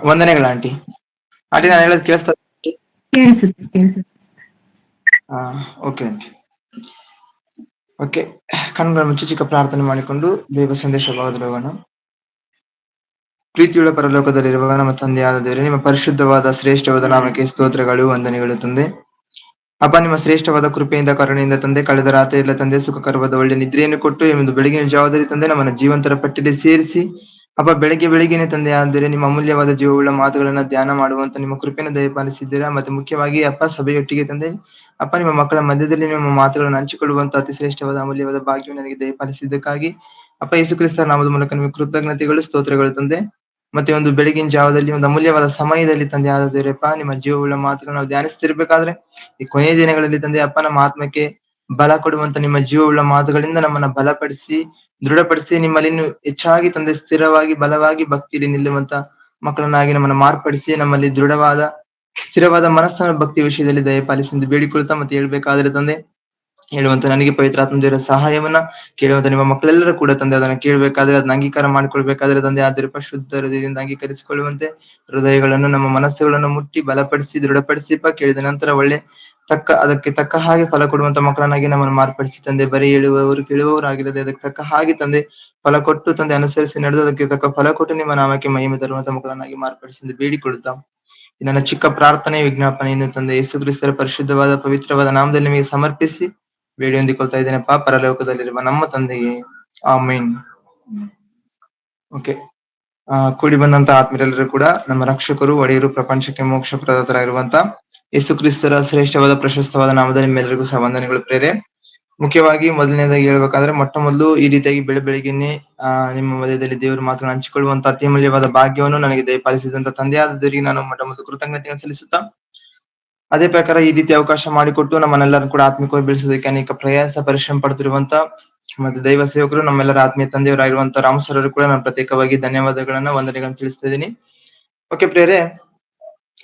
ವಂದನೆಗಳು aunty. Aunty ನಾನು ಹೇಳೋದು ಕೇಳಿಸ್ತಾ ಆಂಟಿ? ಕೇಳಿಸುತ್ತೆ. Okay aunty. ಓಕೆ, ಕಣ್ಗಳ ಮುಚ್ಚಿ ಚಿಕ್ಕ ಪ್ರಾರ್ಥನೆ ಮಾಡಿಕೊಂಡು ದೇವ ಸಂದೇಶ ಭಾಗದಲ್ಲಿ ಹೋಗೋಣ. ಪ್ರೀತಿಯುಳ್ಳ ಪರಲೋಕದಲ್ಲಿರುವ ನಮ್ಮ ತಂದೆಯಾದ ದೇವರೇ, ನಿಮ್ಮ ಪರಿಶುದ್ಧವಾದ ಶ್ರೇಷ್ಠವಾದ ನಾಮಕ್ಕೆ ಸ್ತೋತ್ರಗಳು, ವಂದನೆಗಳು ತಂದೆ. ಅಪ್ಪ, ನಿಮ್ಮ ಶ್ರೇಷ್ಠವಾದ ಕೃಪೆಯಿಂದ ಕರುಣೆಯಿಂದ ತಂದೆ, ಕಳೆದ ರಾತ್ರಿ ಎಲ್ಲ ತಂದೆ ಸುಖಕರವಾದ ಒಳ್ಳೆ ನಿದ್ರೆಯನ್ನು ಕೊಟ್ಟು ಎಂದು ಬೆಳಗಿನ ಜಾವದಲ್ಲಿ ತಂದೆ ನಮ್ಮನ್ನ ಜೀವಂತರ ಪಟ್ಟಿಯಲ್ಲಿ ಸೇರಿಸಿ ಅಪ್ಪ, ಬೆಳಗ್ಗೆನೆ ತಂದೆ ಆದರೆ ನಿಮ್ಮ ಅಮೂಲ್ಯವಾದ ಜೀವವುಳ್ಳ ಮಾತುಗಳನ್ನ ಧ್ಯಾನ ಮಾಡುವಂತ ನಿಮ್ಮ ಕೃಪೆಯನ್ನು ದಯಪಾಲಿಸಿದ್ದೀರಾ. ಮತ್ತೆ ಮುಖ್ಯವಾಗಿ ಅಪ್ಪ, ಸಭೆಯೊಟ್ಟಿಗೆ ತಂದೆ ಅಪ್ಪ, ನಿಮ್ಮ ಮಕ್ಕಳ ಮಧ್ಯದಲ್ಲಿ ನಿಮ್ಮ ಮಾತುಗಳನ್ನು ಹಂಚಿಕೊಳ್ಳುವಂತ ಅತಿ ಶ್ರೇಷ್ಠವಾದ ಅಮೂಲ್ಯವಾದ ಭಾಗ್ಯವನ್ನು ನನಗೆ ದಯಪಾಲಿಸಿದ್ದಕ್ಕಾಗಿ ಅಪ್ಪ ಯೇಸು ಕ್ರಿಸ್ತರ ನಾಮದ ಮೂಲಕ ನಿಮಗೆ ಕೃತಜ್ಞತೆಗಳು, ಸ್ತೋತ್ರಗಳು ತಂದೆ. ಮತ್ತೆ ಒಂದು ಬೆಳಗಿನ ಜಾವದಲ್ಲಿ ಒಂದು ಅಮೂಲ್ಯವಾದ ಸಮಯದಲ್ಲಿ ತಂದೆ ಆದವರಪ್ಪ, ನಿಮ್ಮ ಜೀವವುಳ್ಳ ಮಾತುಗಳನ್ನು ನಾವು ಧ್ಯಾನಿಸ್ತಿರ್ಬೇಕಾದ್ರೆ ಈ ಕೊನೆಯ ದಿನಗಳಲ್ಲಿ ತಂದೆ ಅಪ್ಪ, ನಮ್ಮ ಆತ್ಮಕ್ಕೆ ಬಲ ಕೊಡುವಂತ ನಿಮ್ಮ ಜೀವವುಳ್ಳ ಮಾತುಗಳಿಂದ ನಮ್ಮನ್ನ ಬಲಪಡಿಸಿ, ದೃಢಪಡಿಸಿ, ನಿಮ್ಮಲ್ಲಿ ಇನ್ನು ಹೆಚ್ಚಾಗಿ ತಂದೆ ಸ್ಥಿರವಾಗಿ ಬಲವಾಗಿ ಭಕ್ತಿಯಲ್ಲಿ ನಿಲ್ಲುವಂತ ಮಕ್ಕಳನ್ನಾಗಿ ನಮ್ಮನ್ನ ಮಾರ್ಪಡಿಸಿ, ನಮ್ಮಲ್ಲಿ ದೃಢವಾದ ಸ್ಥಿರವಾದ ಮನಸ್ಸನ್ನು ಭಕ್ತಿ ವಿಷಯದಲ್ಲಿ ದಯಪಾಲಿಸಿ ಎಂದು ಬೇಡಿಕೊಳ್ತಾ ಮತ್ತೆ ಹೇಳ್ಬೇಕಾದ್ರೆ ತಂದೆ, ಹೇಳುವಂತ ನನಗೆ ಪವಿತ್ರಾತ್ಮ ದೇವರ ಸಹಾಯವನ್ನ ಕೇಳುವಂತ ನಿಮ್ಮ ಮಕ್ಕಳೆಲ್ಲರೂ ಕೂಡ ತಂದೆ ಅದನ್ನ ಕೇಳಬೇಕಾದ್ರೆ, ಅದನ್ನ ಅಂಗೀಕಾರ ಮಾಡ್ಕೊಳ್ಬೇಕಾದ್ರೆ ತಂದೆ ಆದರಪ್ಪ, ಶುದ್ಧ ಹೃದಯದಿಂದ ಅಂಗೀಕರಿಸಿಕೊಳ್ಳುವಂತೆ ಹೃದಯಗಳನ್ನು, ನಮ್ಮ ಮನಸ್ಸುಗಳನ್ನು ಮುಟ್ಟಿ ಬಲಪಡಿಸಿ ದೃಢಪಡಿಸಿಪ್ಪ. ಕೇಳಿದ ನಂತರ ಒಳ್ಳೆ ಅದಕ್ಕೆ ತಕ್ಕ ಹಾಗೆ ಫಲ ಕೊಡುವಂತ ಮಕ್ಕಳನ್ನಾಗಿ ನಮ್ಮನ್ನು ಮಾರ್ಪಡಿಸಿ ತಂದೆ. ಬರೀ ಹೇಳುವವರು ಕೇಳುವವರಾಗಿರದೆ ಅದಕ್ಕೆ ತಕ್ಕ ಹಾಗೆ ತಂದೆ ಫಲ ಕೊಟ್ಟು ತಂದೆ ಅನುಸರಿಸಿ ನಡೆದದಕ್ಕೆ ತಕ್ಕ ಫಲ ಕೊಟ್ಟು ನಿಮ್ಮ ನಾಮಕ್ಕೆ ಮಹಿಮೆ ತರುವಂತ ಮಕ್ಕಳನ್ನಾಗಿ ಮಾರ್ಪಡಿಸಿ ಎಂದು ಬೇಡಿಕೊಡುತ್ತಾ ನನ್ನ ಚಿಕ್ಕ ಪ್ರಾರ್ಥನೆ ವಿಜ್ಞಾಪನೆಯನ್ನು ತಂದೆ ಯೇಸು ಕ್ರಿಸ್ತರ ಪರಿಶುದ್ಧವಾದ ಪವಿತ್ರವಾದ ನಾಮದಲ್ಲಿ ನಿಮಗೆ ಸಮರ್ಪಿಸಿ ಬೇಡಿ ಹೊಂದಿಕೊಳ್ತಾ ಇದ್ದೇನೆಪ್ಪ, ಪರಲೋಕದಲ್ಲಿರುವ ನಮ್ಮ ತಂದೆಯೇ, ಆಮೇನ್. ಓಕೆ, ಕೂಡಿ ಬಂದಂತ ಆತ್ಮರೆಲ್ಲರೂ ಕೂಡ ನಮ್ಮ ರಕ್ಷಕರು, ಒಡೆಯರು, ಪ್ರಪಂಚಕ್ಕೆ ಮೋಕ್ಷ ಪ್ರದಾತರಾಗಿರುವಂತ ಯೇಸು ಕ್ರಿಸ್ತರ ಶ್ರೇಷ್ಠವಾದ ಪ್ರಶಸ್ತವಾದ ನಾಮದಲ್ಲಿ ನಿಮ್ಮೆಲ್ಲರಿಗೂ ವಂದನೆಗಳು ಪ್ರೇರೆ. ಮುಖ್ಯವಾಗಿ ಮೊದಲನೇದಾಗಿ ಹೇಳ್ಬೇಕಾದ್ರೆ, ಮೊಟ್ಟ ಮೊದಲು ಈ ರೀತಿಯಾಗಿ ಬೆಳಗ್ಗೆನೆ ನಿಮ್ಮ ಮಧ್ಯದಲ್ಲಿ ದೇವರ ಮಾತನ್ನು ಹಂಚಿಕೊಳ್ಳುವಂತ ಅತಿ ಅಮೂಲ್ಯವಾದ ಭಾಗ್ಯವನ್ನು ನನಗೆ ದಯಪಾಲಿಸಿದಂತ ತಂದೆಯಾದ ದೇವರಿಗೆ ನಾನು ಮೊಟ್ಟ ಮೊದಲು ಕೃತಜ್ಞತೆಯನ್ನು ಸಲ್ಲಿಸುತ್ತಾ, ಅದೇ ಪ್ರಕಾರ ಈ ರೀತಿ ಅವಕಾಶ ಮಾಡಿಕೊಟ್ಟು ನಮ್ಮನ್ನೆಲ್ಲರೂ ಕೂಡ ಆತ್ಮಿಕವಾಗಿ ಬೆಳೆಸೋದಕ್ಕೆ ಅನೇಕ ಪ್ರಯಾಸ ಪರಿಶ್ರಮ ಪಡ್ತಿರುವಂತ ಮತ್ತೆ ದೈವ ಸೇವಕರು, ನಮ್ಮೆಲ್ಲರ ಆತ್ಮೀಯ ತಂದೆಯವರಾಗಿರುವಂತ ರಾಮ್ ಸರ್ ಅವರು ಕೂಡ ನಾನು ಪ್ರತ್ಯೇಕವಾಗಿ ಧನ್ಯವಾದಗಳನ್ನ, ವಂದನೆಗಳನ್ನು ತಿಳಿಸ್ತಾ ಇದ್ದೀನಿ. ಓಕೆ ಪ್ರೇರೆ,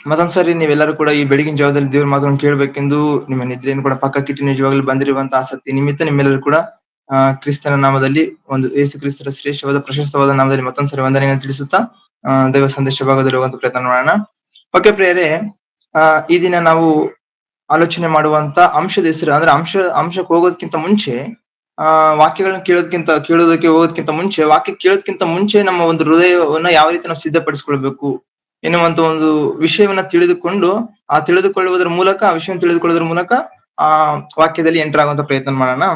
ಮತ್ತೊಂದ್ಸರಿ ನೀವೆಲ್ಲರೂ ಕೂಡ ಈ ಬೆಳಗಿನ ಜಾವದಲ್ಲಿ ದೇವ್ರ ಮಾತನ್ನು ಕೇಳಬೇಕೆಂದು ನಿಮ್ಮ ನಿದ್ರೆಯನ್ನು ಕೂಡ ಪಕ್ಕಕ್ಕಿಟ್ಟು ನಿಜವಾಗ್ಲೂ ಬಂದಿರುವಂತ ಆಸಕ್ತಿ ನಿಮಿತ್ತ ನಿಮ್ಮೆಲ್ಲರೂ ಕೂಡ ಕ್ರಿಸ್ತನ ನಾಮದಲ್ಲಿ, ಒಂದು ಯೇಸು ಕ್ರಿಸ್ತರ ಶ್ರೇಷ್ಠವಾದ ಪ್ರಶಸ್ತವಾದ ನಾಮದಲ್ಲಿ ಮತ್ತೊಂದ್ಸರಿ ವಂದನೆಗಳನ್ನು ತಿಳಿಸುತ್ತಾ ದೈವ ಸಂದೇಶ ಭಾಗದಲ್ಲಿ ಹೋಗುವಂತ ಪ್ರಯತ್ನ ಮಾಡೋಣ. ಓಕೆ ಪ್ರೇರೆ, ಈ ದಿನ ನಾವು ಆಲೋಚನೆ ಮಾಡುವಂತ ಅಂಶದ ಹೆಸರು ಅಂದ್ರೆ ಅಂಶಕ್ಕೆ ಹೋಗೋದಕ್ಕಿಂತ ಮುಂಚೆ ವಾಕ್ಯಗಳನ್ನ ಕೇಳೋದಕ್ಕೆ ಹೋಗೋದಕ್ಕಿಂತ ಮುಂಚೆ, ವಾಕ್ಯ ಕೇಳೋದಕ್ಕಿಂತ ಮುಂಚೆ ನಮ್ಮ ಒಂದು ಹೃದಯವನ್ನ ಯಾವ ರೀತಿ ನಾವು ಸಿದ್ಧಪಡಿಸ್ಕೊಳ್ಬೇಕು ಎನ್ನುವಂತ ಒಂದು ವಿಷಯವನ್ನ ತಿಳಿದುಕೊಳ್ಳುವುದರ ಮೂಲಕ, ಆ ವಿಷಯವನ್ನು ತಿಳಿದುಕೊಳ್ಳುವುದರ ಮೂಲಕ ವಾಕ್ಯದಲ್ಲಿ ಎಂಟರ್ ಆಗುವಂತ ಪ್ರಯತ್ನ ಮಾಡೋಣ.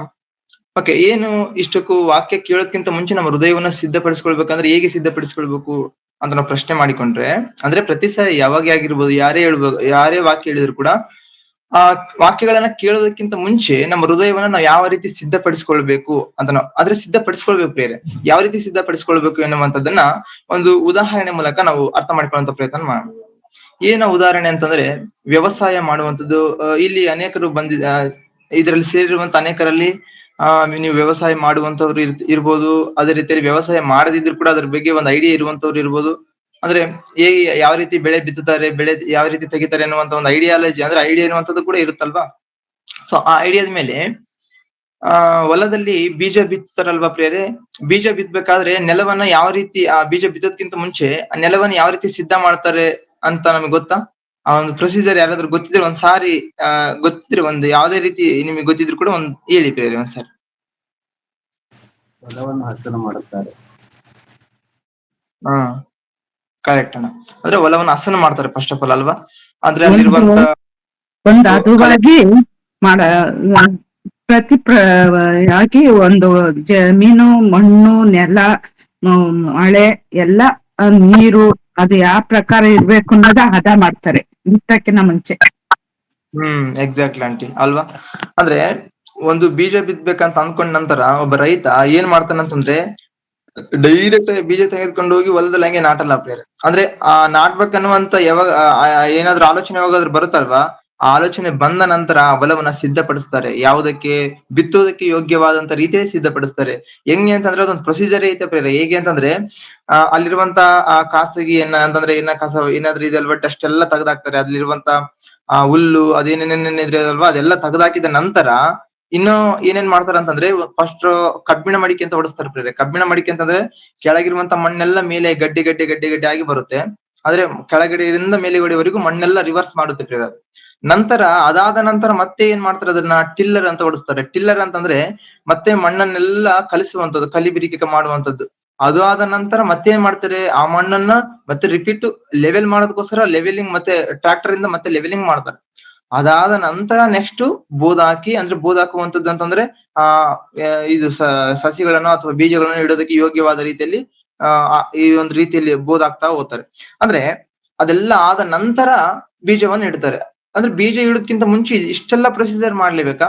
ಓಕೆ, ಏನು ಇಷ್ಟಕ್ಕೂ ವಾಕ್ಯ ಕೇಳೋದಕ್ಕಿಂತ ಮುಂಚೆ ನಮ್ಮ ಹೃದಯವನ್ನ ಸಿದ್ಧಪಡಿಸ್ಕೊಳ್ಬೇಕಂದ್ರೆ ಹೇಗೆ ಸಿದ್ಧಪಡಿಸ್ಕೊಳ್ಬೇಕು ಅಂತ ನಾವು ಪ್ರಶ್ನೆ ಮಾಡಿಕೊಂಡ್ರೆ, ಅಂದ್ರೆ ಪ್ರತಿ ಸಾರಿ ಯಾವಾಗ ಆಗಿರ್ಬೋದು, ಯಾರೇ ವಾಕ್ಯ ಹೇಳಿದ್ರು ಕೂಡ ಆ ವಾಕ್ಯಗಳನ್ನ ಕೇಳೋದಕ್ಕಿಂತ ಮುಂಚೆ ನಮ್ಮ ಹೃದಯವನ್ನ ನಾವು ಯಾವ ರೀತಿ ಸಿದ್ಧಪಡಿಸ್ಕೊಳ್ಬೇಕು ಅಂತ ಆದ್ರೆ ಸಿದ್ಧಪಡಿಸ್ಕೊಳ್ಬೇಕು ಬೇರೆ, ಯಾವ ರೀತಿ ಸಿದ್ಧಪಡಿಸ್ಕೊಳ್ಬೇಕು ಎನ್ನುವಂಥದ್ದನ್ನ ಒಂದು ಉದಾಹರಣೆ ಮೂಲಕ ನಾವು ಅರ್ಥ ಮಾಡ್ಕೊಳ್ಳುವಂತ ಪ್ರಯತ್ನ ಮಾಡೋಣ. ಏನ ಉದಾಹರಣೆ ಅಂತಂದ್ರೆ, ವ್ಯವಸಾಯ ಮಾಡುವಂಥದ್ದು. ಇಲ್ಲಿ ಅನೇಕರು ಇದರಲ್ಲಿ ಸೇರಿರುವಂತ ಅನೇಕರಲ್ಲಿ ನೀವು ವ್ಯವಸಾಯ ಮಾಡುವಂತವ್ರು ಇರ್ಬೋದು, ಅದೇ ರೀತಿಯಲ್ಲಿ ವ್ಯವಸಾಯ ಮಾಡದಿದ್ರು ಕೂಡ ಅದ್ರ ಬಗ್ಗೆ ಒಂದು ಐಡಿಯಾ ಇರುವಂತವ್ರು ಇರ್ಬೋದು. ಅಂದ್ರೆ ಯಾವ ರೀತಿ ಬೆಳೆ ಬಿತ್ತುತ್ತಾರೆ, ಬೆಳೆ ಯಾವ ರೀತಿ ತೆಗಿತಾರೆ ಅನ್ನುವಂತ ಒಂದು ಐಡಿಯಾಲಜಿ, ಅಂದ್ರೆ ಐಡಿಯಾ ಎನ್ನುವಂಥದ್ದು ಕೂಡ ಇರುತ್ತಲ್ವಾ. ಸೊ ಆ ಐಡಿಯಾದ ಮೇಲೆ ಹೊಲದಲ್ಲಿ ಬೀಜ ಬಿತ್ತುತ್ತಾರಲ್ವಾ ಪ್ರಿಯರೇ, ಬೀಜ ಬಿತ್ತಬೇಕಾದ್ರೆ ನೆಲವನ್ನ ಯಾವ ರೀತಿ, ಆ ಬೀಜ ಬಿತ್ತೋದ್ಕಿಂತ ಮುಂಚೆ ಆ ನೆಲವನ್ನ ಯಾವ ರೀತಿ ಸಿದ್ಧ ಮಾಡ್ತಾರೆ ಅಂತ ನಮ್ಗೆ ಗೊತ್ತಾ? ಆ ಒಂದು ಪ್ರೊಸೀಜರ್ ಯಾರಾದ್ರೂ ಗೊತ್ತಿದ್ರೆ ಒಂದ್ಸಾರಿ ಗೊತ್ತಿದ್ರೆ, ಒಂದು ಯಾವ್ದೇ ರೀತಿ ನಿಮಗೆ ಗೊತ್ತಿದ್ರು ಕೂಡ ಒಂದ್ ಹೇಳಿ ಪ್ರಿಯರೇ ಒಂದ್ಸಾರಿ. ಹೊಲವನ್ನು ಹಸನು ಮಾಡುತ್ತಾರೆ. ಕರೆಕ್ಟ್ ಅಣ್ಣ. ಅಂದ್ರೆ ಹೊಲವನ್ನು ಹಸನು ಮಾಡ್ತಾರೆ ಫಸ್ಟ್ ಆಫ್ ಆಲ್ ಅಲ್ವಾ. ಅಂದ್ರೆ ಅಲ್ಲಿರುವಂತ ಒಂದು ಹದವಾಗಿ ಆಗಿ ಒಂದು ಜಮೀನು, ಮಣ್ಣು, ನೆಲ, ಮಳೆ ಎಲ್ಲ ನೀರು ಅದು ಯಾವ ಪ್ರಕಾರ ಇರ್ಬೇಕು ಅನ್ನೋದ ಹದ ಮಾಡ್ತಾರೆ ಬಿತ್ತಕ್ಕಿನ ಮುಂಚೆ. ಎಕ್ಸಾಕ್ಟ್ಲಿ ಆಂಟಿ ಅಲ್ವಾ. ಅಂದ್ರೆ ಒಂದು ಬೀಜ ಬಿತ್ಬೇಕಂತ ಅನ್ಕೊಂಡ ನಂತರ ಒಬ್ಬ ರೈತ ಏನ್ ಮಾಡ್ತಾನಂತಂದ್ರೆ, ಡೈರೆಕ್ಟ್ ಬೀಜ ತೆಗೆದುಕೊಂಡು ಹೋಗಿ ಹೊಲದಲ್ಲಿ ಹಂಗೆ ನಾಟಲ್ಲ ಪ್ಲೇಯರ್. ಅಂದ್ರೆ ಆ ನಾಟ್ಬೇಕನ್ನುವಂತ ಯಾವಾಗ ಏನಾದ್ರು ಆಲೋಚನೆ ಯಾವಾಗಾದ್ರೂ ಬರುತ್ತಲ್ವಾ, ಆ ಆಲೋಚನೆ ಬಂದ ನಂತರ ಆ ಹೊಲವನ್ನ ಸಿದ್ಧಪಡಿಸ್ತಾರೆ. ಯಾವುದಕ್ಕೆ? ಬಿತ್ತೋದಕ್ಕೆ ಯೋಗ್ಯವಾದಂತ ರೀತಿಯಲ್ಲಿ ಸಿದ್ಧಪಡಿಸ್ತಾರೆ. ಹೆಂಗೆ ಅಂತಂದ್ರೆ ಅದೊಂದು ಪ್ರೊಸೀಜರ್ ಐತೆ ಪ್ರೇರ. ಹೇಗೆ ಅಂತಂದ್ರೆ ಅಲ್ಲಿರುವಂತ ಖಾಸಗಿ ಅಂತಂದ್ರೆ ಕಸ ಏನಾದ್ರೂ ಇದೆಲ್ವಾ, ಡಸ್ಟ್ ಎಲ್ಲ ತೆಗೆದಾಕ್ತಾರೆ. ಅಲ್ಲಿರುವಂತ ಹುಲ್ಲು ಅದೇನೇನೇನಿದ್ರಲ್ವಾ ಅದೆಲ್ಲ ತೆಗೆದಾಕಿದ ನಂತರ ಇನ್ನು ಏನೇನ್ ಮಾಡ್ತಾರ ಅಂತಂದ್ರೆ, ಫಸ್ಟ್ ಕಬ್ಬಿಣ ಮಡಿಕೆ ಅಂತ ಹೊಡಿಸ್ತಾರೆ ಪ್ರೇರೆ. ಕಬ್ಬಿಣ ಮಡಿಕೆ ಅಂತಂದ್ರೆ ಕೆಳಗಿರುವಂತ ಮಣ್ಣೆಲ್ಲ ಮೇಲೆ ಗಡ್ಡೆ ಆಗಿ ಬರುತ್ತೆ. ಆದ್ರೆ ಕೆಳಗಡೆಯಿಂದ ಮೇಲುಗಡೆವರೆಗೂ ಮಣ್ಣೆಲ್ಲ ರಿವರ್ಸ್ ಮಾಡುತ್ತೆ ಪ್ರೇರೆ. ನಂತರ ಅದಾದ ನಂತರ ಮತ್ತೆ ಏನ್ ಮಾಡ್ತಾರೆ, ಅದನ್ನ ಟಿಲ್ಲರ್ ಅಂತ ಓಡಿಸ್ತಾರೆ. ಟಿಲ್ಲರ್ ಅಂತಂದ್ರೆ ಮತ್ತೆ ಮಣ್ಣನ್ನೆಲ್ಲ ಕಲಿಸುವಂತದ್ದು, ಕಲಿಬಿರಿಕೆ ಮಾಡುವಂತದ್ದು. ಅದು ಆದ ನಂತರ ಮತ್ತೆ ಏನ್ ಮಾಡ್ತಾರೆ, ಆ ಮಣ್ಣನ್ನ ಮತ್ತೆ ರಿಪೀಟ್ ಲೆವೆಲ್ ಮಾಡೋದಕ್ಕೋಸ್ಕರ ಲೆವೆಲಿಂಗ್ ಮತ್ತೆ ಟ್ರಾಕ್ಟರ್ ಇಂದ ಮತ್ತೆ ಲೆವೆಲಿಂಗ್ ಮಾಡ್ತಾರೆ. ಅದಾದ ನಂತರ ನೆಕ್ಸ್ಟ್ ಬೋದ್ ಹಾಕಿ, ಅಂದ್ರೆ ಬೋದ್ ಹಾಕುವಂತದ್ದು ಅಂತಂದ್ರೆ ಆ ಇದು ಸಸಿಗಳನ್ನು ಅಥವಾ ಬೀಜಗಳನ್ನು ಇಡೋದಕ್ಕೆ ಯೋಗ್ಯವಾದ ರೀತಿಯಲ್ಲಿ ಈ ಒಂದು ರೀತಿಯಲ್ಲಿ ಬೋದ್ ಹಾಕ್ತಾ ಹೋಗ್ತಾರೆ. ಅಂದ್ರೆ ಅದೆಲ್ಲ ಆದ ನಂತರ ಬೀಜವನ್ನು ಇಡ್ತಾರೆ. ಅಂದ್ರೆ ಬೀಜ ಇಡೋದಕ್ಕಿಂತ ಮುಂಚೆ ಇಷ್ಟೆಲ್ಲ ಪ್ರೊಸೀಜರ್ ಮಾಡ್ಲೇಬೇಕಾ?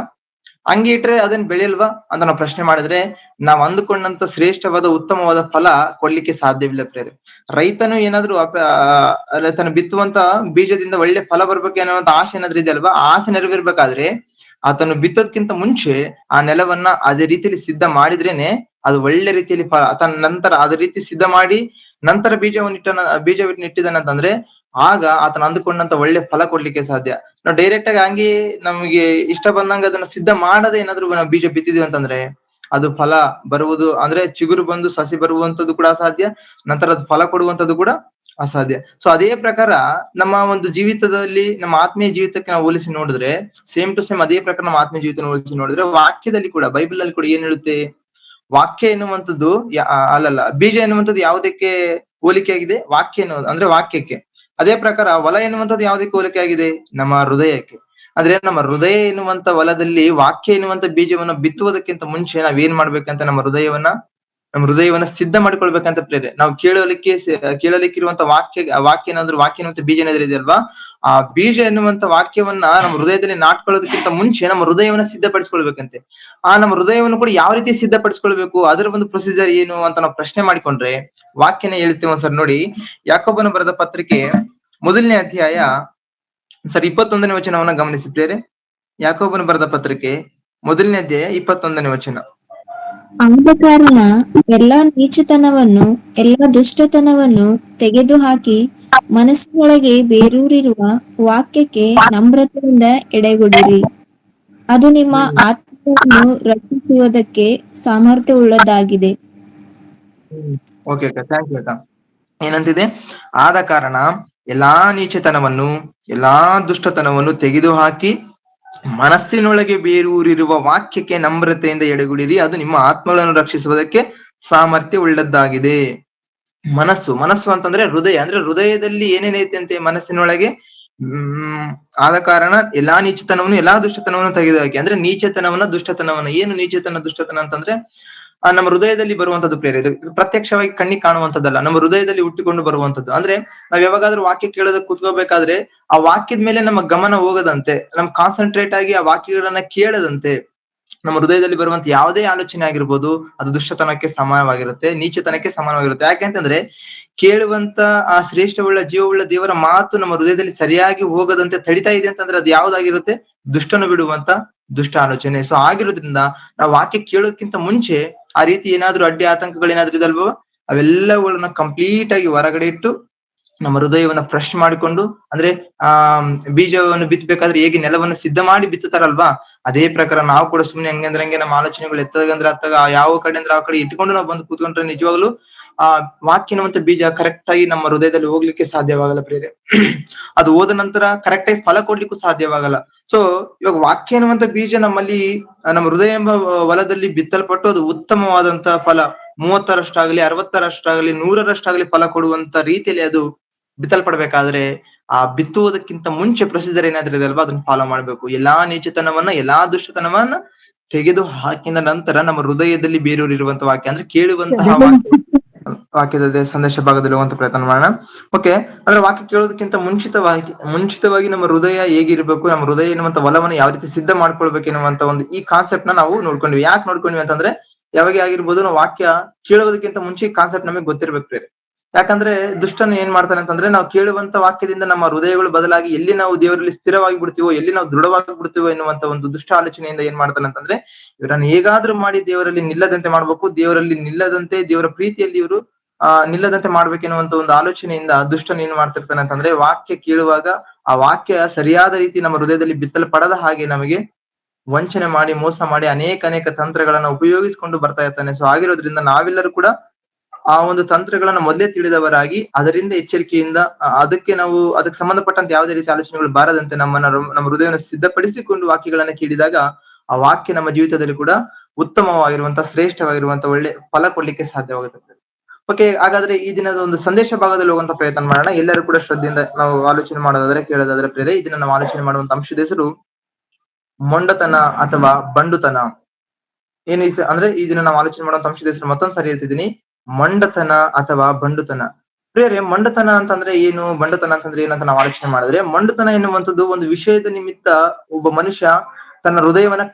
ಹಂಗೆ ಇಟ್ರೆ ಅದೇನ್ ಬೆಳೆಯಲ್ವಾ ಅಂತ ನಾವು ಪ್ರಶ್ನೆ ಮಾಡಿದ್ರೆ, ನಾವ್ ಅಂದುಕೊಂಡಂತ ಶ್ರೇಷ್ಠವಾದ ಉತ್ತಮವಾದ ಫಲ ಕೊಡ್ಲಿಕ್ಕೆ ಸಾಧ್ಯವಿಲ್ಲ ಪ್ರೇರೆ. ರೈತನು ಏನಾದ್ರು ತನ್ನ ಬಿತ್ತುವಂತ ಬೀಜದಿಂದ ಒಳ್ಳೆ ಫಲ ಬರ್ಬೇಕು ಅನ್ನುವಂತ ಆಸೆ ಏನಾದ್ರು ಇದೆ ಅಲ್ವಾ, ಆ ಆಸೆ ನೆರವೇರ್ಬೇಕಾದ್ರೆ ಆತನು ಬಿತ್ತೋದ್ಕಿಂತ ಮುಂಚೆ ಆ ನೆಲವನ್ನ ಅದೇ ರೀತಿಯಲ್ಲಿ ಸಿದ್ಧ ಮಾಡಿದ್ರೇನೆ ಅದು ಒಳ್ಳೆ ರೀತಿಯಲ್ಲಿ ತನ್ನ ನಂತರ ಅದೇ ರೀತಿ ಸಿದ್ಧ ಮಾಡಿ ನಂತರ ಬೀಜವನ್ನು ಇಟ್ಟಿದ್ದಾನಂತಂದ್ರೆ ಆಗ ಆತನ ಅಂದುಕೊಂಡಂತ ಒಳ್ಳೆ ಫಲ ಕೊಡ್ಲಿಕ್ಕೆ ಸಾಧ್ಯ. ನಾವು ಡೈರೆಕ್ಟ್ ಆಗಿ ಹಂಗೆ ನಮ್ಗೆ ಇಷ್ಟ ಬಂದಂಗ ಅದನ್ನ ಸಿದ್ಧ ಮಾಡದೆ ಏನಾದ್ರು ನಾವು ಬೀಜ ಬಿತ್ತಿದೀವಿ ಅಂತಂದ್ರೆ ಅದು ಫಲ ಬರುವುದು ಅಂದ್ರೆ ಚಿಗುರು ಬಂದು ಸಸಿ ಬರುವಂತದ್ದು ಕೂಡ ಅಸಾಧ್ಯ, ನಂತರ ಅದು ಫಲ ಕೊಡುವಂತದ್ದು ಕೂಡ ಅಸಾಧ್ಯ. ಸೊ ಅದೇ ಪ್ರಕಾರ ನಮ್ಮ ಒಂದು ಜೀವಿತದಲ್ಲಿ, ನಮ್ಮ ಆತ್ಮೀಯ ಜೀವಿತಕ್ಕೆ ನಾವು ಹೋಲಿಸಿ ನೋಡಿದ್ರೆ ಸೇಮ್ ಟು ಸೇಮ್ ಅದೇ ಪ್ರಕಾರ ನಮ್ಮ ಆತ್ಮೀಯ ಜೀವಿತ ಹೋಲಿಸಿ ನೋಡಿದ್ರೆ ವಾಕ್ಯದಲ್ಲಿ ಕೂಡ, ಬೈಬಲ್ ಅಲ್ಲಿ ಕೂಡ ಏನ್ ಹೇಳುತ್ತೆ, ವಾಕ್ಯ ಎನ್ನುವಂಥದ್ದು ಅಲ್ಲಲ್ಲ, ಬೀಜ ಎನ್ನುವಂಥದ್ದು ಯಾವುದಕ್ಕೆ ಹೋಲಿಕೆ ಆಗಿದೆ? ವಾಕ್ಯ ಎನ್ನುವುದು ಅಂದ್ರೆ ವಾಕ್ಯಕ್ಕೆ. ಅದೇ ಪ್ರಕಾರ ಹೊಲ ಎನ್ನುವಂಥದ್ದು ಯಾವುದಕ್ಕೆ ಹೋಲಿಕೆ ಆಗಿದೆ? ನಮ್ಮ ಹೃದಯಕ್ಕೆ. ಅಂದ್ರೆ ನಮ್ಮ ಹೃದಯ ಎನ್ನುವಂತ ಹೊಲದಲ್ಲಿ ವಾಕ್ಯ ಎನ್ನುವಂತ ಬೀಜವನ್ನು ಬಿತ್ತುವುದಕ್ಕಿಂತ ಮುಂಚೆ ನಾವ್ ಏನ್ ಮಾಡ್ಬೇಕಂತ ನಮ್ಮ ಹೃದಯವನ್ನ ಸಿದ್ಧ ಮಾಡ್ಕೊಳ್ಬೇಕಂತ ಪ್ರೇರೆ. ನಾವು ಕೇಳಲಿಕ್ಕಿರುವಂತ ವಾಕ್ಯ ಏನಾದ್ರು, ವಾಕ್ಯ ಎನ್ನುವಂತ ಬೀಜ ಏನಾದ್ರು ಇದೆ ಅಲ್ವಾ, ಆ ಬೀಜ ಎನ್ನುವಂತ ವಾಕ್ಯವನ್ನ ನಮ್ಮ ಹೃದಯದಲ್ಲಿ ನಾಟ್ಕೊಳ್ಳೋದಕ್ಕಿಂತ ಮುಂಚೆ ನಮ್ಮ ಹೃದಯವನ್ನ ಸಿದ್ಧಪಡಿಸ್ಕೊಳ್ಬೇಕಂತೆ. ನಮ್ಮ ಹೃದಯವನ್ನು ಕೂಡ ಯಾವ ರೀತಿ ಸಿದ್ಧಪಡಿಸ್ಕೊಳ್ಬೇಕು, ಅದರ ಒಂದು ಪ್ರೊಸೀಜರ್ ಏನು ಅಂತ ನಾವು ಪ್ರಶ್ನೆ ಮಾಡಿಕೊಂಡ್ರೆ ವಾಕ್ಯನ ಹೇಳ್ತೀವಿ ಒಂದ್ಸರಿ ನೋಡಿ. ಯಾಕೋಬನು ಬರೆದ ಪತ್ರಿಕೆ 1ನೇ ಅಧ್ಯಾಯ 21ನೇ ವಚನವನ್ನ ಗಮನಿಸಿ ಪ್ರೇರೆ. ಯಾಕೋಬನು ಬರೆದ ಪತ್ರಿಕೆ 1ನೇ ಅಧ್ಯಾಯ 21ನೇ ವಚನ. ಆದ ಕಾರಣ ಎಲ್ಲಾ ನೀಚತನವನ್ನು, ಎಲ್ಲಾ ದುಷ್ಟತನವನ್ನು ತೆಗೆದುಹಾಕಿ ಮನಸ್ಸಿನೊಳಗೆ ಬೇರೂರಿರುವ ವಾಕ್ಯಕ್ಕೆ ನಮ್ರತೆಯಿಂದ ಎಡೆಗೊಡಿರಿ. ಅದು ನಿಮ್ಮ ಆತ್ಮವನ್ನು ರಕ್ಷಿಸುವುದಕ್ಕೆ ಸಾಮರ್ಥ್ಯವುಳ್ಳದ್ದಾಗಿದೆ. ಓಕೆ ಅಕ್ಕ, ಥ್ಯಾಂಕ್ ಯು ಅಕ್ಕ. ಏನಂತಿದೆ? ಆದ ಕಾರಣ ಎಲ್ಲಾ ನೀಚತನವನ್ನು, ಎಲ್ಲಾ ದುಷ್ಟತನವನ್ನು ತೆಗೆದುಹಾಕಿ ಮನಸ್ಸಿನೊಳಗೆ ಬೇರೂರಿರುವ ವಾಕ್ಯಕ್ಕೆ ನಮ್ರತೆಯಿಂದ ಎಡೆಗುಡಿರಿ, ಅದು ನಿಮ್ಮ ಆತ್ಮಗಳನ್ನು ರಕ್ಷಿಸುವುದಕ್ಕೆ ಸಾಮರ್ಥ್ಯ ಉಳ್ಳದ್ದಾಗಿದೆ. ಮನಸ್ಸು ಅಂತಂದ್ರೆ ಹೃದಯ, ಅಂದ್ರೆ ಹೃದಯದಲ್ಲಿ ಏನೇನೈತೆ ಅಂತೆ ಮನಸ್ಸಿನೊಳಗೆ. ಆದ ಕಾರಣ ಎಲ್ಲಾ ನೀಚತನವನ್ನು, ಎಲ್ಲಾ ದುಷ್ಟತನವನ್ನು ತೆಗೆದುಹಾಕಿ, ಅಂದ್ರೆ ನೀಚತನವನ್ನ, ದುಷ್ಟತನವನ್ನ. ಏನು ನೀಚತನ ದುಷ್ಟತನ ಅಂತಂದ್ರೆ ನಮ್ಮ ಹೃದಯದಲ್ಲಿ ಬರುವಂತದ್ದು ಪ್ರೇರೆ. ಇದು ಪ್ರತ್ಯಕ್ಷವಾಗಿ ಕಣ್ಣಿಗೆ ಕಾಣುವಂತದ್ದಲ್ಲ, ನಮ್ಮ ಹೃದಯದಲ್ಲಿ ಹುಟ್ಟಿಕೊಂಡು ಬರುವಂತದ್ದು. ಅಂದ್ರೆ ನಾವ್ ಯಾವಾಗಾದ್ರೂ ವಾಕ್ಯ ಕೇಳೋದಕ್ಕೆ ಕೂತ್ಕೋಬೇಕಾದ್ರೆ ಆ ವಾಕ್ಯದ ಮೇಲೆ ನಮ್ಮ ಗಮನ ಹೋಗದಂತೆ, ನಮ್ ಕಾನ್ಸಂಟ್ರೇಟ್ ಆಗಿ ಆ ವಾಕ್ಯಗಳನ್ನ ಕೇಳದಂತೆ, ನಮ್ಮ ಹೃದಯದಲ್ಲಿ ಬರುವಂತ ಯಾವುದೇ ಆಲೋಚನೆ ಆಗಿರ್ಬೋದು ಅದು ದುಷ್ಟತನಕ್ಕೆ ಸಮಾನವಾಗಿರುತ್ತೆ, ನೀಚತನಕ್ಕೆ ಸಮಾನವಾಗಿರುತ್ತೆ. ಯಾಕೆಂತಂದ್ರೆ ಕೇಳುವಂತ ಆ ಶ್ರೇಷ್ಠವುಳ್ಳ ಜೀವವುಳ್ಳ ದೇವರ ಮಾತು ನಮ್ಮ ಹೃದಯದಲ್ಲಿ ಸರಿಯಾಗಿ ಹೋಗದಂತೆ ತಡಿತಾ ಇದೆ ಅಂತಂದ್ರೆ ಅದು ಯಾವ್ದಾಗಿರುತ್ತೆ? ದುಷ್ಟನು ಬಿಡುವಂತ ದುಷ್ಟ ಆಲೋಚನೆ. ಸೊ ಆಗಿರೋದ್ರಿಂದ ನಾವು ವಾಕ್ಯ ಕೇಳೋದಕ್ಕಿಂತ ಮುಂಚೆ ಆ ರೀತಿ ಏನಾದ್ರು ಅಡ್ಡಿ ಆತಂಕಗಳೇನಾದ್ರೂ ಇದಲ್ವೋ ಅವೆಲ್ಲವುಗಳನ್ನ ಕಂಪ್ಲೀಟ್ ಆಗಿ ಹೊರಗಡೆ ಇಟ್ಟು ನಮ್ಮ ಹೃದಯವನ್ನ ಫ್ರೆಶ್ ಮಾಡಿಕೊಂಡು, ಅಂದ್ರೆ ಬೀಜವನ್ನು ಬಿತ್ತಬೇಕಾದ್ರೆ ಹೇಗೆ ನೆಲವನ್ನು ಸಿದ್ಧ ಮಾಡಿ ಬಿತ್ತುತ್ತಾರಲ್ವಾ, ಅದೇ ಪ್ರಕಾರ ನಾವು ಕೂಡ ಸುಮ್ನೆ ಹಂಗೆ ನಮ್ಮ ಆಲೋಚನೆಗಳು ಎತ್ತಗಂದ್ರೆ ಅತ್ತಾಗ ಯಾವ ಕಡೆ ಅಂದ್ರೆ ಆ ಕಡೆ ಇಟ್ಕೊಂಡು ನಾವು ಬಂದು ಕೂತ್ಕೊಂಡ್ರೆ ನಿಜವಾಗ್ಲು ಆ ವಾಕ್ಯನವಂತ ಬೀಜ ಕರೆಕ್ಟ್ ಆಗಿ ನಮ್ಮ ಹೃದಯದಲ್ಲಿ ಹೋಗ್ಲಿಕ್ಕೆ ಸಾಧ್ಯವಾಗಲ್ಲ ಪ್ರೇರೆ. ಅದು ಹೋದ ನಂತರ ಕರೆಕ್ಟ್ ಆಗಿ ಫಲ ಕೊಡ್ಲಿಕ್ಕೂ ಸಾಧ್ಯವಾಗಲ್ಲ. ಸೊ ಇವಾಗ ವಾಕ್ಯ ಎನ್ನುವಂತ ಬೀಜ ನಮ್ಮಲ್ಲಿ, ನಮ್ಮ ಹೃದಯ ಎಂಬ ಹೊಲದಲ್ಲಿ ಬಿತ್ತಲ್ಪಟ್ಟು ಅದು ಉತ್ತಮವಾದಂತ ಫಲ 30ರಷ್ಟಾಗ್ಲಿ, 60ರಷ್ಟಾಗ್ಲಿ, 100ರಷ್ಟಾಗ್ಲಿ ಫಲ ಕೊಡುವಂತ ರೀತಿಯಲ್ಲಿ ಅದು ಬಿತ್ತಲ್ಪಡ್ಬೇಕಾದ್ರೆ ಆ ಬಿತ್ತುವುದಕ್ಕಿಂತ ಮುಂಚೆ ಪ್ರೊಸೀಜರ್ ಏನಾದ್ರೂ ಇದೆ ಅಲ್ವಾ, ಅದನ್ನ ಫಾಲೋ ಮಾಡ್ಬೇಕು. ಎಲ್ಲಾ ನೀಚತನವನ್ನ, ಎಲ್ಲಾ ದುಷ್ಟತನವನ್ನ ತೆಗೆದು ಹಾಕಿದ ನಂತರ ನಮ್ಮ ಹೃದಯದಲ್ಲಿ ಬೇರೂರಿರುವಂತ ವಾಕ್ಯ, ಅಂದ್ರೆ ಕೇಳುವಂತಹ ವಾಕ್ಯದ ಸಂದೇಶ ಭಾಗದಲ್ಲಿ ಹೋಗುವಂತ ಪ್ರಯತ್ನ ಮಾಡೋಣ. ಓಕೆ, ಅಂದ್ರೆ ವಾಕ್ಯ ಕೇಳೋದಕ್ಕಿಂತ ಮುಂಚಿತವಾಗಿ ನಮ್ಮ ಹೃದಯ ಹೇಗಿರ್ಬೇಕು, ನಮ್ಮ ಹೃದಯ ಎನ್ನುವಂತ ಹೊಲವನ್ನು ಯಾವ ರೀತಿ ಸಿದ್ಧ ಮಾಡ್ಕೊಳ್ಬೇಕು ಎನ್ನುವಂತ ಒಂದು ಈ ಕಾನ್ಸೆಪ್ಟ್ ನ ನಾವು ನೋಡ್ಕೊಂಡ್ವಿ. ಯಾಕೆ ನೋಡ್ಕೊಂಡ್ವಿ ಅಂತಂದ್ರೆ ಯಾವಾಗ ಆಗಿರ್ಬೋದು ನಾವು ವಾಕ್ಯ ಕೇಳೋದಕ್ಕಿಂತ ಮುಂಚೆ ಈ ಕಾನ್ಸೆಪ್ಟ್ ನಮಗೆ ಗೊತ್ತಿರ್ಬೇಕು ಬೇರೆ. ಯಾಕಂದ್ರೆ ದುಷ್ಟನು ಏನ್ ಮಾಡ್ತಾನೆ ಅಂತಂದ್ರೆ ನಾವು ಕೇಳುವಂತ ವಾಕ್ಯದಿಂದ ನಮ್ಮ ಹೃದಯಗಳು ಬದಲಾಗಿ ಎಲ್ಲಿ ನಾವು ದೇವರಲ್ಲಿ ಸ್ಥಿರವಾಗಿ ಬಿಡ್ತೀವೋ, ಎಲ್ಲಿ ನಾವು ದೃಢವಾಗಿ ಬಿಡ್ತೀವೋ ಎನ್ನುವಂತ ಒಂದು ದುಷ್ಟ ಆಲೋಚನೆಯಿಂದ ಏನ್ ಮಾಡ್ತಾನೆ ಅಂತಂದ್ರೆ ಇವರನ್ನು ಹೇಗಾದ್ರೂ ಮಾಡಿ ದೇವರಲ್ಲಿ ನಿಲ್ಲದಂತೆ ಮಾಡ್ಬೇಕು, ದೇವರಲ್ಲಿ ನಿಲ್ಲದಂತೆ, ದೇವರ ಪ್ರೀತಿಯಲ್ಲಿ ಇವರು ನಿಲ್ಲದಂತೆ ಮಾಡ್ಬೇಕೆನ್ನುವಂತ ಒಂದು ಆಲೋಚನೆಯಿಂದ ದುಷ್ಟನು ಏನ್ ಮಾಡ್ತಿರ್ತಾನೆ ಅಂತಂದ್ರೆ ವಾಕ್ಯ ಕೇಳುವಾಗ ಆ ವಾಕ್ಯ ಸರಿಯಾದ ರೀತಿ ನಮ್ಮ ಹೃದಯದಲ್ಲಿ ಬಿತ್ತಲ್ಪಡದ ಹಾಗೆ ನಮಗೆ ವಂಚನೆ ಮಾಡಿ, ಮೋಸ ಮಾಡಿ ಅನೇಕ ತಂತ್ರಗಳನ್ನ ಉಪಯೋಗಿಸಿಕೊಂಡು ಬರ್ತಾ ಇರ್ತಾನೆ. ಸೊ ಆಗಿರೋದ್ರಿಂದ ನಾವೆಲ್ಲರೂ ಕೂಡ ಆ ಒಂದು ತಂತ್ರಗಳನ್ನ ಮೊದಲೇ ತಿಳಿದವರಾಗಿ ಅದರಿಂದ ಎಚ್ಚರಿಕೆಯಿಂದ ಅದಕ್ಕೆ ಸಂಬಂಧಪಟ್ಟಂತೆ ಯಾವುದೇ ರೀತಿ ಆಲೋಚನೆಗಳು ಬಾರದಂತೆ ನಮ್ಮ ಹೃದಯವನ್ನು ಸಿದ್ಧಪಡಿಸಿಕೊಂಡು ವಾಕ್ಯಗಳನ್ನ ಕೇಳಿದಾಗ ಆ ವಾಕ್ಯ ನಮ್ಮ ಜೀವಿತದಲ್ಲಿ ಕೂಡ ಉತ್ತಮವಾಗಿರುವಂತಹ ಶ್ರೇಷ್ಠವಾಗಿರುವಂತಹ ಒಳ್ಳೆ ಫಲ ಕೊಡ್ಲಿಕ್ಕೆ ಸಾಧ್ಯವಾಗುತ್ತದೆ. ಓಕೆ, ಹಾಗಾದ್ರೆ ಈ ದಿನದ ಒಂದು ಸಂದೇಶ ಭಾಗದಲ್ಲಿ ಹೋಗುವಂತ ಪ್ರಯತ್ನ ಮಾಡೋಣ. ಎಲ್ಲರೂ ಕೂಡ ಶ್ರದ್ಧೆಯಿಂದ ನಾವು ಆಲೋಚನೆ ಮಾಡೋದಾದ್ರೆ ಕೇಳೋದಾದ್ರೆ ಪ್ರೇರೆ, ಈ ದಿನ ನಾವು ಆಲೋಚನೆ ಮಾಡುವಂತ ಅಂಶದ ಹೆಸರು ಮೊಂಡತನ ಅಥವಾ ಬಂಡುತನ. ಅಂದ್ರೆ ಈ ದಿನ ನಾವು ಆಲೋಚನೆ ಮಾಡುವಂತ ಅಂಶದ ಹೆಸರು ಮತ್ತೊಂದ್ ಸಾರಿ ಹೇಳ್ತಿದ್ದೀನಿ, ಮೊಂಡತನ ಅಥವಾ ಬಂಡುತನ. ಪ್ರಿಯರೇ, ಮೊಂಡತನ ಅಂತಂದ್ರೆ ಏನು, ಬಂಡುತನ ಅಂತಂದ್ರೆ ಏನಂತ ನಾವು ಆಲೋಚನೆ ಮಾಡಿದ್ರೆ, ಮೊಂಡುತನ ಎನ್ನುವಂಥದ್ದು ಒಂದು ವಿಷಯದ ನಿಮಿತ್ತ ಒಬ್ಬ ಮನುಷ್ಯ ತನ್ನ ಹೃದಯವನ್ನ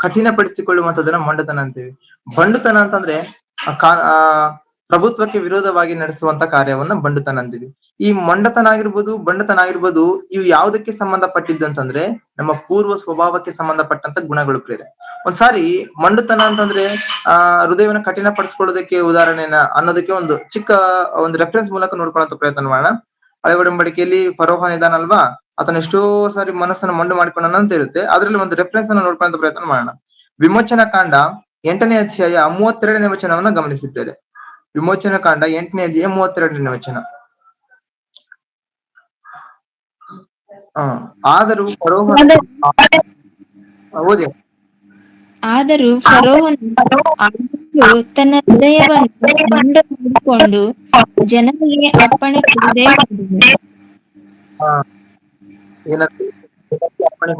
ಕಠಿಣಪಡಿಸಿಕೊಳ್ಳುವಂತದನ್ನ ಮೊಂಡತನ ಅಂತೀವಿ. ಬಂಡುತನ ಅಂತಂದ್ರೆ ಪ್ರಭುತ್ವಕ್ಕೆ ವಿರೋಧವಾಗಿ ನಡೆಸುವಂತ ಕಾರ್ಯವನ್ನ ಬಂಡುತನ ಅಂತೀವಿ. ಈ ಮೊಂಡತನ ಆಗಿರ್ಬೋದು, ಬಂಡತನ ಆಗಿರ್ಬೋದು, ಇವು ಯಾವುದಕ್ಕೆ ಸಂಬಂಧಪಟ್ಟಿದ್ದು ಅಂತಂದ್ರೆ ನಮ್ಮ ಪೂರ್ವ ಸ್ವಭಾವಕ್ಕೆ ಸಂಬಂಧಪಟ್ಟಂತ ಗುಣಗಳು ಪ್ರೇರೆ. ಒಂದ್ಸಾರಿ ಮೊಂಡತನ ಅಂತಂದ್ರೆ ಹೃದಯವನ್ನ ಕಠಿಣಪಡಿಸ್ಕೊಳ್ಳೋದಕ್ಕೆ ಉದಾಹರಣೆನ ಅನ್ನೋದಕ್ಕೆ ಒಂದು ಚಿಕ್ಕ ಒಂದು ರೆಫರೆನ್ಸ್ ಮೂಲಕ ನೋಡ್ಕೊಳ್ಳೋ ಪ್ರಯತ್ನ ಮಾಡೋಣ. ಹಳೆ ಒಡಂಬಡಿಕೆಯಲ್ಲಿ ಫರೋಹನ ಇದಾನಲ್ವಾ, ಆತನ ಎಷ್ಟೋ ಸಾರಿ ಮನಸ್ಸನ್ನ ಮೊಂಡು ಮಾಡಿಕೊಂಡ ಅಂತ ಇರುತ್ತೆ. ಅದ್ರಲ್ಲಿ ಒಂದು ರೆಫರೆನ್ಸ್ ಅನ್ನ ನೋಡ್ಕೊಳ್ಳೋ ಪ್ರಯತ್ನ ಮಾಡೋಣ. ವಿಮೋಚನಾ ಕಾಂಡ 8ನೇ ಅಧ್ಯಾಯ 32ನೇ ವಚನವನ್ನ ಗಮನಿಸಿದ್ದೇವೆ. ವಿಮೋಚನಾ ಕಾಂಡ 8ನೇ ಅಧ್ಯಾಯ 32ನೇ ವಚನ. ಆದರೂ ಫರೋಹನು ತನ್ನ ಹೃದಯವನ್ನು ಮೊಂಡು ಮಾಡಿಕೊಂಡು ಜನರಿಗೆ ಅಪ್ಪಣೆ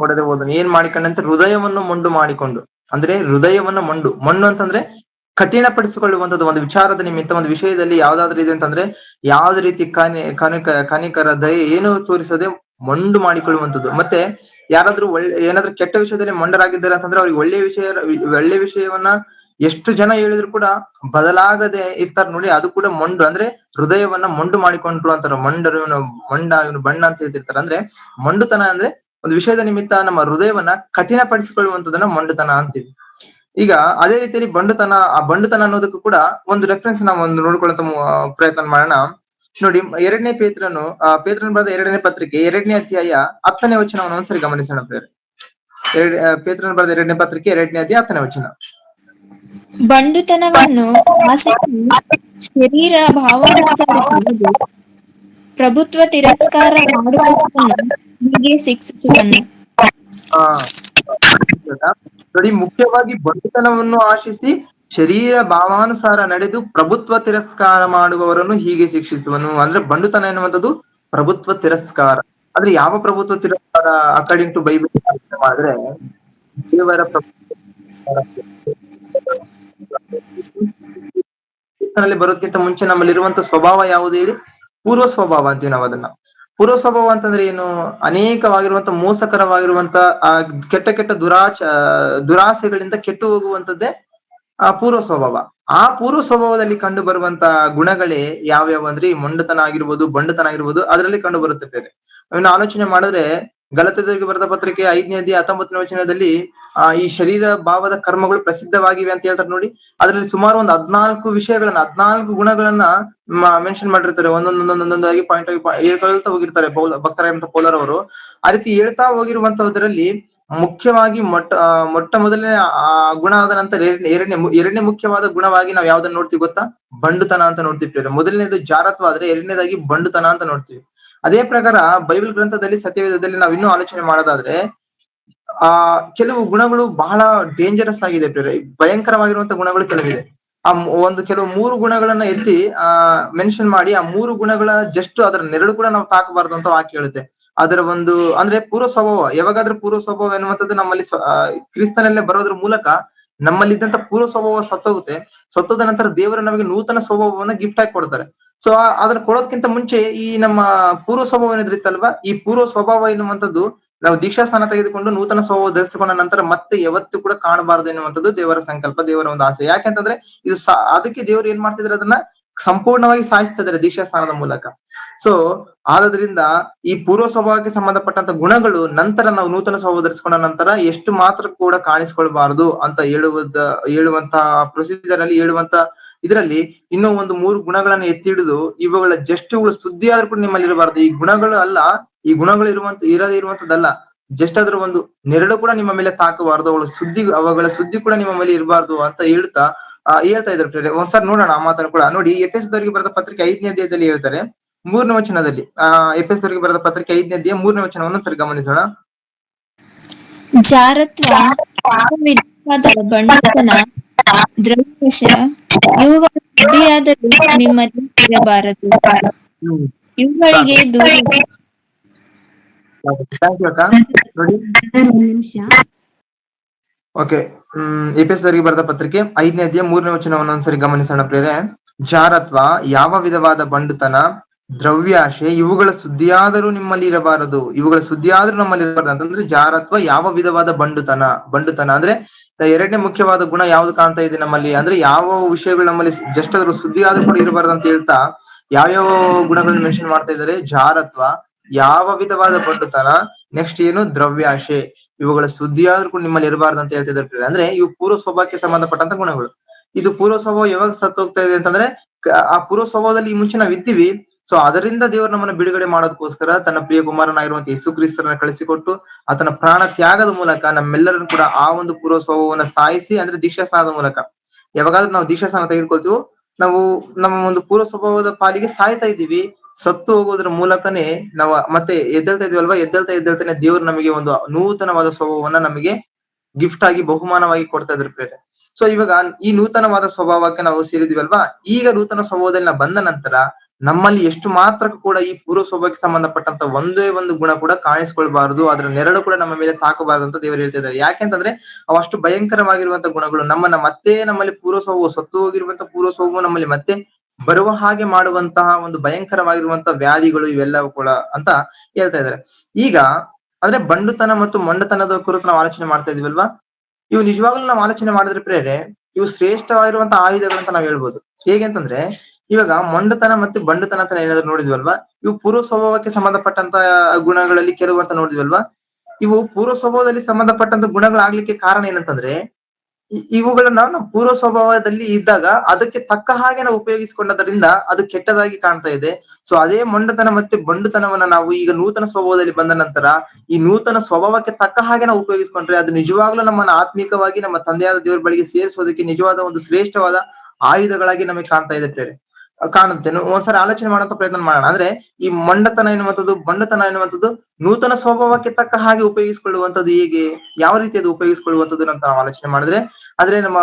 ಕೊಡದೆ ಹೋದನು. ಏನ್ ಮಾಡಿಕೊಂಡಂತೆ ಹೃದಯವನ್ನು ಮೊಂಡು ಮಾಡಿಕೊಂಡು, ಅಂದ್ರೆ ಹೃದಯವನ್ನ ಮಣ್ಣು ಅಂತಂದ್ರೆ ಕಠಿಣಪಡಿಸಿಕೊಳ್ಳುವಂತದ್ದು. ಒಂದು ವಿಚಾರದ ನಿಮಿತ್ತ, ಒಂದು ವಿಷಯದಲ್ಲಿ ಯಾವ್ದಾದ್ರು ಇದೆ ಅಂತಂದ್ರೆ ಯಾವ್ದು ರೀತಿ ಕನಿಕರ ದಯೆ ಏನು ತೋರಿಸದೆ ಮೊಂಡು ಮಾಡಿಕೊಳ್ಳುವಂಥದ್ದು. ಮತ್ತೆ ಯಾರಾದ್ರೂ ಏನಾದ್ರೂ ಕೆಟ್ಟ ವಿಷಯದಲ್ಲಿ ಮೊಂಡರಾಗಿದ್ದಾರೆ ಅಂತಂದ್ರೆ ಅವ್ರಿಗೆ ಒಳ್ಳೆ ವಿಷಯವನ್ನ ಎಷ್ಟು ಜನ ಹೇಳಿದ್ರು ಕೂಡ ಬದಲಾಗದೆ ಇರ್ತಾರ ನೋಡಿ, ಅದು ಕೂಡ ಮೊಂಡು. ಅಂದ್ರೆ ಹೃದಯವನ್ನ ಮೊಂಡು ಮಾಡಿಕೊಂಡ್ರು ಅಂತಾರ. ಇವನು ಬಣ್ಣ ಅಂತ ಹೇಳ್ತಿರ್ತಾರ. ಅಂದ್ರೆ ಮೊಂಡುತನ ಅಂದ್ರೆ ಒಂದು ವಿಷಯದ ನಿಮಿತ್ತ ನಮ್ಮ ಹೃದಯವನ್ನ ಕಠಿಣಪಡಿಸಿಕೊಳ್ಳುವಂತದನ್ನ ಮೊಂಡುತನ ಅಂತೀವಿ. ಈಗ ಅದೇ ರೀತಿಯಲ್ಲಿ ಆ ಬಂಡುತನ ಅನ್ನೋದಕ್ಕೂ ಕೂಡ ಒಂದು ರೆಫರೆನ್ಸ್ ನಾವು ಒಂದು ನೋಡ್ಕೊಳ್ಳೋ ಪ್ರಯತ್ನ ಮಾಡೋಣ. ನೋಡಿ, ಪೇತ್ರನ ಬರೆದ 2ನೇ ಪತ್ರಿಕೆ 2ನೇ ಅಧ್ಯಾಯ 10ನೇ ವಚನವನ್ನು ಒಂದ್ಸರಿ ಗಮನಿಸೋಣ ಪ್ರೇರೆ. ಪೇತ್ರನ ಬರೆದ 2ನೇ ಪತ್ರಿಕೆ 2ನೇ ಅಧ್ಯಾಯ 10ನೇ ವಚನ. ಬಂಡುತನವನ್ನು ಶರೀರ ಭಾವಾನುಸಾರ ಪ್ರಭುತ್ವ ತಿರಸ್ಕಾರ ಮಾಡುವುದನ್ನು ಹೀಗೆ ಶಿಕ್ಷಿಸುವನು. ನೋಡಿ, ಮುಖ್ಯವಾಗಿ ಬಂಡುತನವನ್ನು ಆಶಿಸಿ ಶರೀರ ಭಾವಾನುಸಾರ ನಡೆದು ಪ್ರಭುತ್ವ ತಿರಸ್ಕಾರ ಮಾಡುವವರನ್ನು ಹೀಗೆ ಶಿಕ್ಷಿಸುವನು. ಅಂದ್ರೆ ಬಂಡುತನ ಎನ್ನುವಂಥದ್ದು ಪ್ರಭುತ್ವ ತಿರಸ್ಕಾರ. ಅಂದ್ರೆ ಯಾವ ಪ್ರಭುತ್ವ ತಿರಸ್ಕಾರ? ಅಕಾರ್ಡಿಂಗ್ ಟು ಬೈಬಲ್ ಮಾಡಿದ್ರೆ ದೇವರ ಬರೋದಕ್ಕಿಂತ ಮುಂಚೆ ನಮ್ಮಲ್ಲಿರುವಂತ ಸ್ವಭಾವ ಯಾವುದು ಹೇಳಿ? ಪೂರ್ವ ಸ್ವಭಾವ ಅಂತೀವಿ ನಾವು ಅದನ್ನ. ಪೂರ್ವ ಸ್ವಭಾವ ಅಂತಂದ್ರೆ ಏನು? ಅನೇಕವಾಗಿರುವಂತ ಮೋಸಕರವಾಗಿರುವಂತ ಕೆಟ್ಟ ದುರಾಸೆಗಳಿಂದ ಕೆಟ್ಟು ಹೋಗುವಂತದ್ದೇ ಆ ಪೂರ್ವ ಸ್ವಭಾವ. ಆ ಪೂರ್ವ ಸ್ವಭಾವದಲ್ಲಿ ಕಂಡು ಬರುವಂತ ಗುಣಗಳೇ ಯಾವ್ಯಾವ ಅಂದ್ರೆ ಈ ಮೊಂಡತನ ಆಗಿರ್ಬೋದು, ಬಂಡುತನ ಆಗಿರ್ಬೋದು, ಅದರಲ್ಲಿ ಕಂಡು ಬರುತ್ತೆ ಬೇರೆ. ಅವನ್ನ ಆಲೋಚನೆ ಮಾಡಿದ್ರೆ ಗಲಾತ್ಯರಿಗೆ ಬರೆದ ಪತ್ರಿಕೆ 5ನೇ ಅಧ್ಯಾಯ 19ನೇ ವಚನದಲ್ಲಿ ಈ ಶರೀರ ಭಾವದ ಕರ್ಮಗಳು ಪ್ರಸಿದ್ಧವಾಗಿವೆ ಅಂತ ಹೇಳ್ತಾರೆ ನೋಡಿ. ಅದರಲ್ಲಿ ಸುಮಾರು ಒಂದು 14 ಗುಣಗಳನ್ನ ಮೆನ್ಷನ್ ಮಾಡಿರ್ತಾರೆ. ಒಂದೊಂದಾಗಿ ಪಾಯಿಂಟ್ ಹೇಳ್ತಾ ಹೋಗಿರ್ತಾರೆ ಭಕ್ತರಾಗಿರುವಂತ ಪೌಲರವರು. ಆ ರೀತಿ ಹೇಳ್ತಾ ಹೋಗಿರುವಂತದ್ರಲ್ಲಿ ಮುಖ್ಯವಾಗಿ ಮೊಟ್ಟ ಮೊದಲನೇ ಗುಣ ಆದ ನಂತರ ಎರಡನೇ ಮುಖ್ಯವಾದ ಗುಣವಾಗಿ ನಾವ್ ಯಾವ್ದನ್ನ ನೋಡ್ತೀವಿ ಗೊತ್ತಾ? ಬಂಡುತನ ಅಂತ ನೋಡ್ತೀವಿ. ಮೊದಲನೇದು ಜಾರತ್ವ ಆದ್ರೆ ಎರಡನೇದಾಗಿ ಬಂಡುತನ ಅಂತ ನೋಡ್ತೀವಿ. ಅದೇ ಪ್ರಕಾರ ಬೈಬಲ್ ಗ್ರಂಥದಲ್ಲಿ ಸತ್ಯವೇದದಲ್ಲಿ ನಾವ್ ಇನ್ನೂ ಆಲೋಚನೆ ಮಾಡೋದಾದ್ರೆ ಕೆಲವು ಗುಣಗಳು ಬಹಳ ಡೇಂಜರಸ್ ಆಗಿದೆ, ಭಯಂಕರವಾಗಿರುವಂತ ಗುಣಗಳು ಕೆಲವಿದೆ. ಕೆಲವು 3 ಗುಣಗಳನ್ನ ಎತ್ತಿ ಮೆನ್ಷನ್ ಮಾಡಿ ಆ 3 ಗುಣಗಳ ಜಸ್ಟ್ ಅದರ ನೆರಳು ಕೂಡ ನಾವು ತಾಕಬಾರ್ದು ಅಂತ ವಾಕ್ಯ ಹೇಳುತ್ತೆ. ಅದರ ಅಂದ್ರೆ ಪೂರ್ವ ಸ್ವಭಾವ, ಯಾವಾಗಾದ್ರೂ ಪೂರ್ವ ಸ್ವಭಾವ ಎನ್ನುವಂಥದ್ದು ನಮ್ಮಲ್ಲಿ ಕ್ರಿಸ್ತನಲ್ಲೇ ಬರೋದ್ರ ಮೂಲಕ ನಮ್ಮಲ್ಲಿದ್ದಂತ ಪೂರ್ವ ಸ್ವಭಾವ ಸತ್ತೋದ ನಂತರ ದೇವರು ನಮಗೆ ನೂತನ ಸ್ವಭಾವವನ್ನ ಗಿಫ್ಟ್ ಆಗಿ ಕೊಡ್ತಾರೆ. ಸೊ ಅದನ್ನ ಕೊಡೋದಕ್ಕಿಂತ ಮುಂಚೆ ಈ ನಮ್ಮ ಪೂರ್ವ ಸ್ವಭಾವ ಏನಿದ್ರಿತ್ತಲ್ವಾ, ಈ ಪೂರ್ವ ಸ್ವಭಾವ ಎನ್ನುವಂಥದ್ದು ನಾವು ದೀಕ್ಷಾ ಸ್ಥಾನ ತೆಗೆದುಕೊಂಡು ನೂತನ ಸ್ವಭಾವ ಧರಿಸಿಕೊಂಡ ನಂತರ ಮತ್ತೆ ಯಾವತ್ತೂ ಕೂಡ ಕಾಣಬಾರದು ಎನ್ನುವಂಥದ್ದು ದೇವರ ಸಂಕಲ್ಪ, ದೇವರ ಒಂದು ಆಸೆ. ಯಾಕೆಂತಂದ್ರೆ ಇದು ಅದಕ್ಕೆ ದೇವರು ಏನ್ ಮಾಡ್ತಿದ್ರೆ ಅದನ್ನ ಸಂಪೂರ್ಣವಾಗಿ ಸಾಯಿಸ್ತಾ ಇದ್ದಾರೆ ದೀಕ್ಷಾ ಸ್ಥಾನದ ಮೂಲಕ. ಸೊ ಆದ್ರಿಂದ ಈ ಪೂರ್ವ ಸ್ವಭಾವಕ್ಕೆ ಸಂಬಂಧಪಟ್ಟಂತ ಗುಣಗಳು ನಂತರ ನಾವು ನೂತನ ಸ್ವಭಾವ ಧರಿಸಿಕೊಂಡ ನಂತರ ಎಷ್ಟು ಮಾತ್ರ ಕೂಡ ಕಾಣಿಸ್ಕೊಳ್ಬಾರದು ಅಂತ ಹೇಳುವಂತ ಪ್ರೊಸೀಜರ್ ಅಲ್ಲಿ ಇದರಲ್ಲಿ ಇನ್ನೂ ಒಂದು 3 ಗುಣಗಳನ್ನ ಎತ್ತಿ ಹಿಡಿದು ಇವುಗಳ ಜಸ್ಟ್ಗಳು ಸುದ್ದಿ ಆದ್ರೂ ಕೂಡ ನಿಮ್ಮಲ್ಲಿ ಇರಬಾರ್ದು. ಈ ಗುಣಗಳು ಅಲ್ಲ, ಈ ಗುಣಗಳು ಇರದೇ ಇರುವಂತದ್ದಲ್ಲ, ಜಸ್ಟ್ ಅದ್ರ ಒಂದು ನೆರಳು ಕೂಡ ನಿಮ್ಮ ಮೇಲೆ ತಾಕಬಾರದು, ಅವುಗಳ ಸುದ್ದಿ ಕೂಡ ನಿಮ್ಮ ಮೇಲೆ ಇರಬಾರ್ದು ಅಂತ ಹೇಳ್ತಾ ಹೇಳ್ತಾ ಇದ್ದಾರೆ ಪ್ರೇರೆ. ಒಂದ್ಸಾರಿ ನೋಡೋಣ ಆ ಮಾತನ್ನು ಕೂಡ. ನೋಡಿ, ಎಫೆಸದವರಿಗೆ ಬರೆದ ಪತ್ರಿಕೆ 5ನೇ ಅಧ್ಯಾಯದಲ್ಲಿ ಹೇಳ್ತಾರೆ, 3ನೇ ವಚನದಲ್ಲಿ. ಎಫೆಸದವರಿಗೆ ಬರೆದ ಪತ್ರಿಕೆ 5ನೇ ಅಧ್ಯಾಯ 3ನೇ ವಚನವನ್ನು ಒಂದ್ಸರಿ ಗಮನಿಸೋಣ. ಜಾರತ್ವ, ವಿಧವಾದ ಬಂಡುತನ, ದ್ರವ್ಯಾಶ ಇವುಗಳ ಸುದ್ದಿಯಾದರೂ ನಿಮ್ಮಲ್ಲಿ ಇರಬಾರದು. ಇವುಗಳಿಗೆ ದೂರ ಥ್ಯಾಂಕ್ ಯು ಅಕ್ಕ. ನೋಡಿ, ಓಕೆ. ಎಫೆಸದವರಿಗೆ ಬರೆದ ಪತ್ರಿಕೆ 5ನೇ ಅಧ್ಯಾಯ 3ನೇ ವಚನವನ್ನು ಒಂದ್ಸರಿ ಗಮನಿಸೋಣ ಪ್ರೇರೆ. ಜಾರತ್ವ, ಯಾವ ವಿಧವಾದ ಬಂಡುತನ, ದ್ರವ್ಯಾಶೆ ಇವುಗಳ ಸುದ್ದಿಯಾದರೂ ನಿಮ್ಮಲ್ಲಿ ಇರಬಾರದು. ಇವುಗಳ ಸುದ್ದಿಯಾದ್ರೂ ನಮ್ಮಲ್ಲಿ ಇರಬಾರದು ಅಂತಂದ್ರೆ, ಜಾರತ್ವ ಯಾವ ವಿಧವಾದ ಬಂಡುತನ ಅಂದ್ರೆ ಎರಡನೇ ಮುಖ್ಯವಾದ ಗುಣ ಯಾವ್ದು ಕಾಣ್ತಾ ಇದೆ ನಮ್ಮಲ್ಲಿ ಅಂದ್ರೆ, ಯಾವ ವಿಷಯಗಳು ನಮ್ಮಲ್ಲಿ ಜಸ್ಟ್ ಅದ್ರ ಸುದ್ದಿ ಆದ್ರೂ ಕೂಡ ಇರಬಾರ್ದು ಅಂತ ಹೇಳ್ತಾ ಯಾವ್ಯಾವ ಗುಣಗಳನ್ನ ಮೆನ್ಷನ್ ಮಾಡ್ತಾ ಇದ್ದಾರೆ. ಜಾರತ್ವ, ಯಾವ ವಿಧವಾದ ಬಂಡುತನ, ನೆಕ್ಸ್ಟ್ ಏನು, ದ್ರವ್ಯಾಶೆ ಇವುಗಳ ಸುದ್ದಿ ಆದ್ರೂ ಕೂಡ ನಿಮ್ಮಲ್ಲಿ ಇರಬಾರ್ದು ಅಂತ ಹೇಳ್ತಿದ್ದಾರೆ. ಅಂದ್ರೆ ಇವು ಪೂರ್ವ ಸ್ವಭಾವಕ್ಕೆ ಸಂಬಂಧಪಟ್ಟಂತ ಗುಣಗಳು. ಇದು ಪೂರ್ವ ಸ್ವಭಾವ ಯಾವಾಗ ಸತ್ತು ಹೋಗ್ತಾ ಇದೆ ಅಂತಂದ್ರೆ, ಆ ಪೂರ್ವ ಸ್ವಭಾವದಲ್ಲಿ ಈ ಮುಂಚೆ ನಾವು ಇದ್ದೀವಿ. ಸೊ ಅದರಿಂದ ದೇವರು ನಮ್ಮನ್ನು ಬಿಡುಗಡೆ ಮಾಡೋದಕ್ಕೋಸ್ಕರ ತನ್ನ ಪ್ರಿಯ ಕುಮಾರನಾಗಿರುವಂತ ಯೇಸು ಕ್ರಿಸ್ತರನ್ನ ಕಳಿಸಿಕೊಟ್ಟು ಆತನ ಪ್ರಾಣ ತ್ಯಾಗದ ಮೂಲಕ ನಮ್ಮೆಲ್ಲರನ್ನು ಕೂಡ ಆ ಒಂದು ಪೂರ್ವ ಸ್ವಭಾವವನ್ನ ಸಾಯಿಸಿ, ಅಂದ್ರೆ ದೀಕ್ಷಾ ಸ್ನಾನದ ಮೂಲಕ, ಯಾವಾಗಾದ್ರೂ ನಾವು ದೀಕ್ಷಾ ಸ್ನಾನ ತೆಗೆದುಕೊಳ್ತೀವೋ ನಾವು ನಮ್ಮ ಒಂದು ಪೂರ್ವ ಸ್ವಭಾವದ ಪಾಲಿಗೆ ಸಾಯ್ತಾ ಇದ್ದೀವಿ. ಸತ್ತು ಹೋಗೋದ್ರ ಮೂಲಕನೇ ನಾವು ಮತ್ತೆ ಎದ್ದೇಳ್ತಾ ಇದೀವಲ್ವಾ, ಎದ್ದೇಳ್ತಾನೆ ದೇವ್ರು ನಮಗೆ ಒಂದು ನೂತನವಾದ ಸ್ವಭಾವವನ್ನ ನಮಗೆ ಗಿಫ್ಟ್ ಆಗಿ ಬಹುಮಾನವಾಗಿ ಕೊಡ್ತಾ ಇದ್ರು ಪ್ರೇರೆ. ಸೊ ಇವಾಗ ಈ ನೂತನವಾದ ಸ್ವಭಾವಕ್ಕೆ ನಾವು ಸೇರಿದಿವಲ್ವಾ, ಈಗ ನೂತನ ಸ್ವಭಾವದಲ್ಲಿ ನಾವು ಬಂದ ನಂತರ ನಮ್ಮಲ್ಲಿ ಎಷ್ಟು ಮಾತ್ರಕ್ಕೂ ಕೂಡ ಈ ಪೂರ್ವ ಸ್ವಭಾವಕ್ಕೆ ಸಂಬಂಧಪಟ್ಟಂತ ಒಂದೇ ಒಂದು ಗುಣ ಕೂಡ ಕಾಣಿಸ್ಕೊಳ್ಬಾರದು, ಅದರ ನೆರಳು ಕೂಡ ನಮ್ಮ ಮೇಲೆ ತಾಕಬಾರದು ಅಂತ ದೇವರು ಹೇಳ್ತಾ ಇದ್ದಾರೆ. ಯಾಕೆಂತಂದ್ರೆ ಅವು ಅಷ್ಟು ಭಯಂಕರವಾಗಿರುವಂತ ಗುಣಗಳು. ನಮ್ಮಲ್ಲಿ ಪೂರ್ವ ಸ್ವಭಾವ, ಸತ್ತು ಹೋಗಿರುವಂತ ಪೂರ್ವ ಸ್ವಭಾವ ನಮ್ಮಲ್ಲಿ ಮತ್ತೆ ಬರುವ ಹಾಗೆ ಮಾಡುವಂತಹ ಒಂದು ಭಯಂಕರವಾಗಿರುವಂತಹ ವ್ಯಾಧಿಗಳು ಇವೆಲ್ಲವೂ ಕೂಡ ಅಂತ ಹೇಳ್ತಾ ಇದ್ದಾರೆ. ಈಗ ಅಂದ್ರೆ ಬಂಡುತನ ಮತ್ತು ಮೊಂಡತನದ ಕುರಿತು ನಾವು ಆಲೋಚನೆ ಮಾಡ್ತಾ ಇದೀವಲ್ವಾ, ಇವು ನಿಜವಾಗ್ಲೂ ನಾವು ಆಲೋಚನೆ ಮಾಡಿದ್ರೆ ಪ್ರೇರೆ, ಇವು ಶ್ರೇಷ್ಠವಾಗಿರುವಂತಹ ಆಯುಧಗಳಂತ ನಾವ್ ಹೇಳ್ಬೋದು. ಹೇಗೆ ಅಂತಂದ್ರೆ, ಇವಾಗ ಮೊಂಡತನ ಮತ್ತು ಬಂಡುತನ ಅಂತ ಏನಾದ್ರು ನೋಡಿದ್ವಲ್ವಾ, ಇವು ಪೂರ್ವ ಸ್ವಭಾವಕ್ಕೆ ಸಂಬಂಧಪಟ್ಟಂತ ಗುಣಗಳಲ್ಲಿ ಕೆಲವು ಅಂತ ನೋಡಿದ್ವಲ್ವಾ. ಇವು ಪೂರ್ವ ಸ್ವಭಾವದಲ್ಲಿ ಸಂಬಂಧಪಟ್ಟಂತ ಗುಣಗಳಾಗ್ಲಿಕ್ಕೆ ಕಾರಣ ಏನಂತಂದ್ರೆ, ಇವುಗಳನ್ನ ನಾವು ಪೂರ್ವ ಸ್ವಭಾವದಲ್ಲಿ ಇದ್ದಾಗ ಅದಕ್ಕೆ ತಕ್ಕ ಹಾಗೆ ನಾವು ಉಪಯೋಗಿಸಿಕೊಂಡದ್ರಿಂದ ಅದು ಕೆಟ್ಟದಾಗಿ ಕಾಣ್ತಾ ಇದೆ. ಸೊ ಅದೇ ಮೊಂಡತನ ಮತ್ತೆ ಬಂಡುತನವನ್ನ ನಾವು ಈಗ ನೂತನ ಸ್ವಭಾವದಲ್ಲಿ ಬಂದ ನಂತರ ಈ ನೂತನ ಸ್ವಭಾವಕ್ಕೆ ತಕ್ಕ ಹಾಗೆ ನಾವು ಉಪಯೋಗಿಸ್ಕೊಂಡ್ರೆ ಅದು ನಿಜವಾಗ್ಲೂ ನಮ್ಮನ್ನ ಆತ್ಮಿಕವಾಗಿ ನಮ್ಮ ತಂದೆಯಾದ ದೇವರ ಬಳಿಗೆ ಸೇರಿಸೋದಕ್ಕೆ ನಿಜವಾದ ಒಂದು ಶ್ರೇಷ್ಠವಾದ ಆಯುಧಗಳಾಗಿ ನಮಗೆ ಕಾಣ್ತಾ ಇದೆ ಪ್ರೇರೆ, ಕಾಣುತ್ತೆ. ಒಂದ್ಸರಿ ಆಲೋಚನೆ ಮಾಡುವಂತ ಪ್ರಯತ್ನ ಮಾಡೋಣ. ಅಂದ್ರೆ ಈ ಮೊಂಡತನ ಎನ್ನುವಂಥದ್ದು, ಬಂಡತನ ಎನ್ನುವಂಥದ್ದು ನೂತನ ಸ್ವಭಾವಕ್ಕೆ ತಕ್ಕ ಹಾಗೆ ಉಪಯೋಗಿಸಿಕೊಳ್ಳುವಂಥದ್ದು ಹೇಗೆ, ಯಾವ ರೀತಿ ಅದು ಉಪಯೋಗಿಸಿಕೊಳ್ಳುವಂಥದ್ದು ಅಂತ ನಾವು ಆಲೋಚನೆ ಮಾಡಿದ್ರೆ, ಆದ್ರೆ ನಮ್ಮ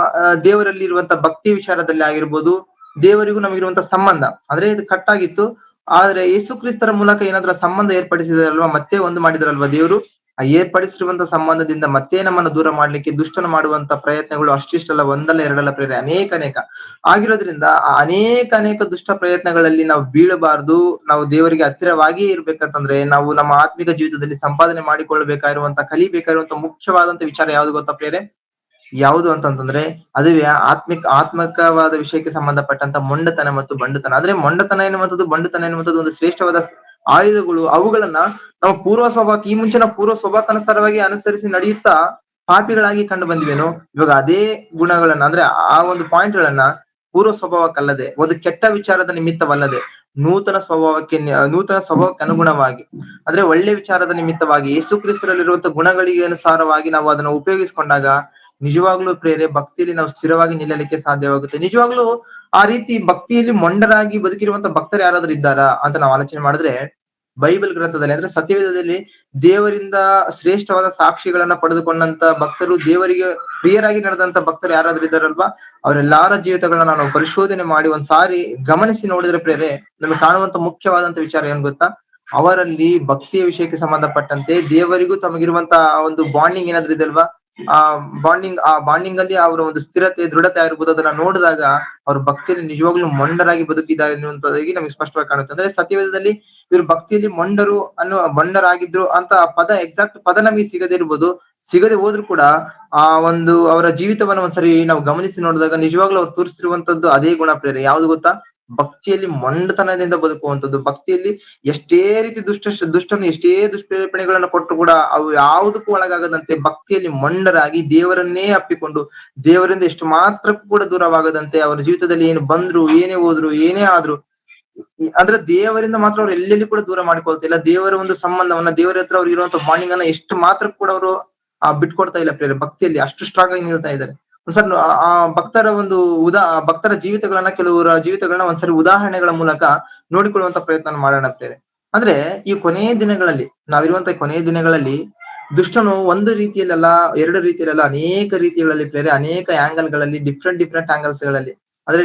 ದೇವರಲ್ಲಿ ಇರುವಂತ ಭಕ್ತಿ ವಿಚಾರದಲ್ಲಿ ಆಗಿರ್ಬೋದು, ದೇವರಿಗೂ ನಮಗಿರುವಂತ ಸಂಬಂಧ ಅಂದ್ರೆ ಇದು ಕಟ್ಟಾಗಿತ್ತು. ಆದ್ರೆ ಯೇಸು ಕ್ರಿಸ್ತರ ಮೂಲಕ ಏನಾದ್ರೂ ಸಂಬಂಧ ಏರ್ಪಡಿಸಿದಾರಲ್ವಾ, ಮತ್ತೆ ಒಂದು ಮಾಡಿದಾರಲ್ವಾ ದೇವರು, ಆ ಏರ್ಪಡಿಸಿರುವಂತ ಸಂಬಂಧದಿಂದ ಮತ್ತೆ ನಮ್ಮನ್ನು ದೂರ ಮಾಡ್ಲಿಕ್ಕೆ ದುಷ್ಟನು ಮಾಡುವಂತ ಪ್ರಯತ್ನಗಳು ಅಷ್ಟಿಷ್ಟಲ್ಲ, ಒಂದಲ್ಲ ಎರಡಲ್ಲ ಪ್ರೇರೆ, ಅನೇಕ ಆಗಿರೋದ್ರಿಂದ ಆ ಅನೇಕ ದುಷ್ಟ ಪ್ರಯತ್ನಗಳಲ್ಲಿ ನಾವು ಬೀಳಬಾರ್ದು. ನಾವು ದೇವರಿಗೆ ಹತ್ತಿರವಾಗಿಯೇ ಇರ್ಬೇಕಂತಂದ್ರೆ ನಾವು ನಮ್ಮ ಆತ್ಮಿಕ ಜೀವಿತದಲ್ಲಿ ಸಂಪಾದನೆ ಮಾಡಿಕೊಳ್ಬೇಕಾಗಿರುವಂತ, ಕಲಿಬೇಕಾಗಿರುವಂತ ಮುಖ್ಯವಾದಂತ ವಿಚಾರ ಯಾವ್ದು ಗೊತ್ತಾ ಪ್ರೇರೆ? ಯಾವುದು ಅಂತಂತಂದ್ರೆ ಅದುವೇ ಆತ್ಮಕವಾದ ವಿಷಯಕ್ಕೆ ಸಂಬಂಧಪಟ್ಟಂತ ಮೊಂಡತನ ಮತ್ತು ಬಂಡುತನ. ಅಂದ್ರೆ ಮೊಂಡತನ ಎನ್ನುವಂಥದ್ದು, ಬಂಡುತನ ಎನ್ನುವಂಥದ್ದು ಒಂದು ಶ್ರೇಷ್ಠವಾದ ಆಯುಧಗಳು. ಅವುಗಳನ್ನ ನಾವು ಪೂರ್ವ ಸ್ವಭಾವಕ್ಕೆ, ಈ ಮುಂಚೆ ನಾವು ಪೂರ್ವ ಸ್ವಭಾವಕ್ಕನುಸಾರವಾಗಿ ಅನುಸರಿಸಿ ನಡೆಯುತ್ತಾ ಪಾಪಿಗಳಾಗಿ ಕಂಡು ಬಂದಿವೇನು. ಇವಾಗ ಅದೇ ಗುಣಗಳನ್ನ ಅಂದ್ರೆ ಆ ಒಂದು ಪಾಯಿಂಟ್ ಗಳನ್ನ ಪೂರ್ವ ಸ್ವಭಾವಕ್ಕಲ್ಲದೆ, ಒಂದು ಕೆಟ್ಟ ವಿಚಾರದ ನಿಮಿತ್ತವಲ್ಲದೆ, ನೂತನ ಸ್ವಭಾವಕ್ಕೆ ಅನುಗುಣವಾಗಿ ಅಂದ್ರೆ ಒಳ್ಳೆ ವಿಚಾರದ ನಿಮಿತ್ತವಾಗಿ ಯೇಸು ಕ್ರಿಸ್ತರಲ್ಲಿರುವಂತಹ ಗುಣಗಳಿಗೆ ಅನುಸಾರವಾಗಿ ನಾವು ಅದನ್ನ ಉಪಯೋಗಿಸಿಕೊಂಡಾಗ ನಿಜವಾಗ್ಲೂ ಪ್ರೇರೆ ಭಕ್ತಿಯಲ್ಲಿ ನಾವು ಸ್ಥಿರವಾಗಿ ನಿಲ್ಲಲಿಕ್ಕೆ ಸಾಧ್ಯವಾಗುತ್ತೆ. ನಿಜವಾಗ್ಲೂ ಆ ರೀತಿ ಭಕ್ತಿಯಲ್ಲಿ ಮೊಂಡರಾಗಿ ಬದುಕಿರುವಂತ ಭಕ್ತರು ಯಾರಾದ್ರೂ ಇದ್ದಾರಾ ಅಂತ ನಾವು ಆಲೋಚನೆ ಮಾಡಿದ್ರೆ, ಬೈಬಲ್ ಗ್ರಂಥದಲ್ಲಿ ಅಂದ್ರೆ ಸತ್ಯವೇದದಲ್ಲಿ ದೇವರಿಂದ ಶ್ರೇಷ್ಠವಾದ ಸಾಕ್ಷಿಗಳನ್ನ ಪಡೆದುಕೊಂಡಂತ ಭಕ್ತರು, ದೇವರಿಗೆ ಪ್ರಿಯರಾಗಿ ನಡೆದಂತ ಭಕ್ತರು ಯಾರಾದ್ರೂ ಇದ್ದಾರಲ್ವಾ, ಅವರೆಲ್ಲಾರ ಜೀವಿತಗಳನ್ನ ನಾವು ಪರಿಶೋಧನೆ ಮಾಡಿ ಒಂದ್ಸಾರಿ ಗಮನಿಸಿ ನೋಡಿದ್ರೆ ಪ್ರೇರೆ ನಮಗೆ ಕಾಣುವಂತ ಮುಖ್ಯವಾದಂತ ವಿಚಾರ ಏನ್ ಗೊತ್ತಾ, ಅವರಲ್ಲಿ ಭಕ್ತಿಯ ವಿಷಯಕ್ಕೆ ಸಂಬಂಧಪಟ್ಟಂತೆ ದೇವರಿಗೂ ತಮಗಿರುವಂತ ಒಂದು ಬಾಂಡಿಂಗ್ ಏನಾದ್ರೂ ಇದೆ ಅಲ್ವಾ, ಆ ಬಾಂಡಿಂಗ್ ಅಲ್ಲಿ ಅವರ ಒಂದು ಸ್ಥಿರತೆ, ದೃಢತೆ ಆಗಿರ್ಬೋದು, ಅದನ್ನ ನೋಡಿದಾಗ ಅವ್ರ ಭಕ್ತಿಯಲ್ಲಿ ನಿಜವಾಗ್ಲೂ ಮೊಂಡರಾಗಿ ಬದುಕಿದ್ದಾರೆ ಎನ್ನುವಂಥದ್ದಾಗಿ ನಮಗೆ ಸ್ಪಷ್ಟವಾಗಿ ಕಾಣುತ್ತೆ. ಅಂದ್ರೆ ಸತ್ಯವೇದದಲ್ಲಿ ಇವರು ಭಕ್ತಿಯಲ್ಲಿ ಮೊಂಡರಾಗಿದ್ರು ಅಂತ ಪದ, ಎಕ್ಸಾಕ್ಟ್ ಪದ ನಮಗೆ ಸಿಗದೇ ಇರ್ಬೋದು, ಸಿಗದೆ ಹೋದ್ರು ಕೂಡ ಆ ಒಂದು ಅವರ ಜೀವಿತವನ್ನ ಒಂದ್ಸರಿ ನಾವು ಗಮನಿಸಿ ನೋಡಿದಾಗ ನಿಜವಾಗ್ಲೂ ಅವ್ರು ತೋರಿಸಿರುವಂತದ್ದು ಅದೇ ಗುಣ ಪ್ರೇರೆ. ಯಾವ್ದು ಗೊತ್ತಾ? ಭಕ್ತಿಯಲ್ಲಿ ಮೊಂಡತನದಿಂದ ಬದುಕುವಂಥದ್ದು. ಭಕ್ತಿಯಲ್ಲಿ ಎಷ್ಟೇ ರೀತಿ ದುಷ್ಟನು ಎಷ್ಟೇ ದುಷ್ಪ್ರೇರಣೆಗಳನ್ನ ಕೊಟ್ಟರು ಕೂಡ ಅವು ಯಾವುದಕ್ಕೂ ಒಳಗಾಗದಂತೆ ಭಕ್ತಿಯಲ್ಲಿ ಮೊಂಡರಾಗಿ ದೇವರನ್ನೇ ಅಪ್ಪಿಕೊಂಡು ದೇವರಿಂದ ಎಷ್ಟು ಮಾತ್ರಕ್ಕೂ ಕೂಡ ದೂರವಾಗದಂತೆ ಅವರ ಜೀವಿತದಲ್ಲಿ ಏನು ಬಂದ್ರು, ಏನೇ ಹೋದ್ರು, ಏನೇ ಆದ್ರು, ಅಂದ್ರೆ ದೇವರಿಂದ ಮಾತ್ರ ಅವ್ರು ಎಲ್ಲೆಲ್ಲಿ ಕೂಡ ದೂರ ಮಾಡಿಕೊಳ್ತಿಲ್ಲ. ದೇವರ ಒಂದು ಸಂಬಂಧವನ್ನ, ದೇವರ ಹತ್ರ ಅವ್ರು ಇರುವಂತ ಬಾಂಡಿಂಗ್ ಅನ್ನ ಎಷ್ಟು ಮಾತ್ರ ಕೂಡ ಅವರು ಬಿಟ್ಕೊಡ್ತಾ ಇಲ್ಲ ಪ್ರೇರೆ. ಭಕ್ತಿಯಲ್ಲಿ ಅಷ್ಟು ಸ್ಟ್ರಾಂಗ್ ಆಗಿ ನಿಲ್ತಾ ಇದ್ದಾರೆ. ಸರ್ ಆ ಭಕ್ತರ ಒಂದು ಭಕ್ತರ ಜೀವಿತಗಳನ್ನ ಕೆಲವರ ಜೀವಿತಗಳನ್ನ ಒಂದ್ಸರಿ ಉದಾಹರಣೆಗಳ ಮೂಲಕ ನೋಡಿಕೊಳ್ಳುವಂತ ಪ್ರಯತ್ನ ಮಾಡೋಣ ಪ್ರೇರೆ. ಅಂದ್ರೆ ಈ ಕೊನೆಯ ದಿನಗಳಲ್ಲಿ ನಾವಿರುವಂತ ಕೊನೆಯ ದಿನಗಳಲ್ಲಿ ದುಷ್ಟನು ಒಂದು ರೀತಿಯಲ್ಲ, ಎರಡು ರೀತಿಯಲ್ಲ, ಅನೇಕ ರೀತಿಗಳಲ್ಲಿ ಪ್ರೇರೆ, ಅನೇಕ ಆಂಗಲ್ ಗಳಲ್ಲಿ, ಡಿಫ್ರೆಂಟ್ ಆಂಗಲ್ಸ್ ಗಳಲ್ಲಿ, ಅಂದ್ರೆ